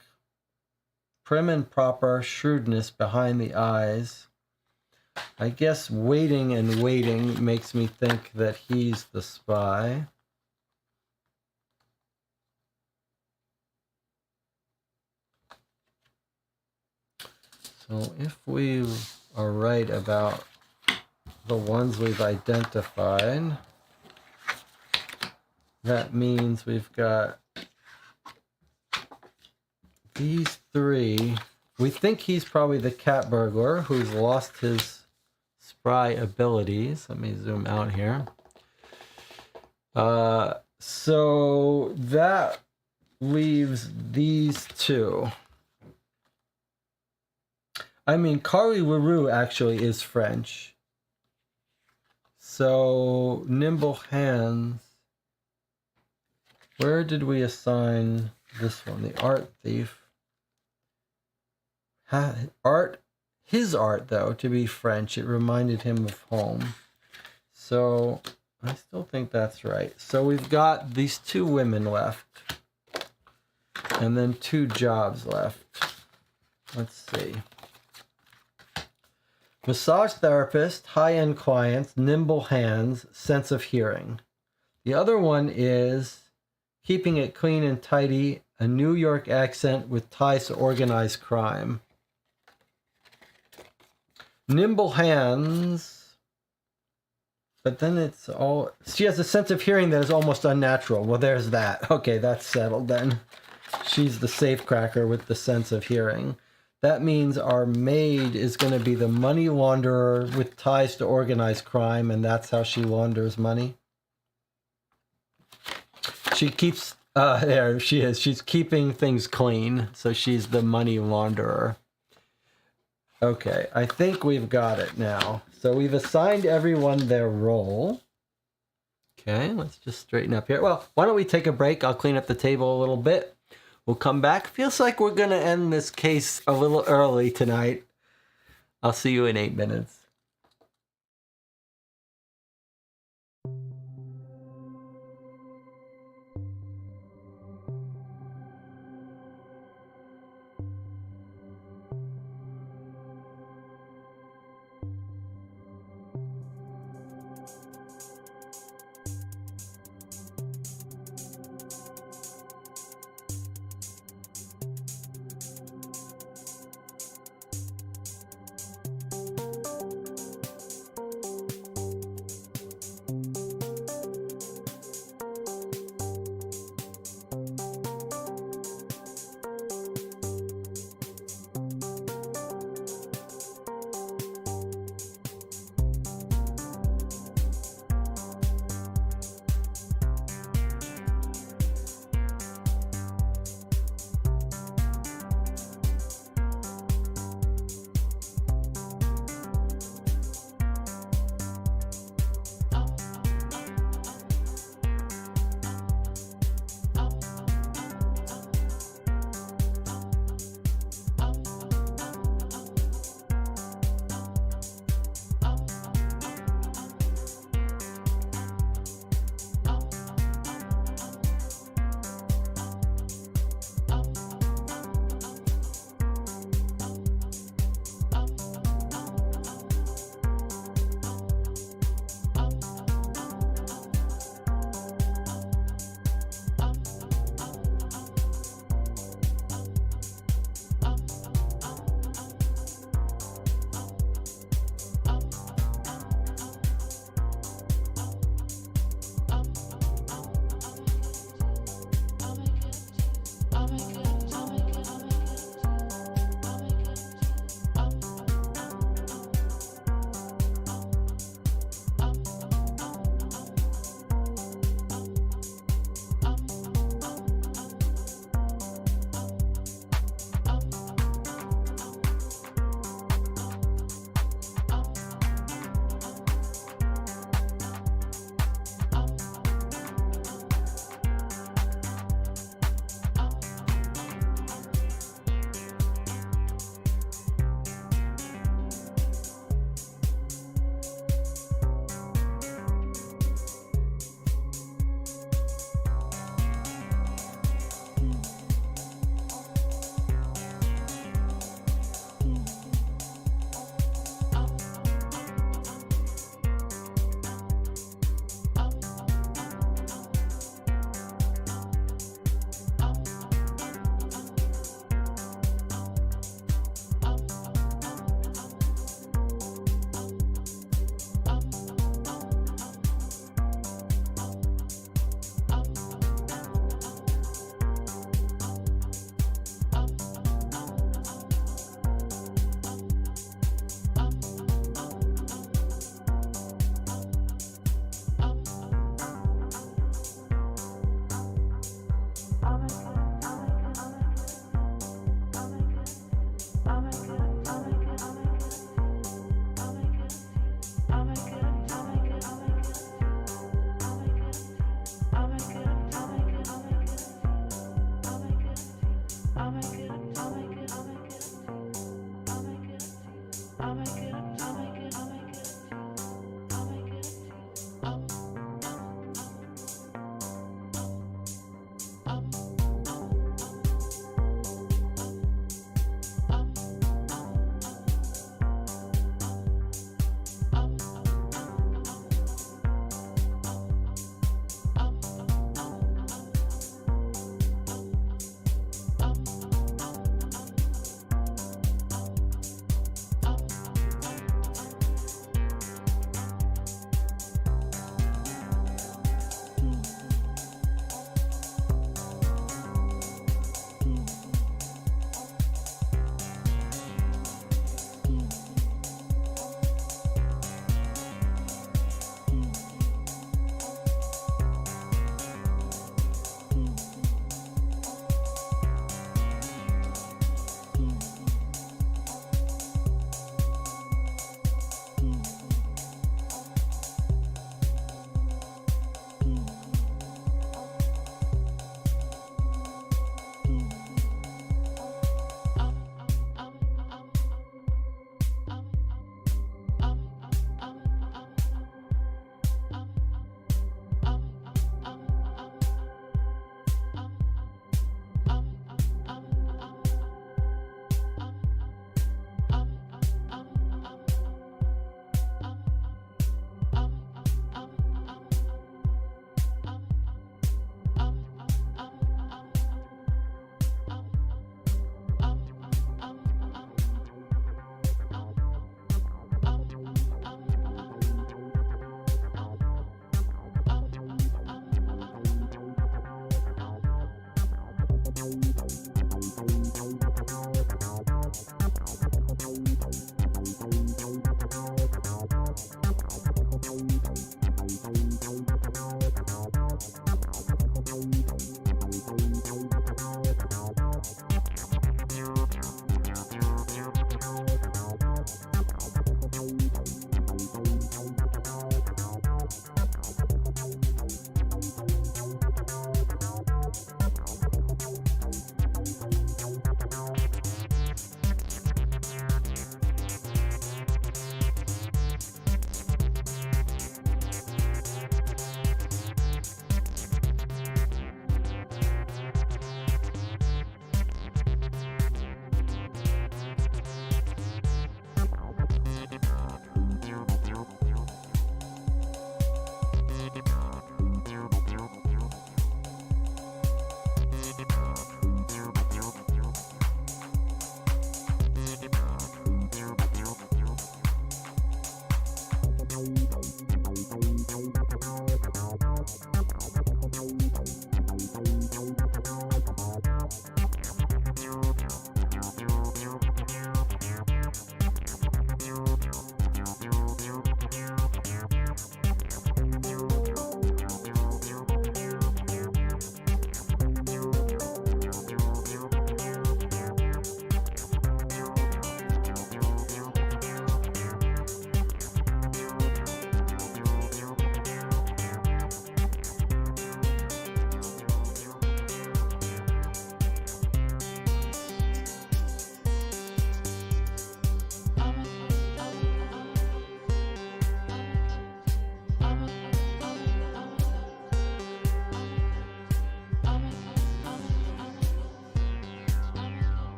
Prim and proper, shrewdness behind the eyes. I guess waiting and waiting makes me think that he's the spy. So if we are right about the ones we've identified, that means we've got these three. We think he's probably the cat burglar who's lost his spry abilities. Let me zoom out here. So that leaves these two. I mean, Carly LaRue actually is French. So, Nimble Hands. Where did we assign this one? The art thief. His art, though, to be French. It reminded him of home. So, I still think that's right. So, we've got these two women left. And then two jobs left. Let's see. Massage therapist, high-end clients, nimble hands, sense of hearing. The other one is keeping it clean and tidy, a New York accent with ties to organized crime. Nimble hands, but then it's all... She has a sense of hearing that is almost unnatural. Well, there's that. Okay, that's settled then. She's the safecracker with the sense of hearing. That means our maid is going to be the money launderer with ties to organized crime, and that's how she launders money. She keeps... there she is. She's keeping things clean, so she's the money launderer. Okay, I think we've got it now. So we've assigned everyone their role. Okay, let's just straighten up here. Well, why don't we take a break? I'll clean up the table a little bit. We'll come back. Feels like we're going to end this case a little early tonight. I'll see you in 8 minutes.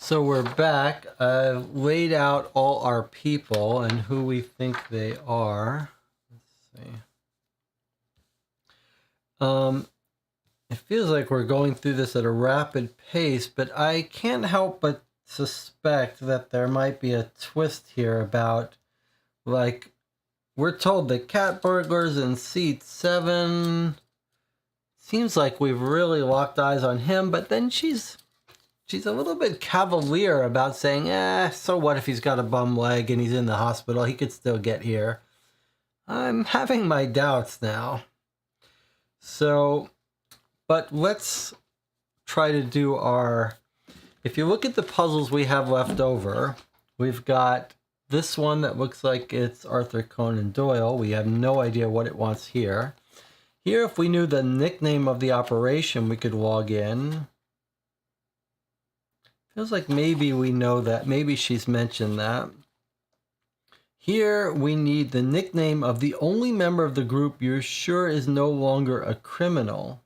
So we're back. I've laid out all our people and who we think they are. Let's see. It feels like we're going through this at a rapid pace, but I can't help but suspect that there might be a twist here about, like, we're told that cat burglars in seat 7. Seems like we've really locked eyes on him, but then she's a little bit cavalier about saying, so what if he's got a bum leg and he's in the hospital? He could still get here. I'm having my doubts now. So, but let's try to do our... If you look at the puzzles we have left over, we've got this one that looks like it's Arthur Conan Doyle. We have no idea what it wants here. Here, if we knew the nickname of the operation, we could log in. Feels like maybe we know that. Maybe she's mentioned that. Here, we need the nickname of the only member of the group you're sure is no longer a criminal.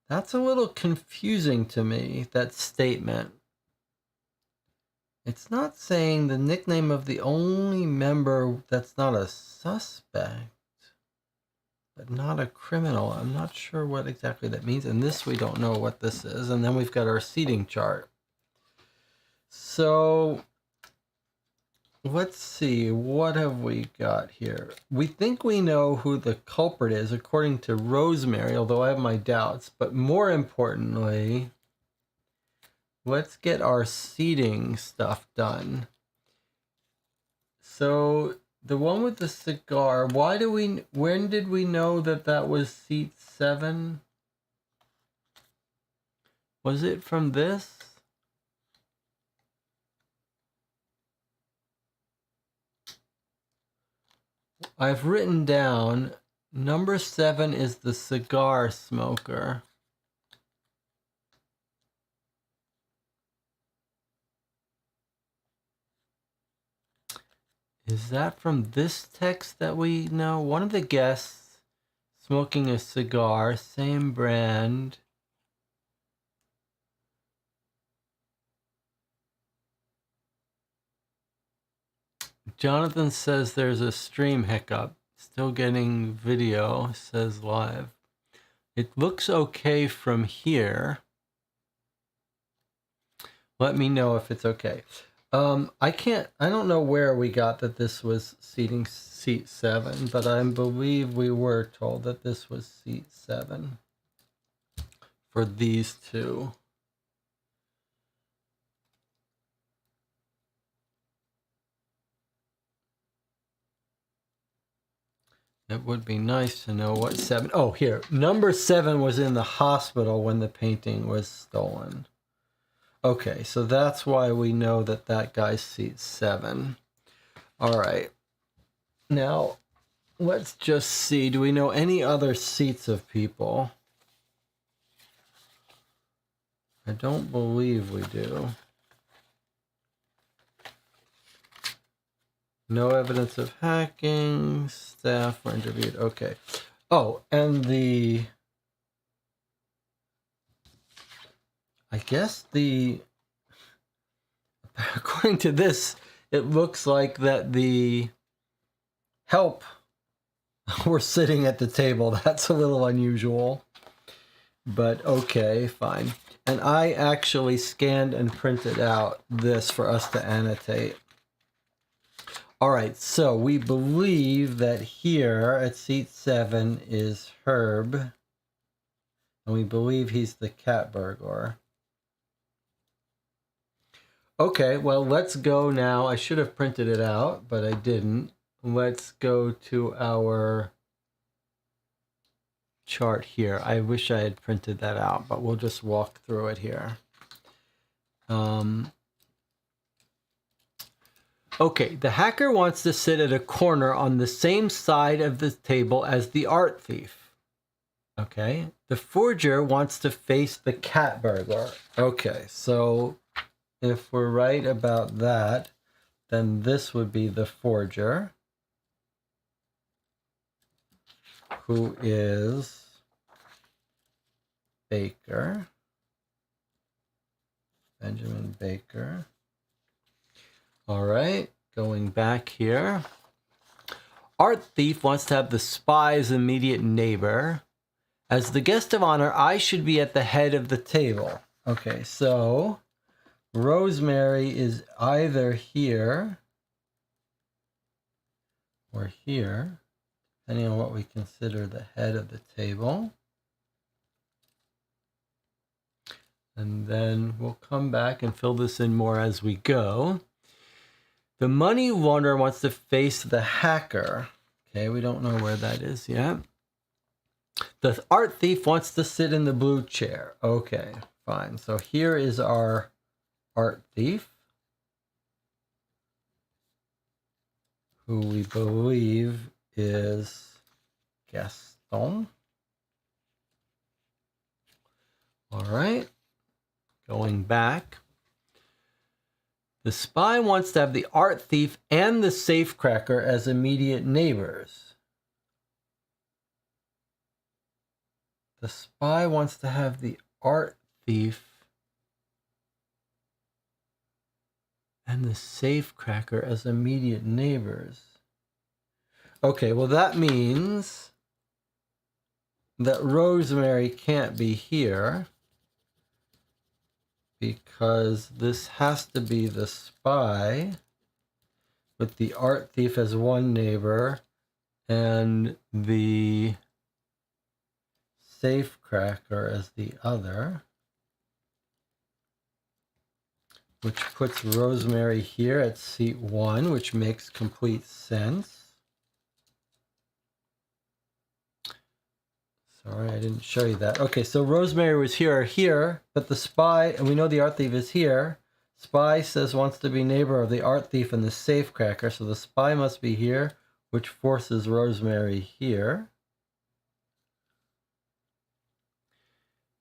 That's a little confusing to me, that statement. It's not saying the nickname of the only member that's not a suspect, but not a criminal. I'm not sure what exactly that means. And this, we don't know what this is. And then we've got our seating chart. So let's see, what have we got here? We think we know who the culprit is, according to Rosemary, although I have my doubts. But more importantly, let's get our seating stuff done. So the one with the cigar, when did we know that that was seat 7? Was it from this? I've written down number 7 is the cigar smoker. Is that from this text that we know? One of the guests smoking a cigar, same brand. Jonathan says there's a stream hiccup. Still getting video, says live. It looks okay from here. Let me know if it's okay. I don't know where we got that this was seat 7, but I believe we were told that this was seat 7 for these two. It would be nice to know what 7... Oh, here. Number 7 was in the hospital when the painting was stolen. Okay, so that's why we know that that guy's seat 7. All right. Now, let's just see. Do we know any other seats of people? I don't believe we do. No evidence of hacking. Staff were interviewed. Okay. Oh, and I guess according to this, it looks like that the help were sitting at the table. That's a little unusual, but okay, fine. And I actually scanned and printed out this for us to annotate. All right, so we believe that here at seat 7 is Herb, and we believe he's the cat burglar. Okay, well, let's go now. I should have printed it out, but I didn't. Let's go to our chart here. I wish I had printed that out, but we'll just walk through it here. Okay, the hacker wants to sit at a corner on the same side of the table as the art thief. Okay, the forger wants to face the cat burglar. Okay, so if we're right about that, then this would be the forger, who is Baker. Benjamin Baker. All right, going back here. Art thief wants to have the spy's immediate neighbor. As the guest of honor, I should be at the head of the table. Okay, so Rosemary is either here or here, depending on what we consider the head of the table. And then we'll come back and fill this in more as we go. The money launderer wants to face the hacker. Okay, we don't know where that is yet. The art thief wants to sit in the blue chair. Okay, fine. So here is our art thief, who we believe is Gaston. All right, going back. The spy wants to have the art thief and the safecracker as immediate neighbors. The spy wants to have the art thief and the safecracker as immediate neighbors. Okay, well that means that Rosemary can't be here, because this has to be the spy with the art thief as one neighbor and the safecracker as the other, which puts Rosemary here at seat 1, which makes complete sense. Sorry, I didn't show you that. Okay, so Rosemary was here or here, but the spy, and we know the art thief is here. Spy says wants to be neighbor of the art thief and the safecracker, so the spy must be here, which forces Rosemary here.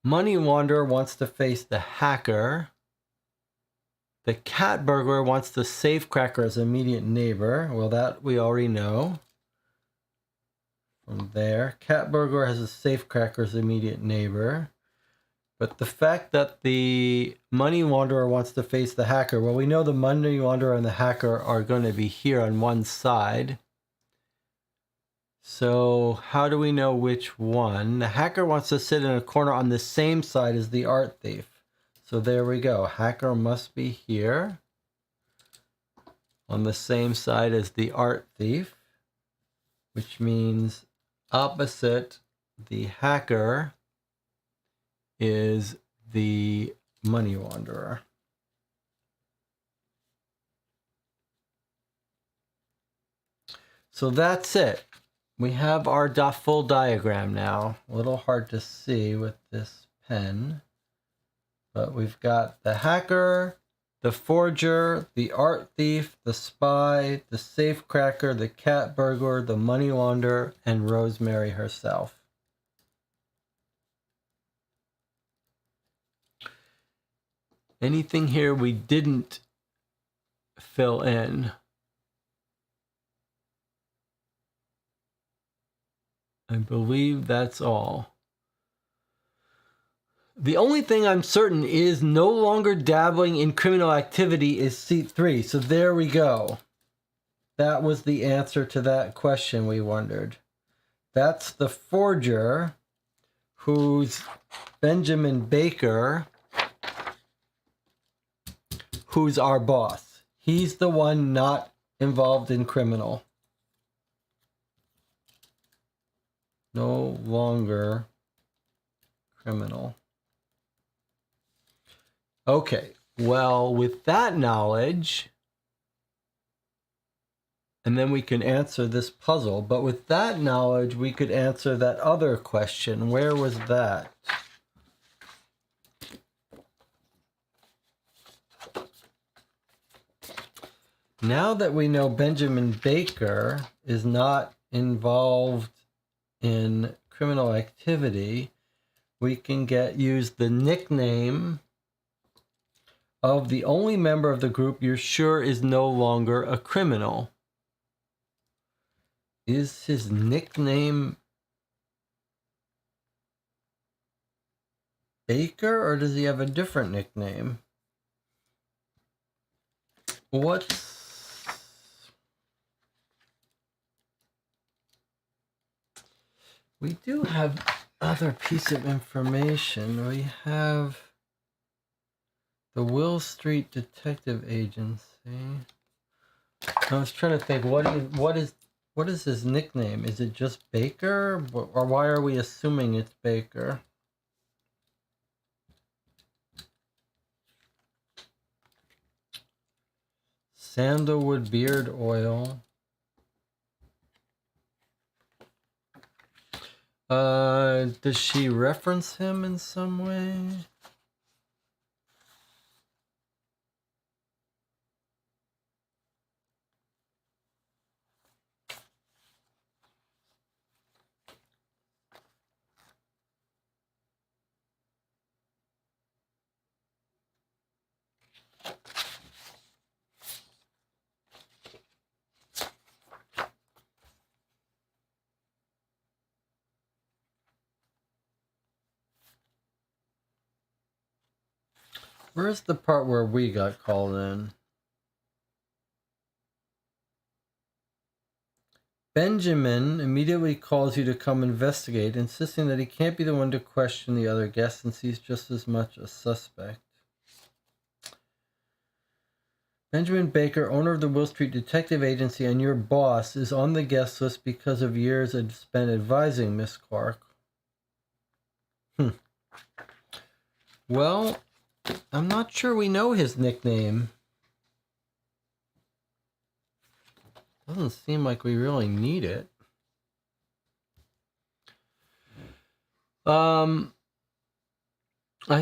Money launderer wants to face the hacker. The cat burglar wants the safecracker as immediate neighbor. Well, that we already know. From there, cat burglar has a safecracker as immediate neighbor. But the fact that the money launderer wants to face the hacker, well, we know the money launderer and the hacker are going to be here on one side. So how do we know which one? The hacker wants to sit in a corner on the same side as the art thief. So there we go. Hacker must be here on the same side as the art thief, which means opposite the hacker is the money launderer. So that's it. We have our full diagram now. A little hard to see with this pen, but we've got the hacker, the forger, the art thief, the spy, the safecracker, the cat burglar, the money launderer, and Rosemary herself. Anything here we didn't fill in? I believe that's all. The only thing I'm certain is no longer dabbling in criminal activity is seat 3. So there we go. That was the answer to that question we wondered. That's the forger, who's Benjamin Baker, who's our boss. He's the one not involved in criminal. No longer criminal. Okay, well, with that knowledge, and then we can answer this puzzle, but with that knowledge, we could answer that other question. Where was that? Now that we know Benjamin Baker is not involved in criminal activity, we can use the nickname of the only member of the group you're sure is no longer a criminal. Is his nickname Baker, or does he have a different nickname? What's... We do have other piece of information. We have the Will Street Detective Agency. I was trying to think, what is his nickname? Is it just Baker? Or why are we assuming it's Baker? Sandalwood beard oil. Does she reference him in some way? Where's the part where we got called in? Benjamin immediately calls you to come investigate, insisting that he can't be the one to question the other guests since he's just as much a suspect. Benjamin Baker, owner of the Will Street Detective Agency and your boss, is on the guest list because of years spent advising Miss Clark. Well, I'm not sure we know his nickname. Doesn't seem like we really need it. I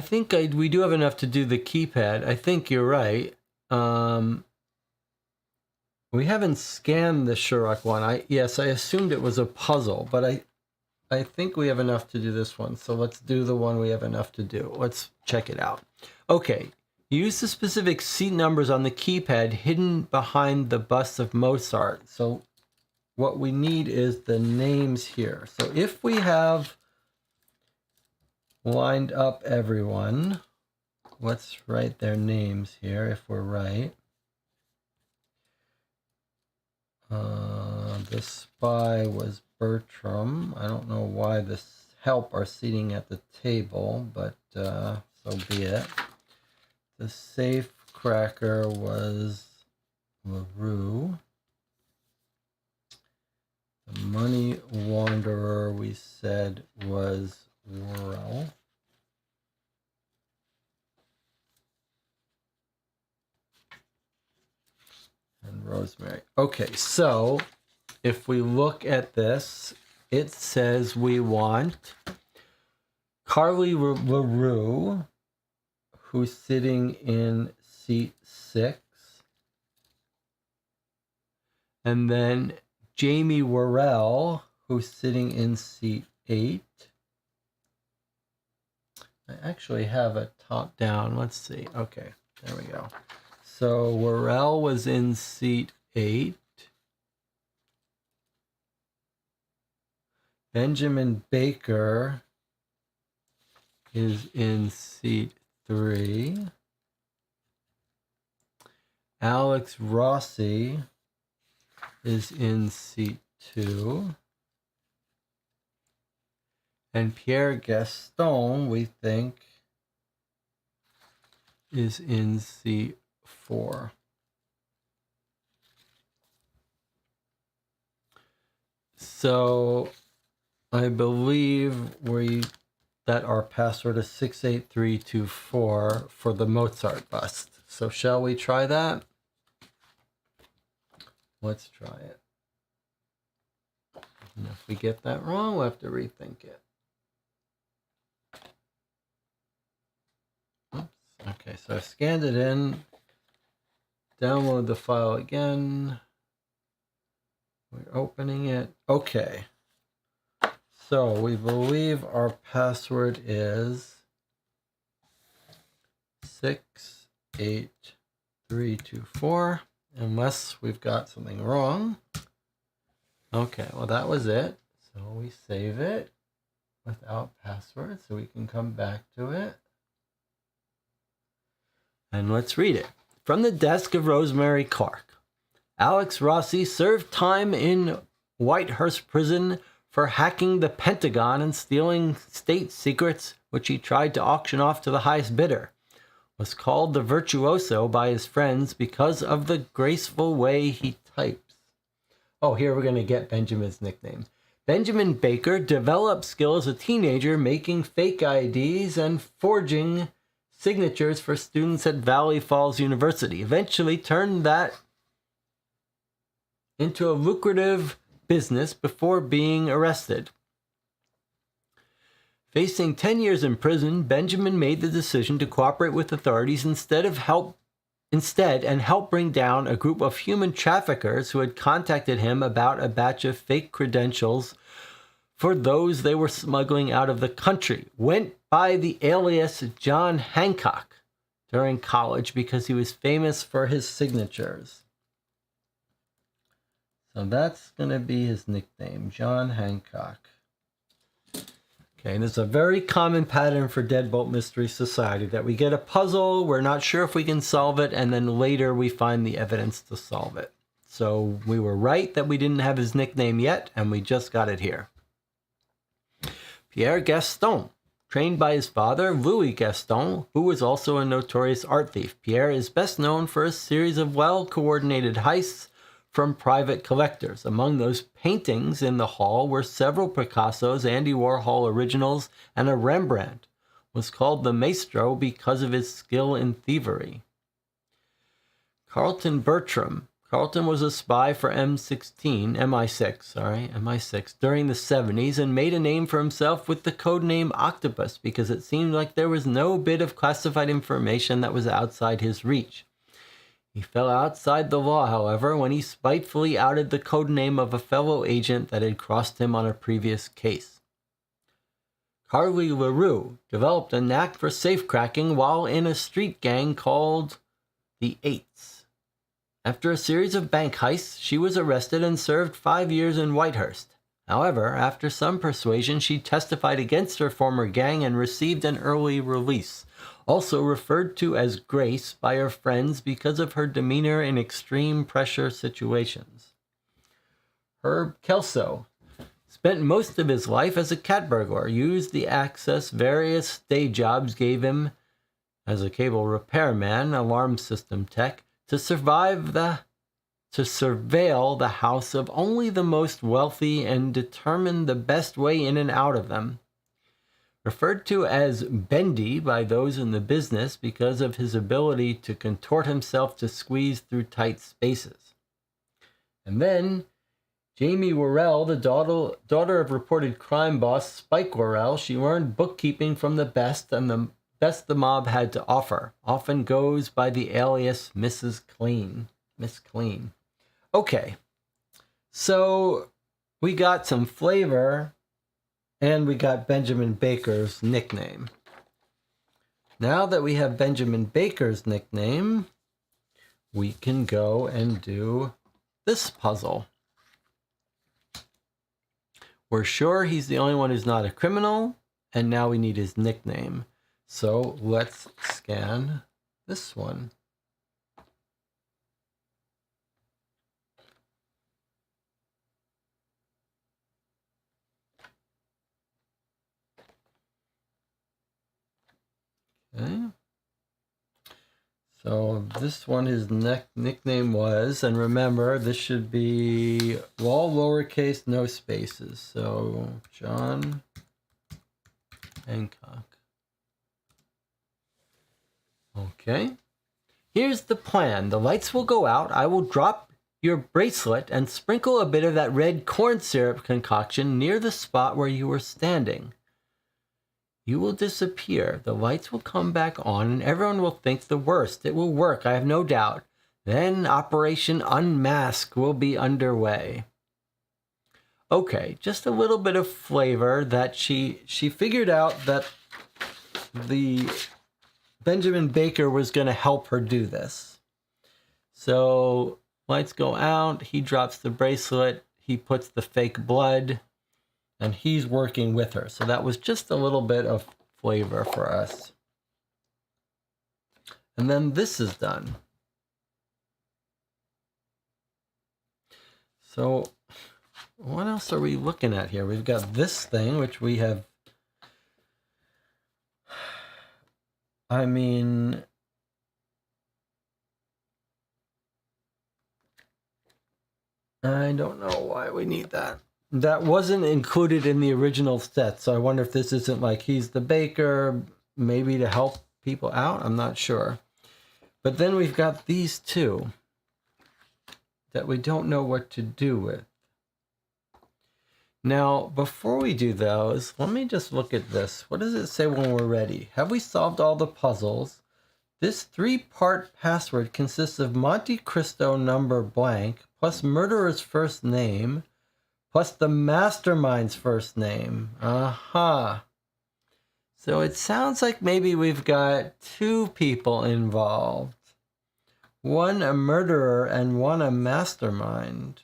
think we do have enough to do the keypad. I think you're right. We haven't scanned the Sherlock one. Yes, I assumed it was a puzzle, but I think we have enough to do this one. So let's do the one we have enough to do. Let's check it out. Okay. Use the specific seat numbers on the keypad hidden behind the bust of Mozart. So what we need is the names here. So if we have lined up everyone, let's write their names here if we're right. The spy was Bertram. I don't know why the help are sitting at the table, but so be it. The safe cracker was LaRue. The money wanderer we said was Worrell. And Rosemary. Okay, so if we look at this, it says we want Carly LaRue, who's sitting in seat 6. And then Jamie Worrell, who's sitting in seat 8. I actually have it top down. Let's see. Okay, there we go. So Worrell was in seat 8. Benjamin Baker is in seat 3. Alex Rossi is in seat 2. And Pierre Gaston, we think, is in seat 4. So I believe that our password is 68324 for the Mozart bust. So shall we try that? Let's try it. And if we get that wrong, we'll have to rethink it. Oops. Okay, so I've scanned it in. Download the file again. We're opening it. Okay. So we believe our password is 68324, unless we've got something wrong. Okay, well that was it. So we save it without password so we can come back to it. And let's read it. From the desk of Rosemary Clark. Alex Rossi served time in Whitehurst Prison for hacking the Pentagon and stealing state secrets, which he tried to auction off to the highest bidder. Was called the virtuoso by his friends because of the graceful way he types. Oh, here we're going to get Benjamin's nickname. Benjamin Baker developed skill as a teenager making fake IDs and forging signatures for students at Valley Falls University. Eventually turned that into a lucrative business before being arrested. Facing 10 years in prison, Benjamin made the decision to cooperate with authorities instead and help bring down a group of human traffickers who had contacted him about a batch of fake credentials for those they were smuggling out of the country. Went by the alias John Hancock during college because he was famous for his signatures. So that's going to be his nickname, John Hancock. Okay, and it's a very common pattern for Deadbolt Mystery Society that we get a puzzle, we're not sure if we can solve it, and then later we find the evidence to solve it. So we were right that we didn't have his nickname yet, and we just got it here. Pierre Gaston, trained by his father, Louis Gaston, who was also a notorious art thief. Pierre is best known for a series of well-coordinated heists from private collectors. Among those paintings in the hall were several Picassos, Andy Warhol originals, and a Rembrandt. Was called the Maestro because of his skill in thievery. Carlton Bertram. Carlton was a spy for MI6 during the 70s and made a name for himself with the codename Octopus because it seemed like there was no bit of classified information that was outside his reach. He fell outside the law, however, when he spitefully outed the codename of a fellow agent that had crossed him on a previous case. Carly LaRue developed a knack for safecracking while in a street gang called the Eights. After a series of bank heists, she was arrested and served 5 years in Whitehurst. However, after some persuasion, she testified against her former gang and received an early release. Also referred to as Grace by her friends because of her demeanor in extreme pressure situations. Herb Kelso spent most of his life as a cat burglar, used the access various day jobs gave him as a cable repairman, alarm system tech, to surveil the house of only the most wealthy and determine the best way in and out of them. Referred to as Bendy by those in the business because of his ability to contort himself to squeeze through tight spaces. And then Jamie Worrell, the daughter of reported crime boss Spike Worrell, she learned bookkeeping from the best and the best the mob had to offer. Often goes by the alias Mrs. Clean. Miss Clean. Okay, so we got some flavor and we got Benjamin Baker's nickname. Now that we have Benjamin Baker's nickname, we can go and do this puzzle. We're sure he's the only one who's not a criminal, and now we need his nickname. So let's scan this one. Okay. So this one his nickname was, and remember this should be all lowercase, no spaces. So John Hancock. Okay. Here's the plan. The lights will go out. I will drop your bracelet and sprinkle a bit of that red corn syrup concoction near the spot where you were standing. You will disappear. The lights will come back on and everyone will think the worst. It will work, I have no doubt. Then Operation Unmask will be underway. Okay, just a little bit of flavor that she figured out that the Benjamin Baker was going to help her do this. So lights go out, he drops the bracelet, he puts the fake blood, and he's working with her. So that was just a little bit of flavor for us. And then this is done. So what else are we looking at here? We've got this thing, which we have... I mean... I don't know why we need that. That wasn't included in the original set, so I wonder if this isn't like he's the baker, maybe to help people out? I'm not sure. But then we've got these two that we don't know what to do with. Now, before we do those, let me just look at this. What does it say when we're ready? Have we solved all the puzzles? This 3-part password consists of Monte Cristo number blank, plus murderer's first name, plus the mastermind's first name. Aha. So it sounds like maybe we've got 2 people involved. One a murderer and one a mastermind.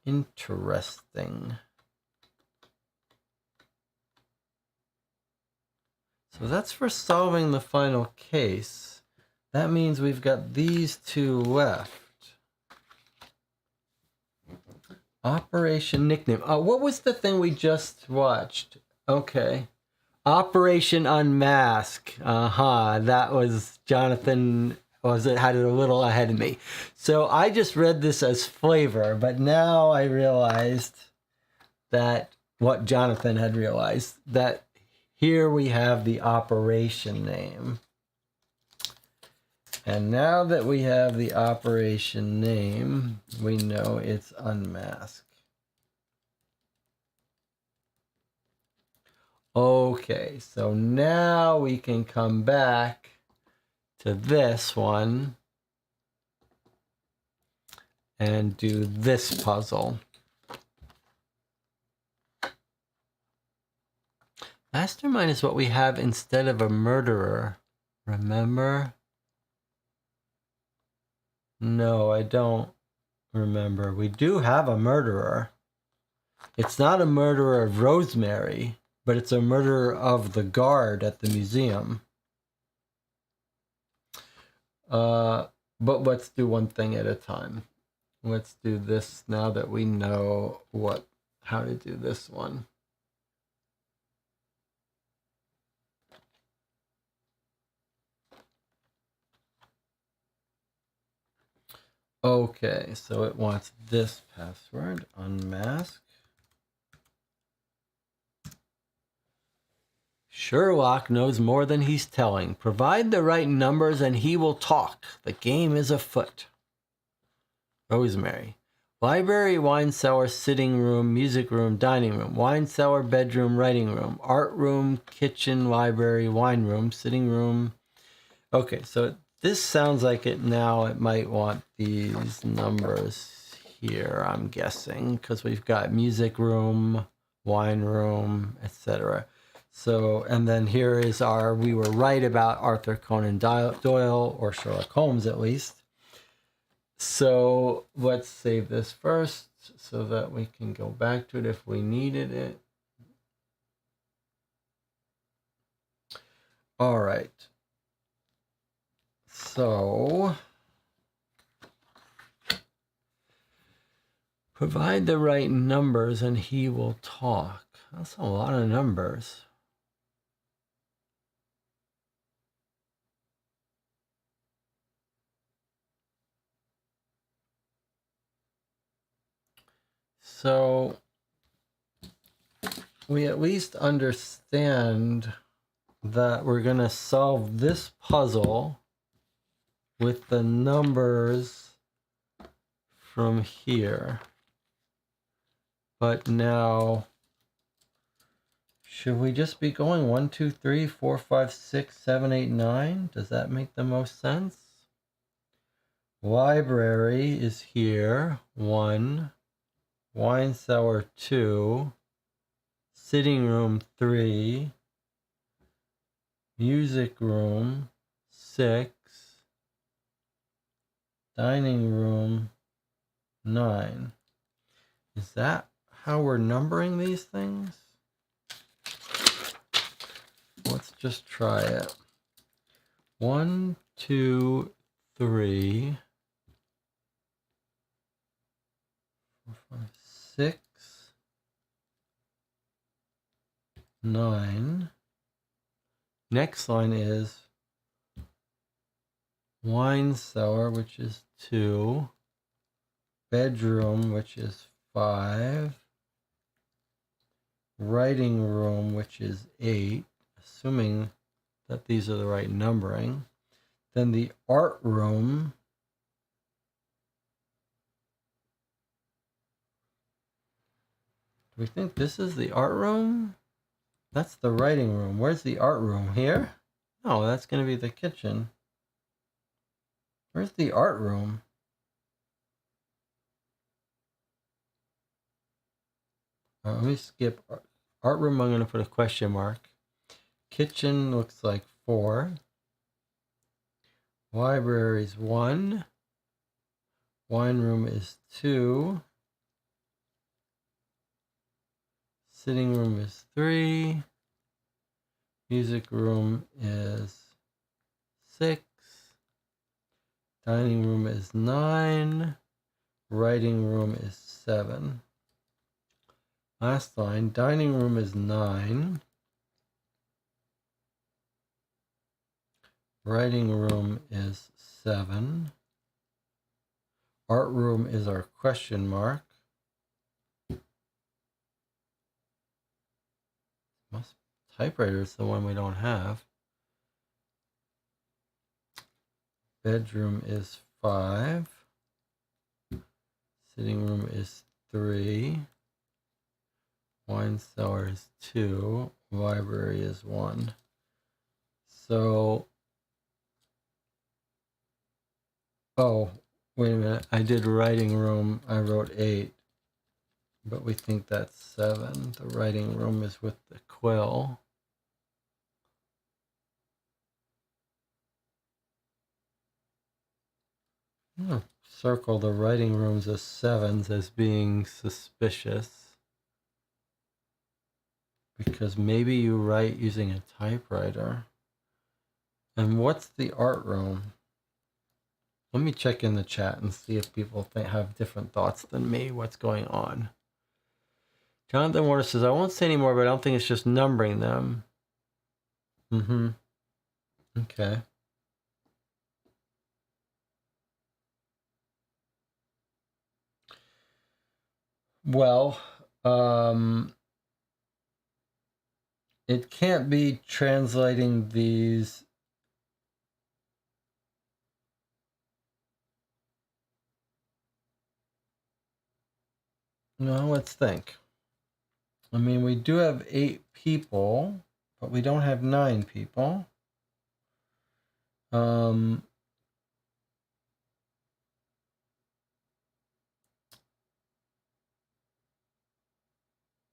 Interesting. So that's for solving the final case. That means we've got these 2 left. Operation Nickname. What was the thing we just watched? Okay. Operation Unmask. That was Jonathan. Had it a little ahead of me. So I just read this as flavor, but now I realized that what Jonathan had realized, that here we have the operation name. And now that we have the operation name, we know it's Unmask. Okay, so now we can come back to this one and do this puzzle. Mastermind is what we have instead of a murderer. Remember? No, I don't remember. We do have a murderer. It's not a murderer of Rosemary, but it's a murderer of the guard at the museum. But let's do one thing at a time. Let's do this now that we know how to do this one. Okay, so it wants this password, unmask. Sherlock knows more than he's telling. Provide the right numbers and he will talk. The game is afoot. Rosemary. Library, wine cellar, sitting room, music room, dining room, wine cellar, bedroom, writing room, art room, kitchen, library, wine room, sitting room. Okay, so this sounds like it might want these numbers here, I'm guessing, because we've got music room, wine room, etc. So, and then here is we were right about Arthur Conan Doyle, or Sherlock Holmes at least. So let's save this first so that we can go back to it if we needed it. All right. So provide the right numbers and he will talk. That's a lot of numbers. So we at least understand that we're going to solve this puzzle with the numbers from here. But now, should we just be going 1, 2, 3, 4, 5, 6, 7, 8, 9? Does that make the most sense? Library is here, 1. Wine cellar, 2. Sitting room, 3. Music room, 6. Dining room, 9. Is that how we're numbering these things? Let's just try it. 1, 2, 3, 6, 9. Next line is wine cellar, which is 2. Bedroom, which is 5. Writing room, which is 8, assuming that these are the right numbering. Then the art room, do we think this is the art room? That's the writing room. Where's the art room? Here? No, that's going to be the kitchen. Where's the art room? Let me skip art room. I'm going to put a question mark. Kitchen looks like 4. Library's 1. Wine room is 2. Sitting room is 3. Music room is 6. Dining room is 9. Writing room is 7. Last line, dining room is 9. Writing room is 7. Art room is our question mark. Typewriter is the one we don't have. Bedroom is 5. Sitting room is 3. Wine cellar is 2. Library is 1. So, oh, wait a minute. I did writing room. I wrote 8. But we think that's 7. The writing room is with the quill. I'm going to circle the writing rooms as 7s as being suspicious. Because maybe you write using a typewriter. And what's the art room? Let me check in the chat and see if people have different thoughts than me. What's going on? Jonathan Warner says, I won't say any more, but I don't think it's just numbering them. Okay. Well, it can't be translating these. No, let's think. I mean, we do have 8 people, but we don't have 9 people.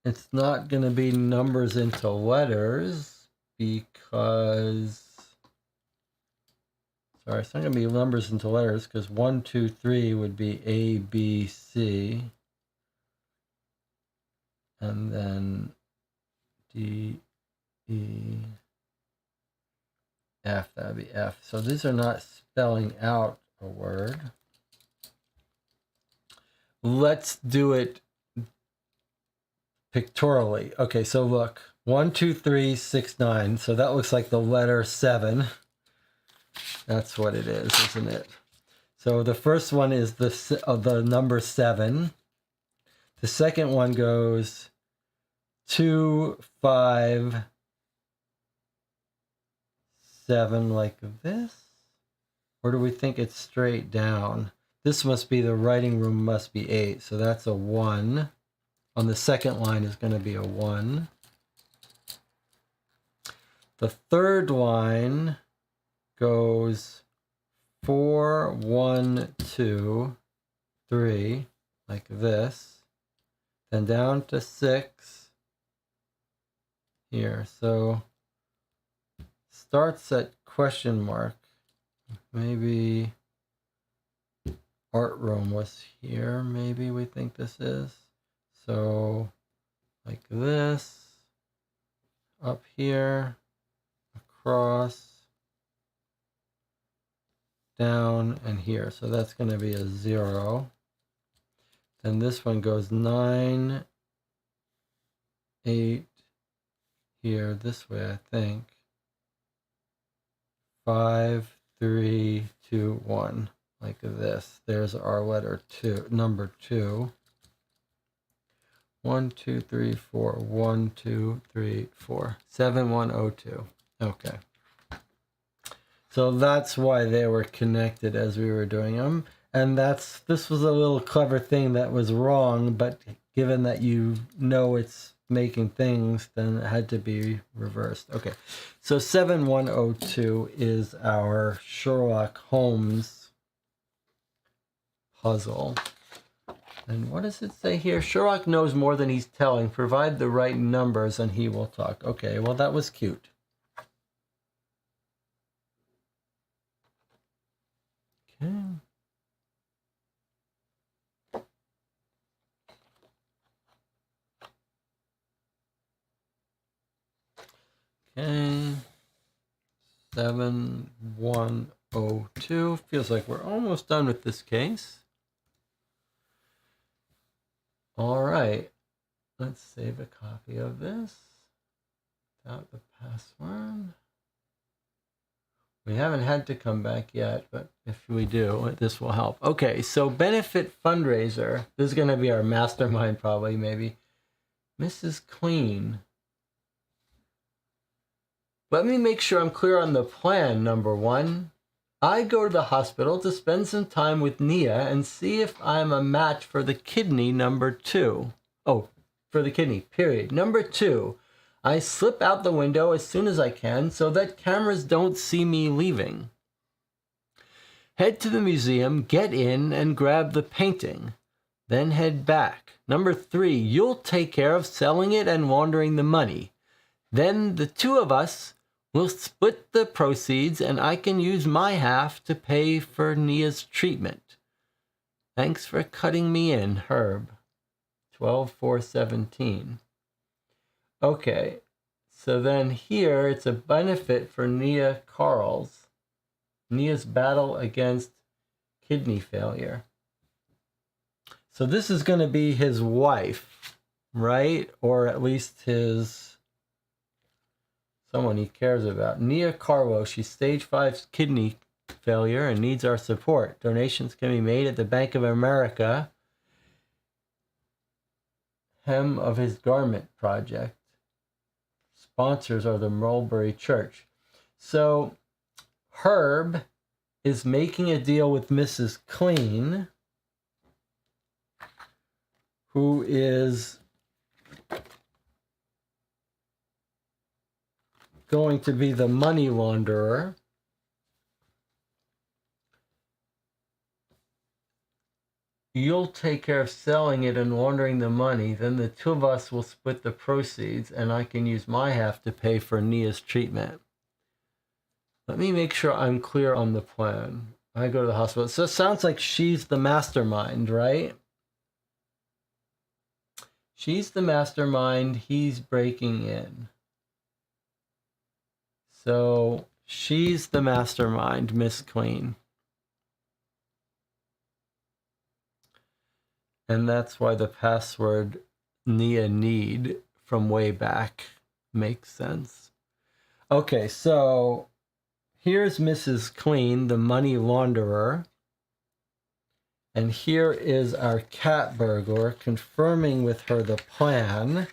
It's not going to be numbers into letters because... Sorry, it's not going to be numbers into letters because 1, 2, 3 would be A, B, C. And then D, E, F, that would be F. So these are not spelling out a word. Let's do it pictorially. Okay, so look, 1, 2, 3, 6, 9. So that looks like the letter 7. That's what it is, isn't it? So the first one is the number 7. The second one goes 2, 5, 7 like this. Or do we think it's straight down? This must be the writing room must be 8. So that's a 1. On the second line is going to be a 1. The third line goes 4, 1, 2, 3, like this. Then down to 6 here. So starts at question mark. Maybe art room was here. Maybe we think this is. So like this, up here, across, down, and here. So that's going to be a 0. Then this one goes 9, 8 here this way, I think. 5, 3, 2, 1, like this. There's our letter 2, number 2. 1, 2, 3, 4. 1, 2, 3, 4. 7102. Okay. So that's why they were connected as we were doing them. And this was a little clever thing that was wrong, but given that you know it's making things, then it had to be reversed. Okay. So 7102 is our Sherlock Holmes puzzle. And what does it say here? Sherlock knows more than he's telling. Provide the right numbers and he will talk. Okay, well, that was cute. Okay. Okay. 7102. Feels like we're almost done with this case. All right. Let's save a copy of this without the password. We haven't had to come back yet, but if we do, this will help. Okay, so benefit fundraiser. This is going to be our mastermind probably, maybe. Mrs. Clean. Let me make sure I'm clear on the plan, number 1. I go to the hospital to spend some time with Nia and see if I'm a match for the kidney, number 2. Oh, for the kidney, period. Number 2, I slip out the window as soon as I can so that cameras don't see me leaving. Head to the museum, get in, and grab the painting. Then head back. Number 3, you'll take care of selling it and laundering the money. Then the 2 of us will split the proceeds and I can use my half to pay for Nia's treatment. Thanks for cutting me in, Herb. 12/4/17. Okay, so then here it's a benefit for Nia's battle against kidney failure. So this is going to be his wife, right? Or at least someone he cares about. Nia Carlo, she's stage 5 kidney failure and needs our support. Donations can be made at the Bank of America, hem of his garment project. Sponsors are the Mulberry Church. So Herb is making a deal with Mrs. Clean, who is going to be the money launderer. You'll take care of selling it and laundering the money. Then the 2 of us will split the proceeds and I can use my half to pay for Nia's treatment. Let me make sure I'm clear on the plan. I go to the hospital. So it sounds like she's the mastermind, right? She's the mastermind. He's breaking in. So she's the mastermind, Miss Clean. And that's why the password Nia need from way back makes sense. Okay, so here's Mrs. Clean, the money launderer. And here is our cat burglar confirming with her the plan.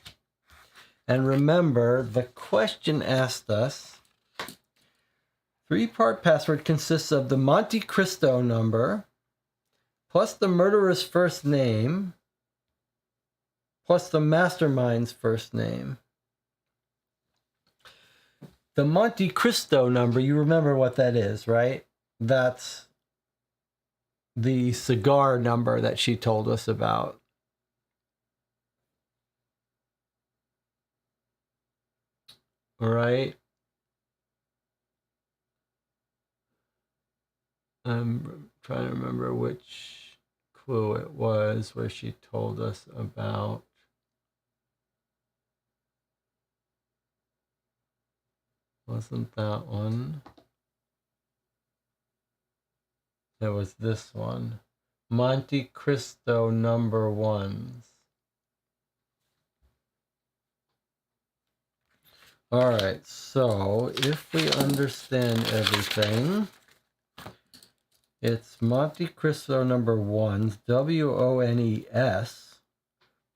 And remember, the question asked us, 3-part password consists of the Monte Cristo number, plus the murderer's first name, plus the mastermind's first name. The Monte Cristo number, you remember what that is, right? That's the cigar number that she told us about. All right. I'm trying to remember which clue it was where she told us about. Wasn't that one? It was this one. Monte Cristo number ones. All right, so if we understand everything, it's Monte Cristo number ones, WONES,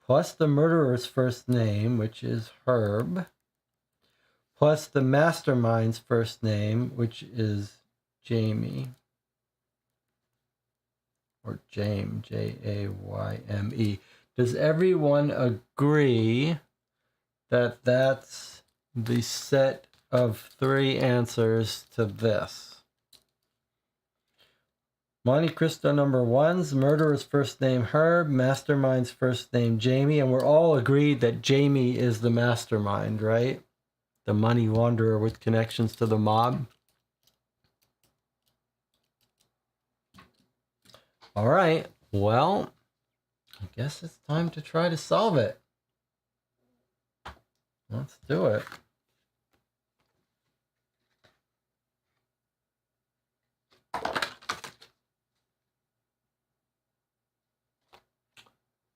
plus the murderer's first name, which is Herb, plus the mastermind's first name, which is Jamie, or Jame, Jayme. Does everyone agree that that's the set of three answers to this? Monte Cristo number one's murderer's first name Herb, mastermind's first name Jamie, and we're all agreed that Jamie is the mastermind, right? The money launderer with connections to the mob. All right, well, I guess it's time to try to solve it. Let's do it.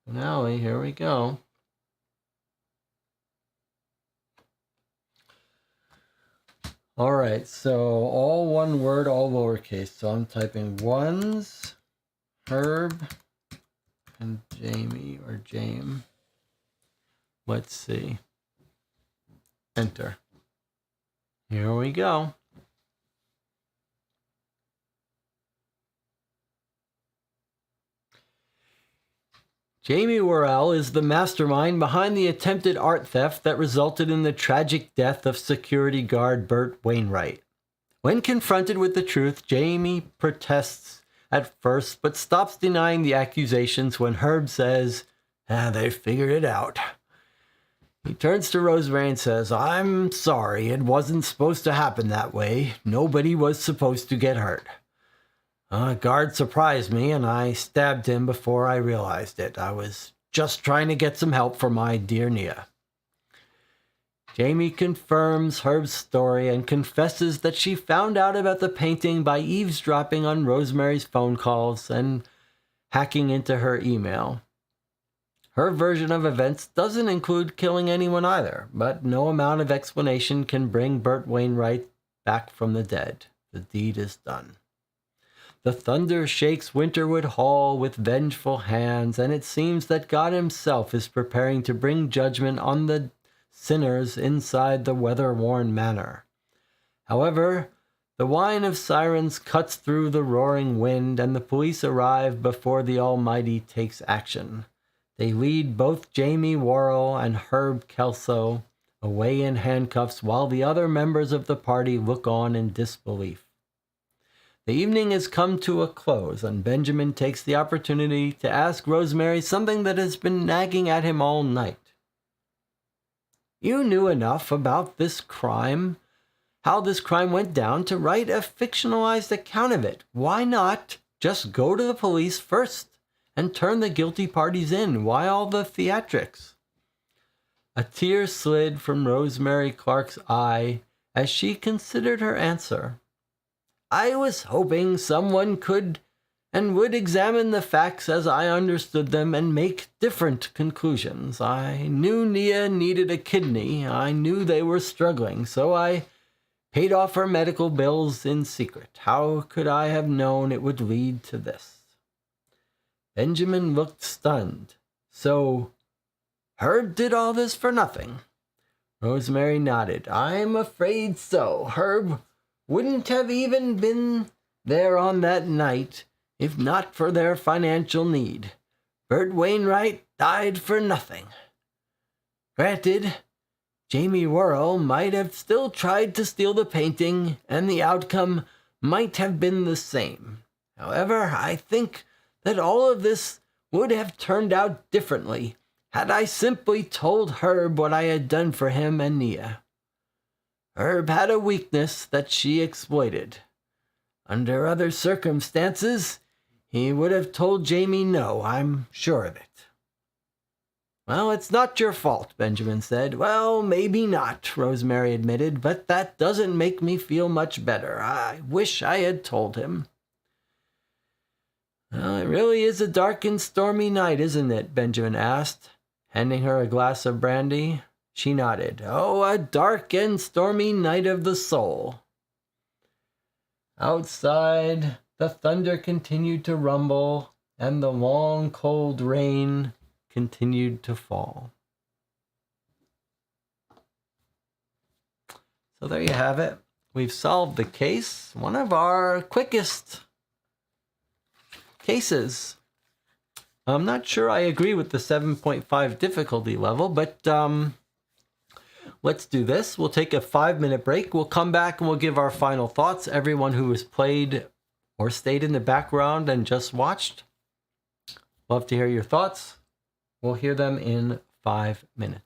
Finale, here we go. All right, so all one word, all lowercase. So I'm typing ones, Herb, and Jamie or Jame. Let's see. Enter. Here we go. Jamie Worrell is the mastermind behind the attempted art theft that resulted in the tragic death of security guard Burt Wainwright. When confronted with the truth, Jamie protests at first, but stops denying the accusations when Herb says, they figured it out. He turns to Rosemary and says, I'm sorry, it wasn't supposed to happen that way. Nobody was supposed to get hurt. A guard surprised me, and I stabbed him before I realized it. I was just trying to get some help for my dear Nia. Jamie confirms Herb's story and confesses that she found out about the painting by eavesdropping on Rosemary's phone calls and hacking into her email. Her version of events doesn't include killing anyone either, but no amount of explanation can bring Burt Wainwright back from the dead. The deed is done. The thunder shakes Winterwood Hall with vengeful hands, and it seems that God himself is preparing to bring judgment on the sinners inside the weather-worn manor. However, the whine of sirens cuts through the roaring wind, and the police arrive before the Almighty takes action. They lead both Jamie Worrell and Herb Kelso away in handcuffs while the other members of the party look on in disbelief. The evening has come to a close, and Benjamin takes the opportunity to ask Rosemary something that has been nagging at him all night. You knew enough about this crime, how this crime went down, to write a fictionalized account of it. Why not just go to the police first and turn the guilty parties in? Why all the theatrics? A tear slid from Rosemary Clark's eye as she considered her answer. I was hoping someone could and would examine the facts as I understood them and make different conclusions. I knew Nia needed a kidney. I knew they were struggling, so I paid off her medical bills in secret. How could I have known it would lead to this? Benjamin looked stunned. So, Herb did all this for nothing? Rosemary nodded. I'm afraid so. Herb wouldn't have even been there on that night if not for their financial need. Burt Wainwright died for nothing. Granted, Jamie Worrell might have still tried to steal the painting, and the outcome might have been the same. However, I think that all of this would have turned out differently had I simply told Herb what I had done for him and Nia. Herb had a weakness that she exploited. Under other circumstances, he would have told Jamie no, I'm sure of it. Well, it's not your fault, Benjamin said. Well, maybe not, Rosemary admitted, but that doesn't make me feel much better. I wish I had told him. Well, it really is a dark and stormy night, isn't it? Benjamin asked, handing her a glass of brandy. She nodded. Oh, a dark and stormy night of the soul. Outside, the thunder continued to rumble, and the long, cold rain continued to fall. So there you have it. We've solved the case. One of our quickest cases. I'm not sure I agree with the 7.5 difficulty level, but let's do this. We'll take a 5-minute break. We'll come back and we'll give our final thoughts. Everyone who has played or stayed in the background and just watched, love to hear your thoughts. We'll hear them in 5 minutes.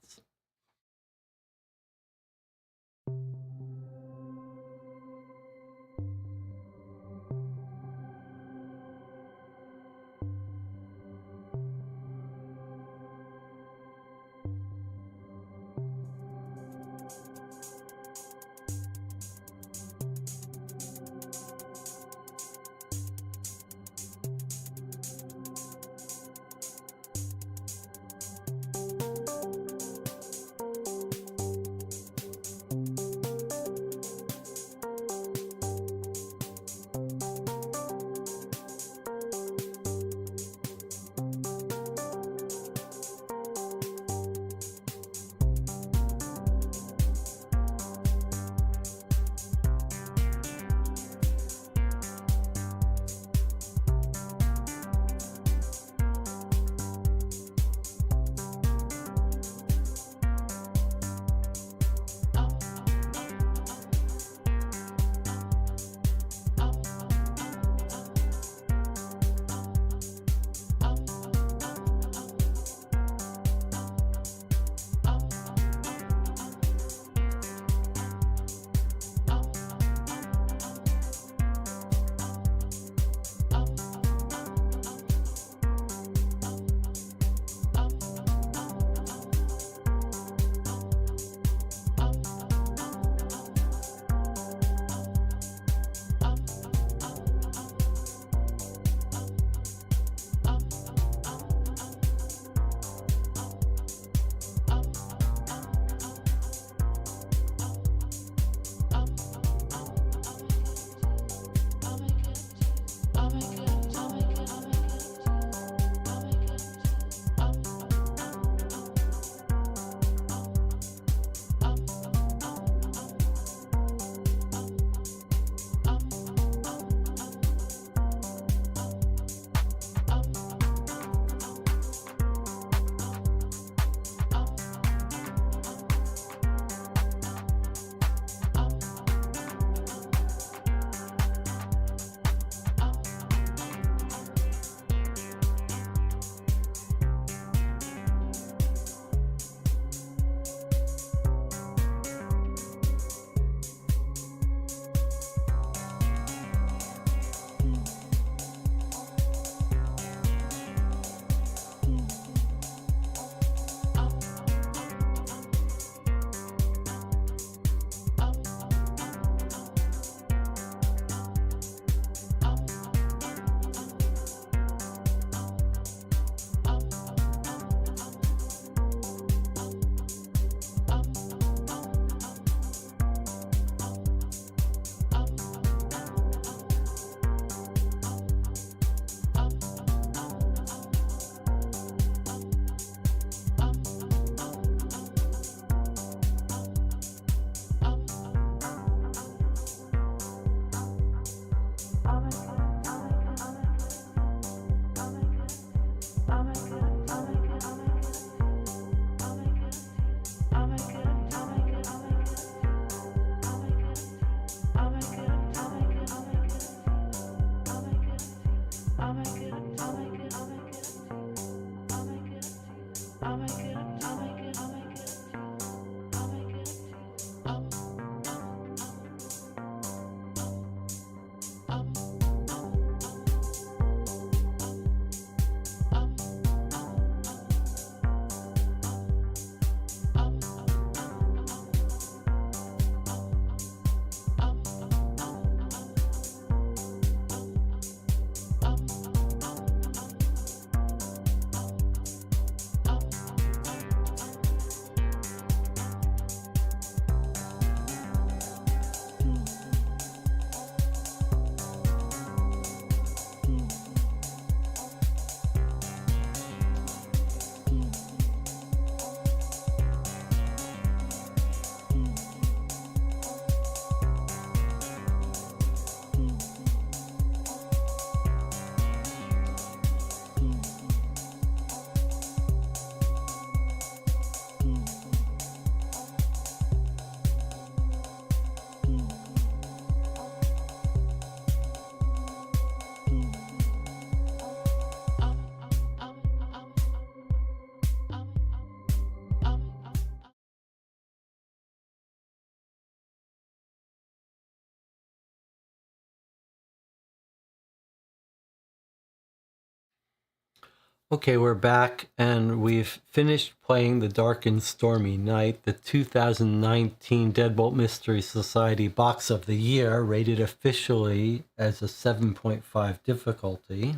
Okay, we're back and we've finished playing the Dark and Stormy Night, the 2019 Deadbolt Mystery Society Box of the Year, rated officially as a 7.5 difficulty.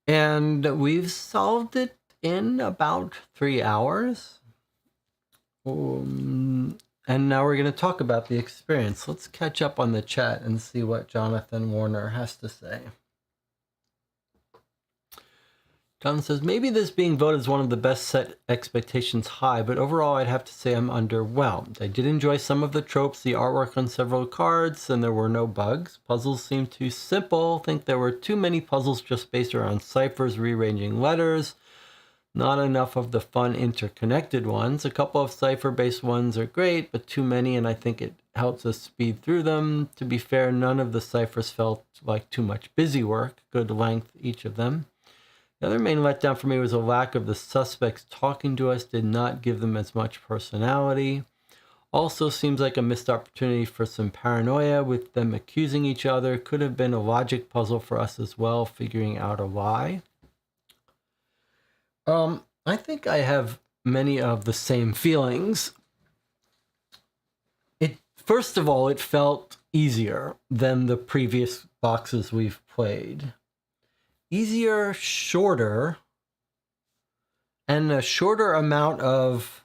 And we've solved it in about 3 hours. And now we're going to talk about the experience. Let's catch up on the chat and see what Jonathan Warner has to say. John says, maybe this being voted as one of the best set expectations high, but overall I'd have to say I'm underwhelmed. I did enjoy some of the tropes, the artwork on several cards, and there were no bugs. Puzzles seemed too simple. Think there were too many puzzles just based around ciphers, rearranging letters. Not enough of the fun interconnected ones. A couple of cipher-based ones are great, but too many, and I think it helps us speed through them. To be fair, none of the ciphers felt like too much busy work. Good length, each of them. The other main letdown for me was a lack of the suspects talking to us, did not give them as much personality. Also seems like a missed opportunity for some paranoia with them accusing each other. Could have been a logic puzzle for us as well, figuring out a lie. I think I have many of the same feelings. First of all, it felt easier than the previous boxes we've played. Easier, shorter, and a shorter amount of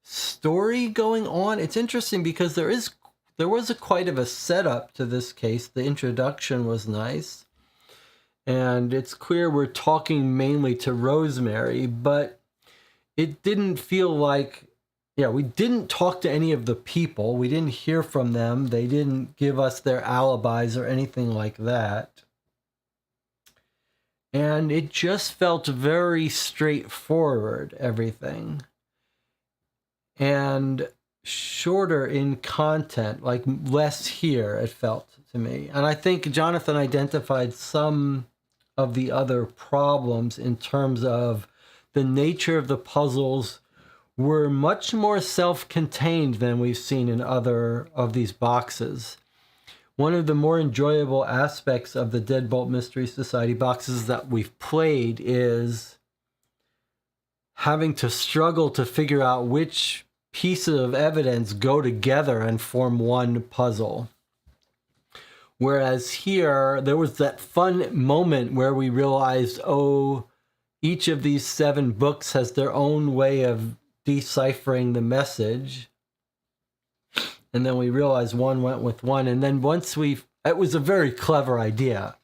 story going on. It's interesting because there was quite of a setup to this case. The introduction was nice, and it's clear we're talking mainly to Rosemary, but it didn't feel like, we didn't talk to any of the people. We didn't hear from them. They didn't give us their alibis or anything like that. And it just felt very straightforward, everything. And shorter in content, like less here, it felt to me. And I think Jonathan identified some of the other problems in terms of the nature of the puzzles were much more self-contained than we've seen in other of these boxes. One of the more enjoyable aspects of the Deadbolt Mystery Society boxes that we've played is having to struggle to figure out which pieces of evidence go together and form one puzzle. Whereas here, there was that fun moment where we realized, each of these 7 books has their own way of deciphering the message. And then we realized one went with one. And then it was a very clever idea.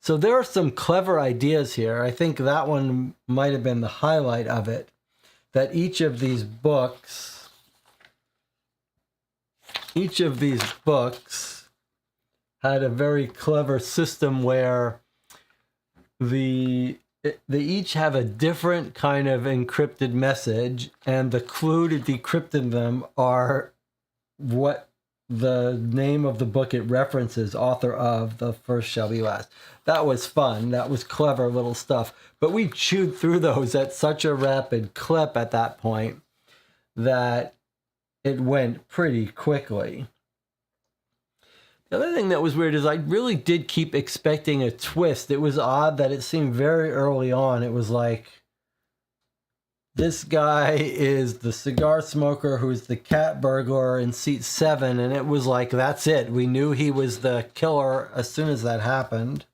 So there are some clever ideas here. I think that one might have been the highlight of it. That each of these books had a very clever system where they each have a different kind of encrypted message, and the clue to decrypting them are what the name of the book it references, author of The First Shall Be Last. That was fun. That was clever little stuff. But we chewed through those at such a rapid clip at that point that it went pretty quickly. The other thing that was weird is I really did keep expecting a twist. It was odd that it seemed very early on. It was like, this guy is the cigar smoker who's the cat burglar in seat 7, and it was like, that's it. We knew he was the killer as soon as that happened.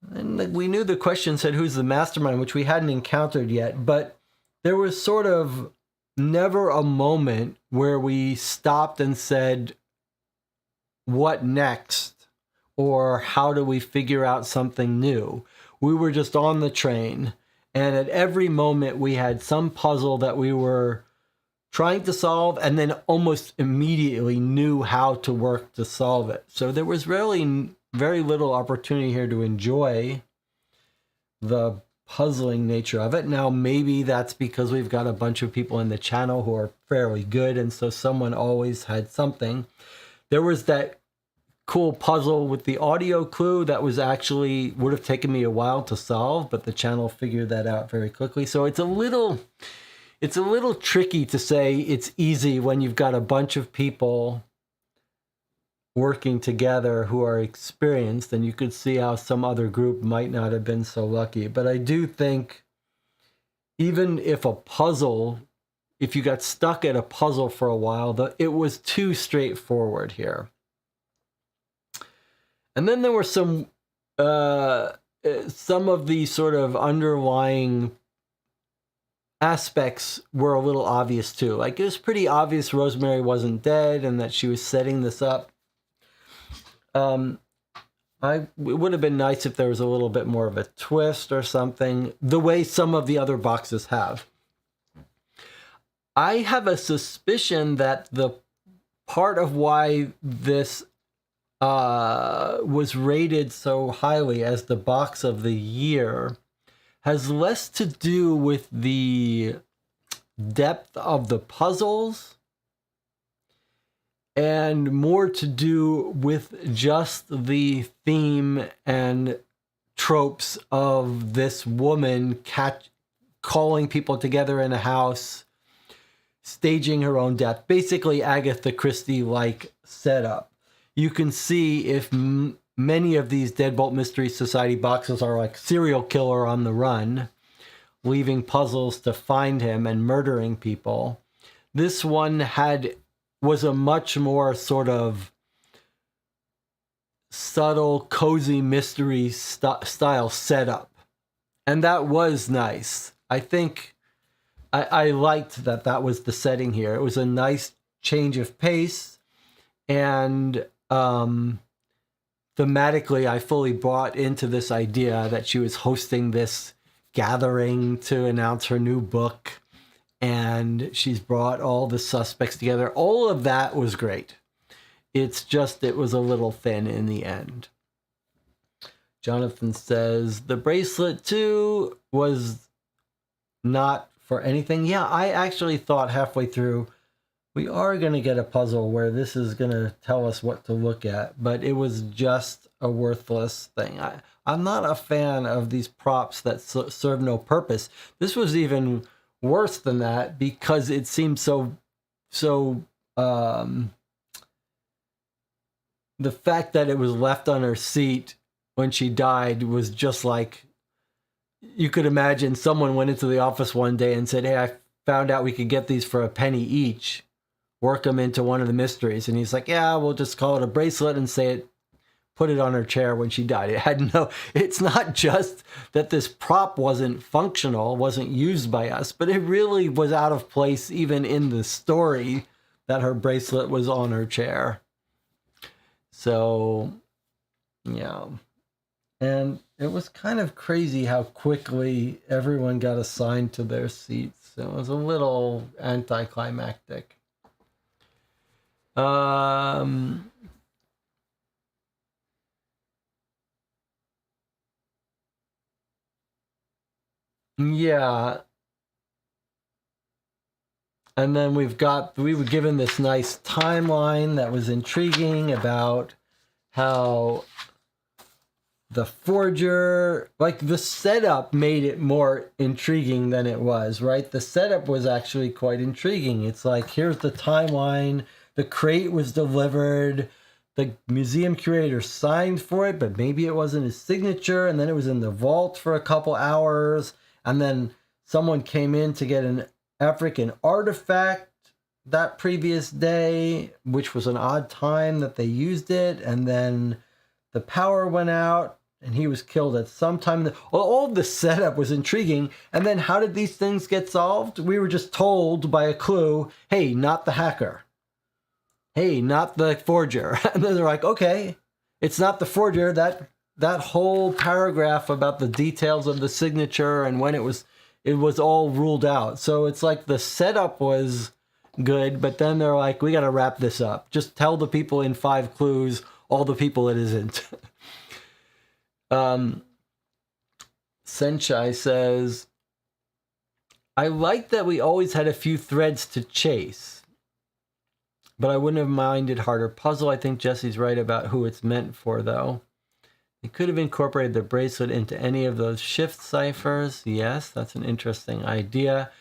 And we knew the question said, who's the mastermind, which we hadn't encountered yet, but there was sort of never a moment where we stopped and said, what next? Or how do we figure out something new? We were just on the train. And at every moment, we had some puzzle that we were trying to solve and then almost immediately knew how to work to solve it. So there was really very little opportunity here to enjoy the puzzling nature of it. Now, maybe that's because we've got a bunch of people in the channel who are fairly good, and so someone always had something. There was that cool puzzle with the audio clue that was actually would have taken me a while to solve, but the channel figured that out very quickly. So it's a little tricky to say it's easy when you've got a bunch of people working together who are experienced, and you could see how some other group might not have been so lucky. But I do think even if if you got stuck at a puzzle for a while, it was too straightforward here. And then there were some of the sort of underlying aspects were a little obvious too. Like, it was pretty obvious Rosemary wasn't dead and that she was setting this up. It would have been nice if there was a little bit more of a twist or something, the way some of the other boxes have. I have a suspicion that the part of why this was rated so highly as the box of the year has less to do with the depth of the puzzles and more to do with just the theme and tropes of this woman calling people together in a house, staging her own death. Basically, Agatha Christie-like setup. You can see if many of these Deadbolt Mystery Society boxes are like serial killer on the run, leaving puzzles to find him and murdering people. This one was a much more sort of subtle, cozy mystery style setup. And that was nice. I think I liked that was the setting here. It was a nice change of pace. And thematically, I fully bought into this idea that she was hosting this gathering to announce her new book. And she's brought all the suspects together. All of that was great. It's just, it was a little thin in the end. Jonathan says, the bracelet too was not for anything. Yeah, I actually thought halfway through, we are going to get a puzzle where this is going to tell us what to look at. But it was just a worthless thing. I'm not a fan of these props that serve no purpose. This was even worse than that because it seemed so the fact that it was left on her seat when she died was just like, you could imagine someone went into the office one day and said, hey, I found out we could get these for a penny each, work them into one of the mysteries. And he's like, yeah, we'll just call it a bracelet and put it on her chair when she died. It's not just that this prop wasn't functional, wasn't used by us, but it really was out of place even in the story that her bracelet was on her chair. So, yeah. And it was kind of crazy how quickly everyone got assigned to their seats. It was a little anticlimactic. Yeah. And then we were given this nice timeline that was intriguing about how the forger, like the setup made it more intriguing than it was, right? The setup was actually quite intriguing. It's like, here's the timeline. The crate was delivered. The museum curator signed for it, but maybe it wasn't his signature. And then it was in the vault for a couple hours. And then someone came in to get an African artifact that previous day, which was an odd time that they used it. And then the power went out and he was killed at some time. All of the setup was intriguing. And then how did these things get solved? We were just told by a clue, hey, not the hacker. Hey, not the forger. And then they're like, okay, it's not the forger. That whole paragraph about the details of the signature and when it was all ruled out. So it's like the setup was good, but then they're like, we got to wrap this up. Just tell the people in 5 clues all the people it isn't. Senshai says, I like that we always had a few threads to chase, but I wouldn't have minded harder puzzle. I think Jesse's right about who it's meant for, though. They could have incorporated the bracelet into any of those shift ciphers. Yes, that's an interesting idea.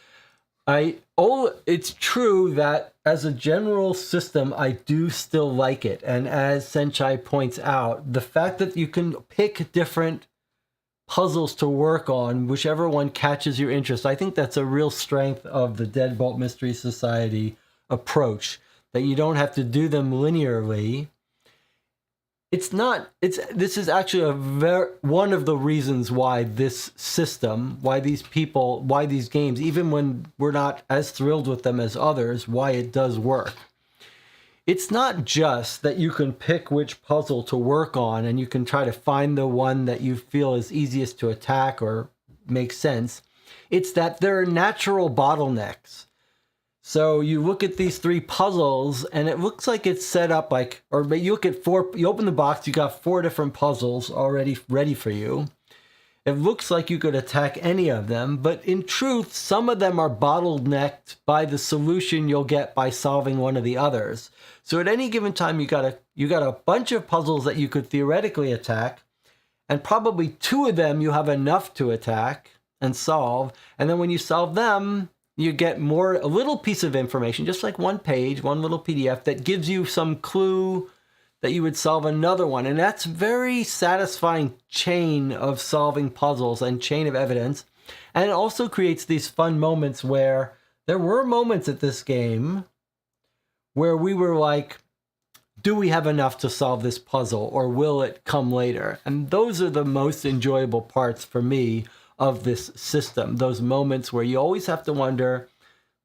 It's true that as a general system, I do still like it. And as Senchai points out, the fact that you can pick different puzzles to work on, whichever one catches your interest, I think that's a real strength of the Deadbolt Mystery Society approach, that you don't have to do them linearly. This is actually one of the reasons why this system, why these people, why these games, even when we're not as thrilled with them as others, why it does work. It's not just that you can pick which puzzle to work on and you can try to find the one that you feel is easiest to attack or makes sense. It's that there are natural bottlenecks. So you look at these three puzzles and it looks like it's set up like, or you look at you open the box, you got 4 different puzzles already ready for you. It looks like you could attack any of them, but in truth, some of them are bottlenecked by the solution you'll get by solving one of the others. So at any given time, you got a bunch of puzzles that you could theoretically attack, and probably 2 of them you have enough to attack and solve. And then when you solve them, you get a little piece of information, just like one page, one little PDF that gives you some clue that you would solve another one. And that's very satisfying chain of solving puzzles and chain of evidence. And it also creates these fun moments where there were moments at this game where we were like, do we have enough to solve this puzzle or will it come later? And those are the most enjoyable parts for me of this system. Those moments where you always have to wonder,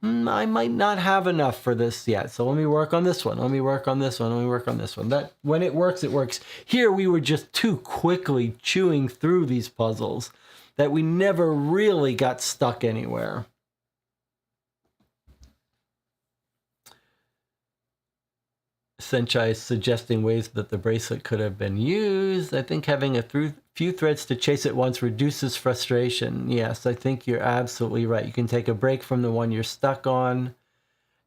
I might not have enough for this yet. So let me work on this one. Let me work on this one. Let me work on this one. That when it works, it works. Here we were just too quickly chewing through these puzzles that we never really got stuck anywhere. Senchai is suggesting ways that the bracelet could have been used. I think having a few threads to chase at once reduces frustration. Yes, I think you're absolutely right. You can take a break from the one you're stuck on.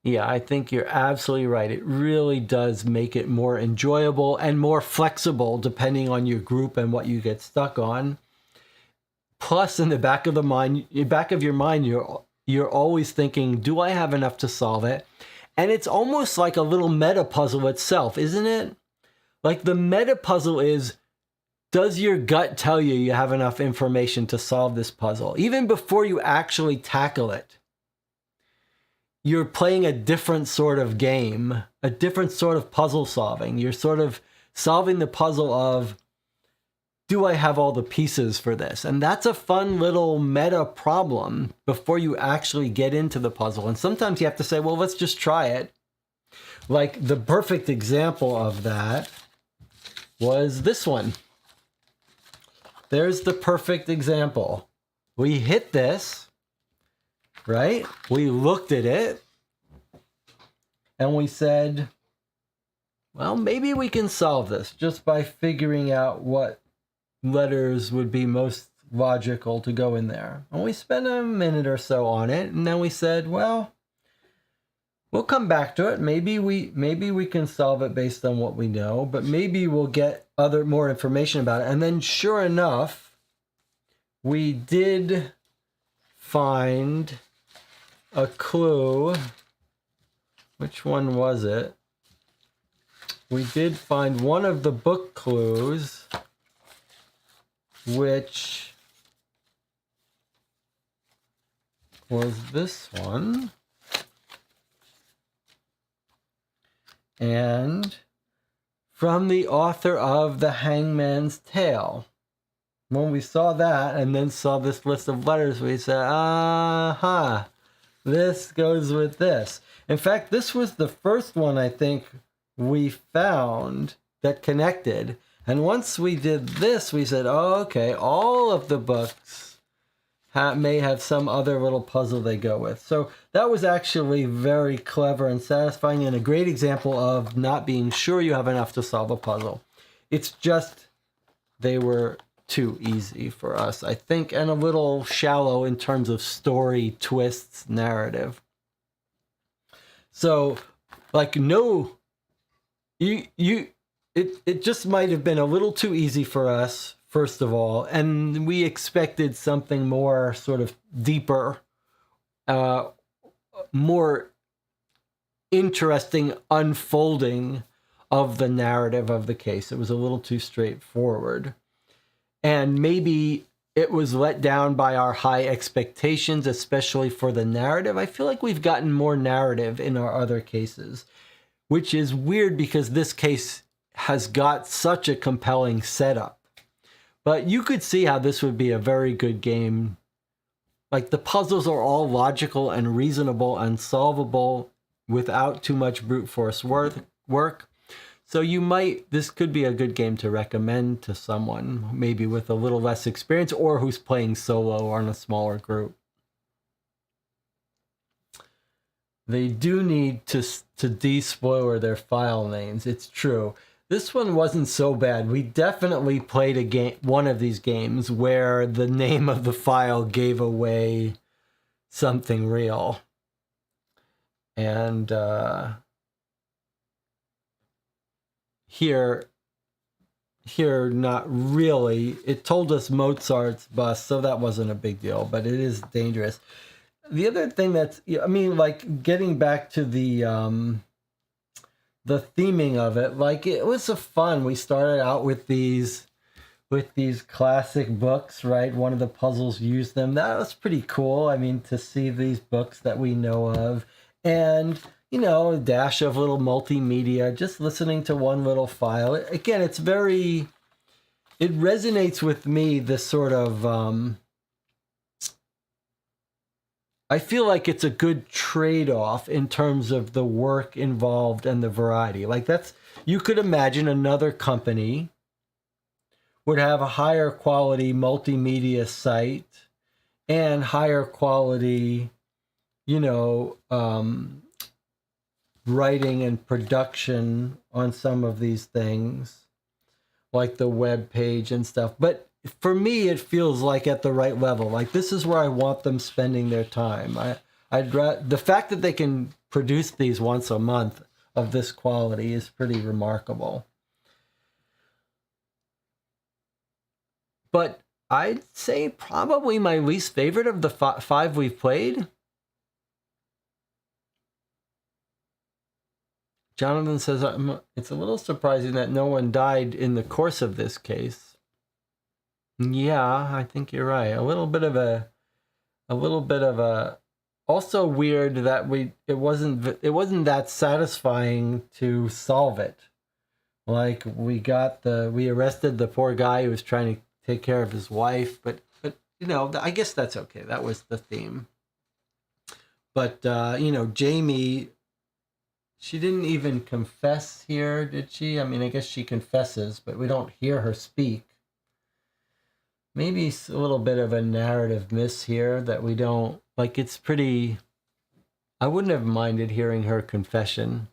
Yeah, I think you're absolutely right. It really does make it more enjoyable and more flexible depending on your group and what you get stuck on. Plus, in the back of your mind, you're always thinking, do I have enough to solve it? And it's almost like a little meta puzzle itself, isn't it? Like the meta puzzle is, does your gut tell you you have enough information to solve this puzzle? Even before you actually tackle it, you're playing a different sort of game, a different sort of puzzle solving. You're sort of solving the puzzle of, do I have all the pieces for this? And that's a fun little meta problem before you actually get into the puzzle. And sometimes you have to say, well, let's just try it. Like the perfect example of that was this one. There's the perfect example. We hit this, right? We looked at it and we said, well, maybe we can solve this just by figuring out what letters would be most logical to go in there. And we spent a minute or so on it, and then we said, well, we'll come back to it. Maybe we can solve it based on what we know, but maybe we'll get more information about it. And then sure enough, we did find a clue. Which one was it? We did find one of the book clues, which was this one. And from the author of The Hangman's Tale. When we saw that and then saw this list of letters, we said, aha, this goes with this. In fact, this was the first one I think we found that connected. And once we did this, we said, oh, okay, all of the books may have some other little puzzle they go with. So that was actually very clever and satisfying and a great example of not being sure you have enough to solve a puzzle. It's just they were too easy for us, I think, and a little shallow in terms of story, twists, narrative. So, like, no, it just might have been a little too easy for us, first of all, and we expected something more sort of deeper, more interesting unfolding of the narrative of the case. It was a little too straightforward. And maybe it was let down by our high expectations, especially for the narrative. I feel like we've gotten more narrative in our other cases, which is weird because this case has got such a compelling setup. But you could see how this would be a very good game. Like, the puzzles are all logical and reasonable and solvable without too much brute force work. So this could be a good game to recommend to someone, maybe with a little less experience or who's playing solo or in a smaller group. They do need to de-spoiler their file names. It's true. This one wasn't so bad. We definitely played one of these games where the name of the file gave away something real. And here, not really. It told us Mozart's bust, so that wasn't a big deal, but it is dangerous. The other thing like getting back to the theming of it, like, it was fun. We started out with these classic books, right? One of the puzzles used them. That was pretty cool. I mean, to see these books that we know of, and a dash of little multimedia, just listening to one little file. Again, it resonates with me, this sort of, I feel like it's a good trade-off in terms of the work involved and the variety. Like, you could imagine another company would have a higher quality multimedia site and higher quality, writing and production on some of these things, like the web page and stuff. But for me, it feels like at the right level. Like, this is where I want them spending their time. The fact that they can produce these once a month of this quality is pretty remarkable. But I'd say probably my least favorite of the five we've played. Jonathan says, it's a little surprising that no one died in the course of this case. Yeah, I think you're right. A little bit of a also weird that it wasn't that satisfying to solve it. Like, we arrested the poor guy who was trying to take care of his wife, but I guess that's okay. That was the theme. But Jamie, she didn't even confess here, did she? I mean, I guess she confesses, but we don't hear her speak. Maybe a little bit of a narrative miss here that we don't, like, it's pretty, I wouldn't have minded hearing her confession.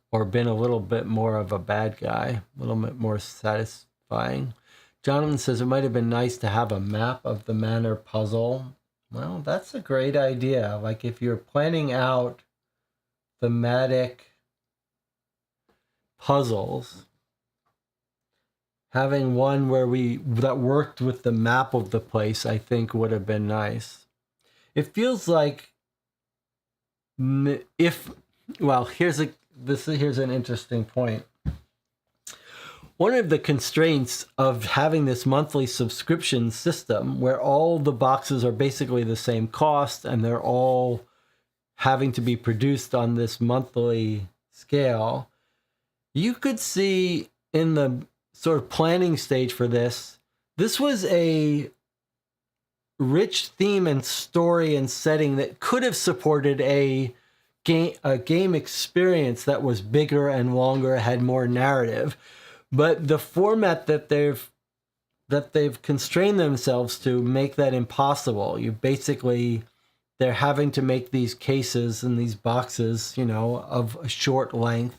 Or been a little bit more of a bad guy, a little bit more satisfying. Jonathan says it might have been nice to have a map of the manor puzzle. Well, that's a great idea. Like, if you're planning out thematic puzzles, having one that worked with the map of the place, I think would have been nice. It feels like here's an interesting point. One of the constraints of having this monthly subscription system where all the boxes are basically the same cost and they're all having to be produced on this monthly scale, you could see in the sort of planning stage for this was a rich theme and story and setting that could have supported a game experience that was bigger and longer, had more narrative. But the format that they've constrained themselves to make that impossible. They're having to make these cases and these boxes, of a short length.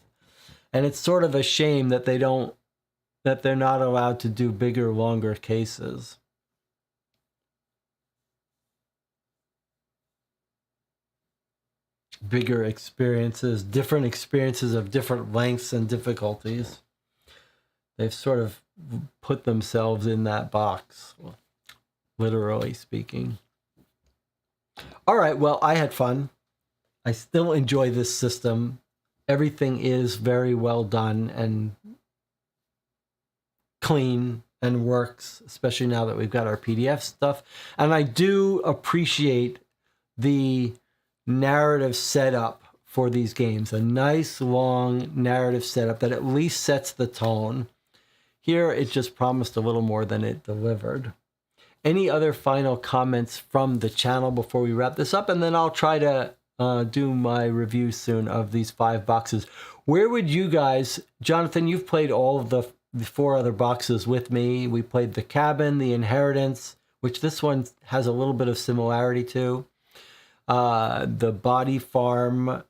And it's sort of a shame that they're not allowed to do bigger, longer cases. Bigger experiences, different experiences of different lengths and difficulties. They've sort of put themselves in that box, literally speaking. All right, well, I had fun. I still enjoy this system. Everything is very well done and clean and works, especially now that we've got our PDF stuff. And I do appreciate the narrative setup for these games. A nice long narrative setup that at least sets the tone. Here, it just promised a little more than it delivered. Any other final comments from the channel before we wrap this up? And then I'll try to do my review soon of these 5 boxes. Where would you guys, Jonathan, you've played all of the 4 other boxes with me. We played the Cabin, the Inheritance, which this one has a little bit of similarity to. The Body Farm,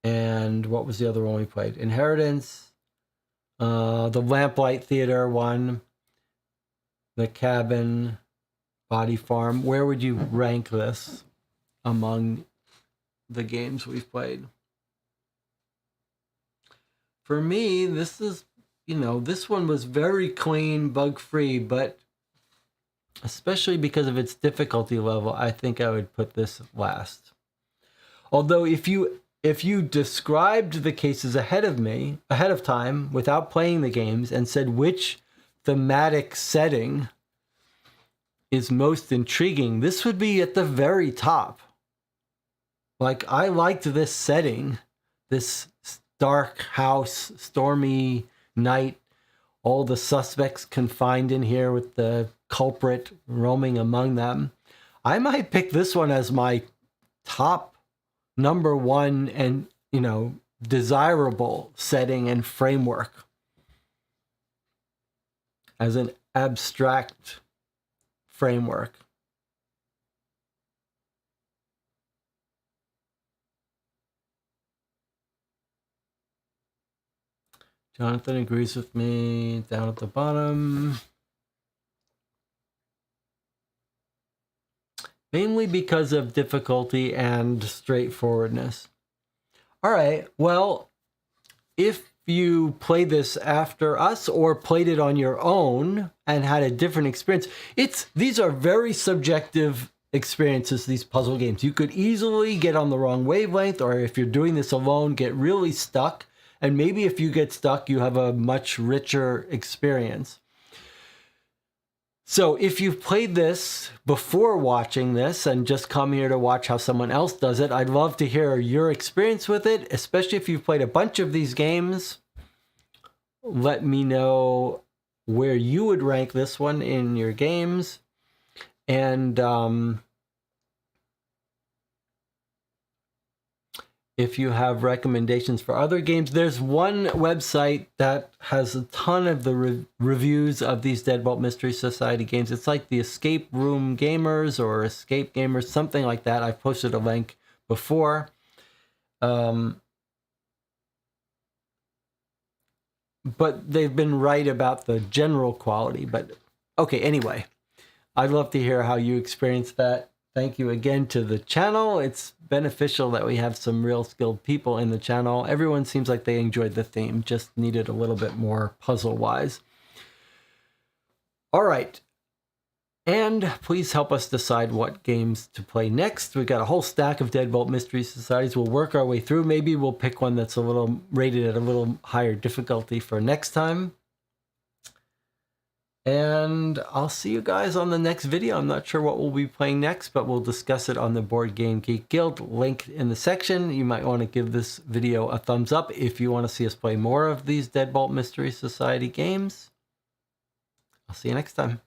and what was the other one we played? Inheritance, the Lamplight Theater one, the Cabin, Body Farm. Where would you rank this among the games we've played? For me, this is, this one was very clean, bug-free, but especially because of its difficulty level, I think I would put this last. Although if you described the cases ahead of time, without playing the games, and said which thematic setting is most intriguing, this would be at the very top. Like, I liked this setting, this dark house, stormy night, all the suspects confined in here with the culprit roaming among them. I might pick this one as my top number one and, desirable setting and framework as an abstract framework. Jonathan agrees with me down at the bottom. Mainly because of difficulty and straightforwardness. All right, well, if you played this after us or played it on your own and had a different experience, these are very subjective experiences, these puzzle games. You could easily get on the wrong wavelength, or if you're doing this alone, get really stuck. And maybe if you get stuck, you have a much richer experience. So if you've played this before watching this and just come here to watch how someone else does it, I'd love to hear your experience with it, especially if you've played a bunch of these games. Let me know where you would rank this one in your games. And if you have recommendations for other games, there's one website that has a ton of the reviews of these Deadbolt Mystery Society games. It's like the Escape Room Gamers or Escape Gamers, something like that. I've posted a link before. But they've been right about the general quality. But okay, anyway, I'd love to hear how you experience that. Thank you again to the channel. It's beneficial that we have some real skilled people in the channel. Everyone seems like they enjoyed the theme, just needed a little bit more puzzle-wise. All right. And please help us decide what games to play next. We've got a whole stack of Deadbolt Mystery Societies. We'll work our way through. Maybe we'll pick one that's rated at a little higher difficulty for next time. And I'll see you guys on the next video. I'm not sure what we'll be playing next, but we'll discuss it on the Board Game Geek Guild link in the section. You might want to give this video a thumbs up if you want to see us play more of these Deadbolt Mystery Society games. I'll see you next time.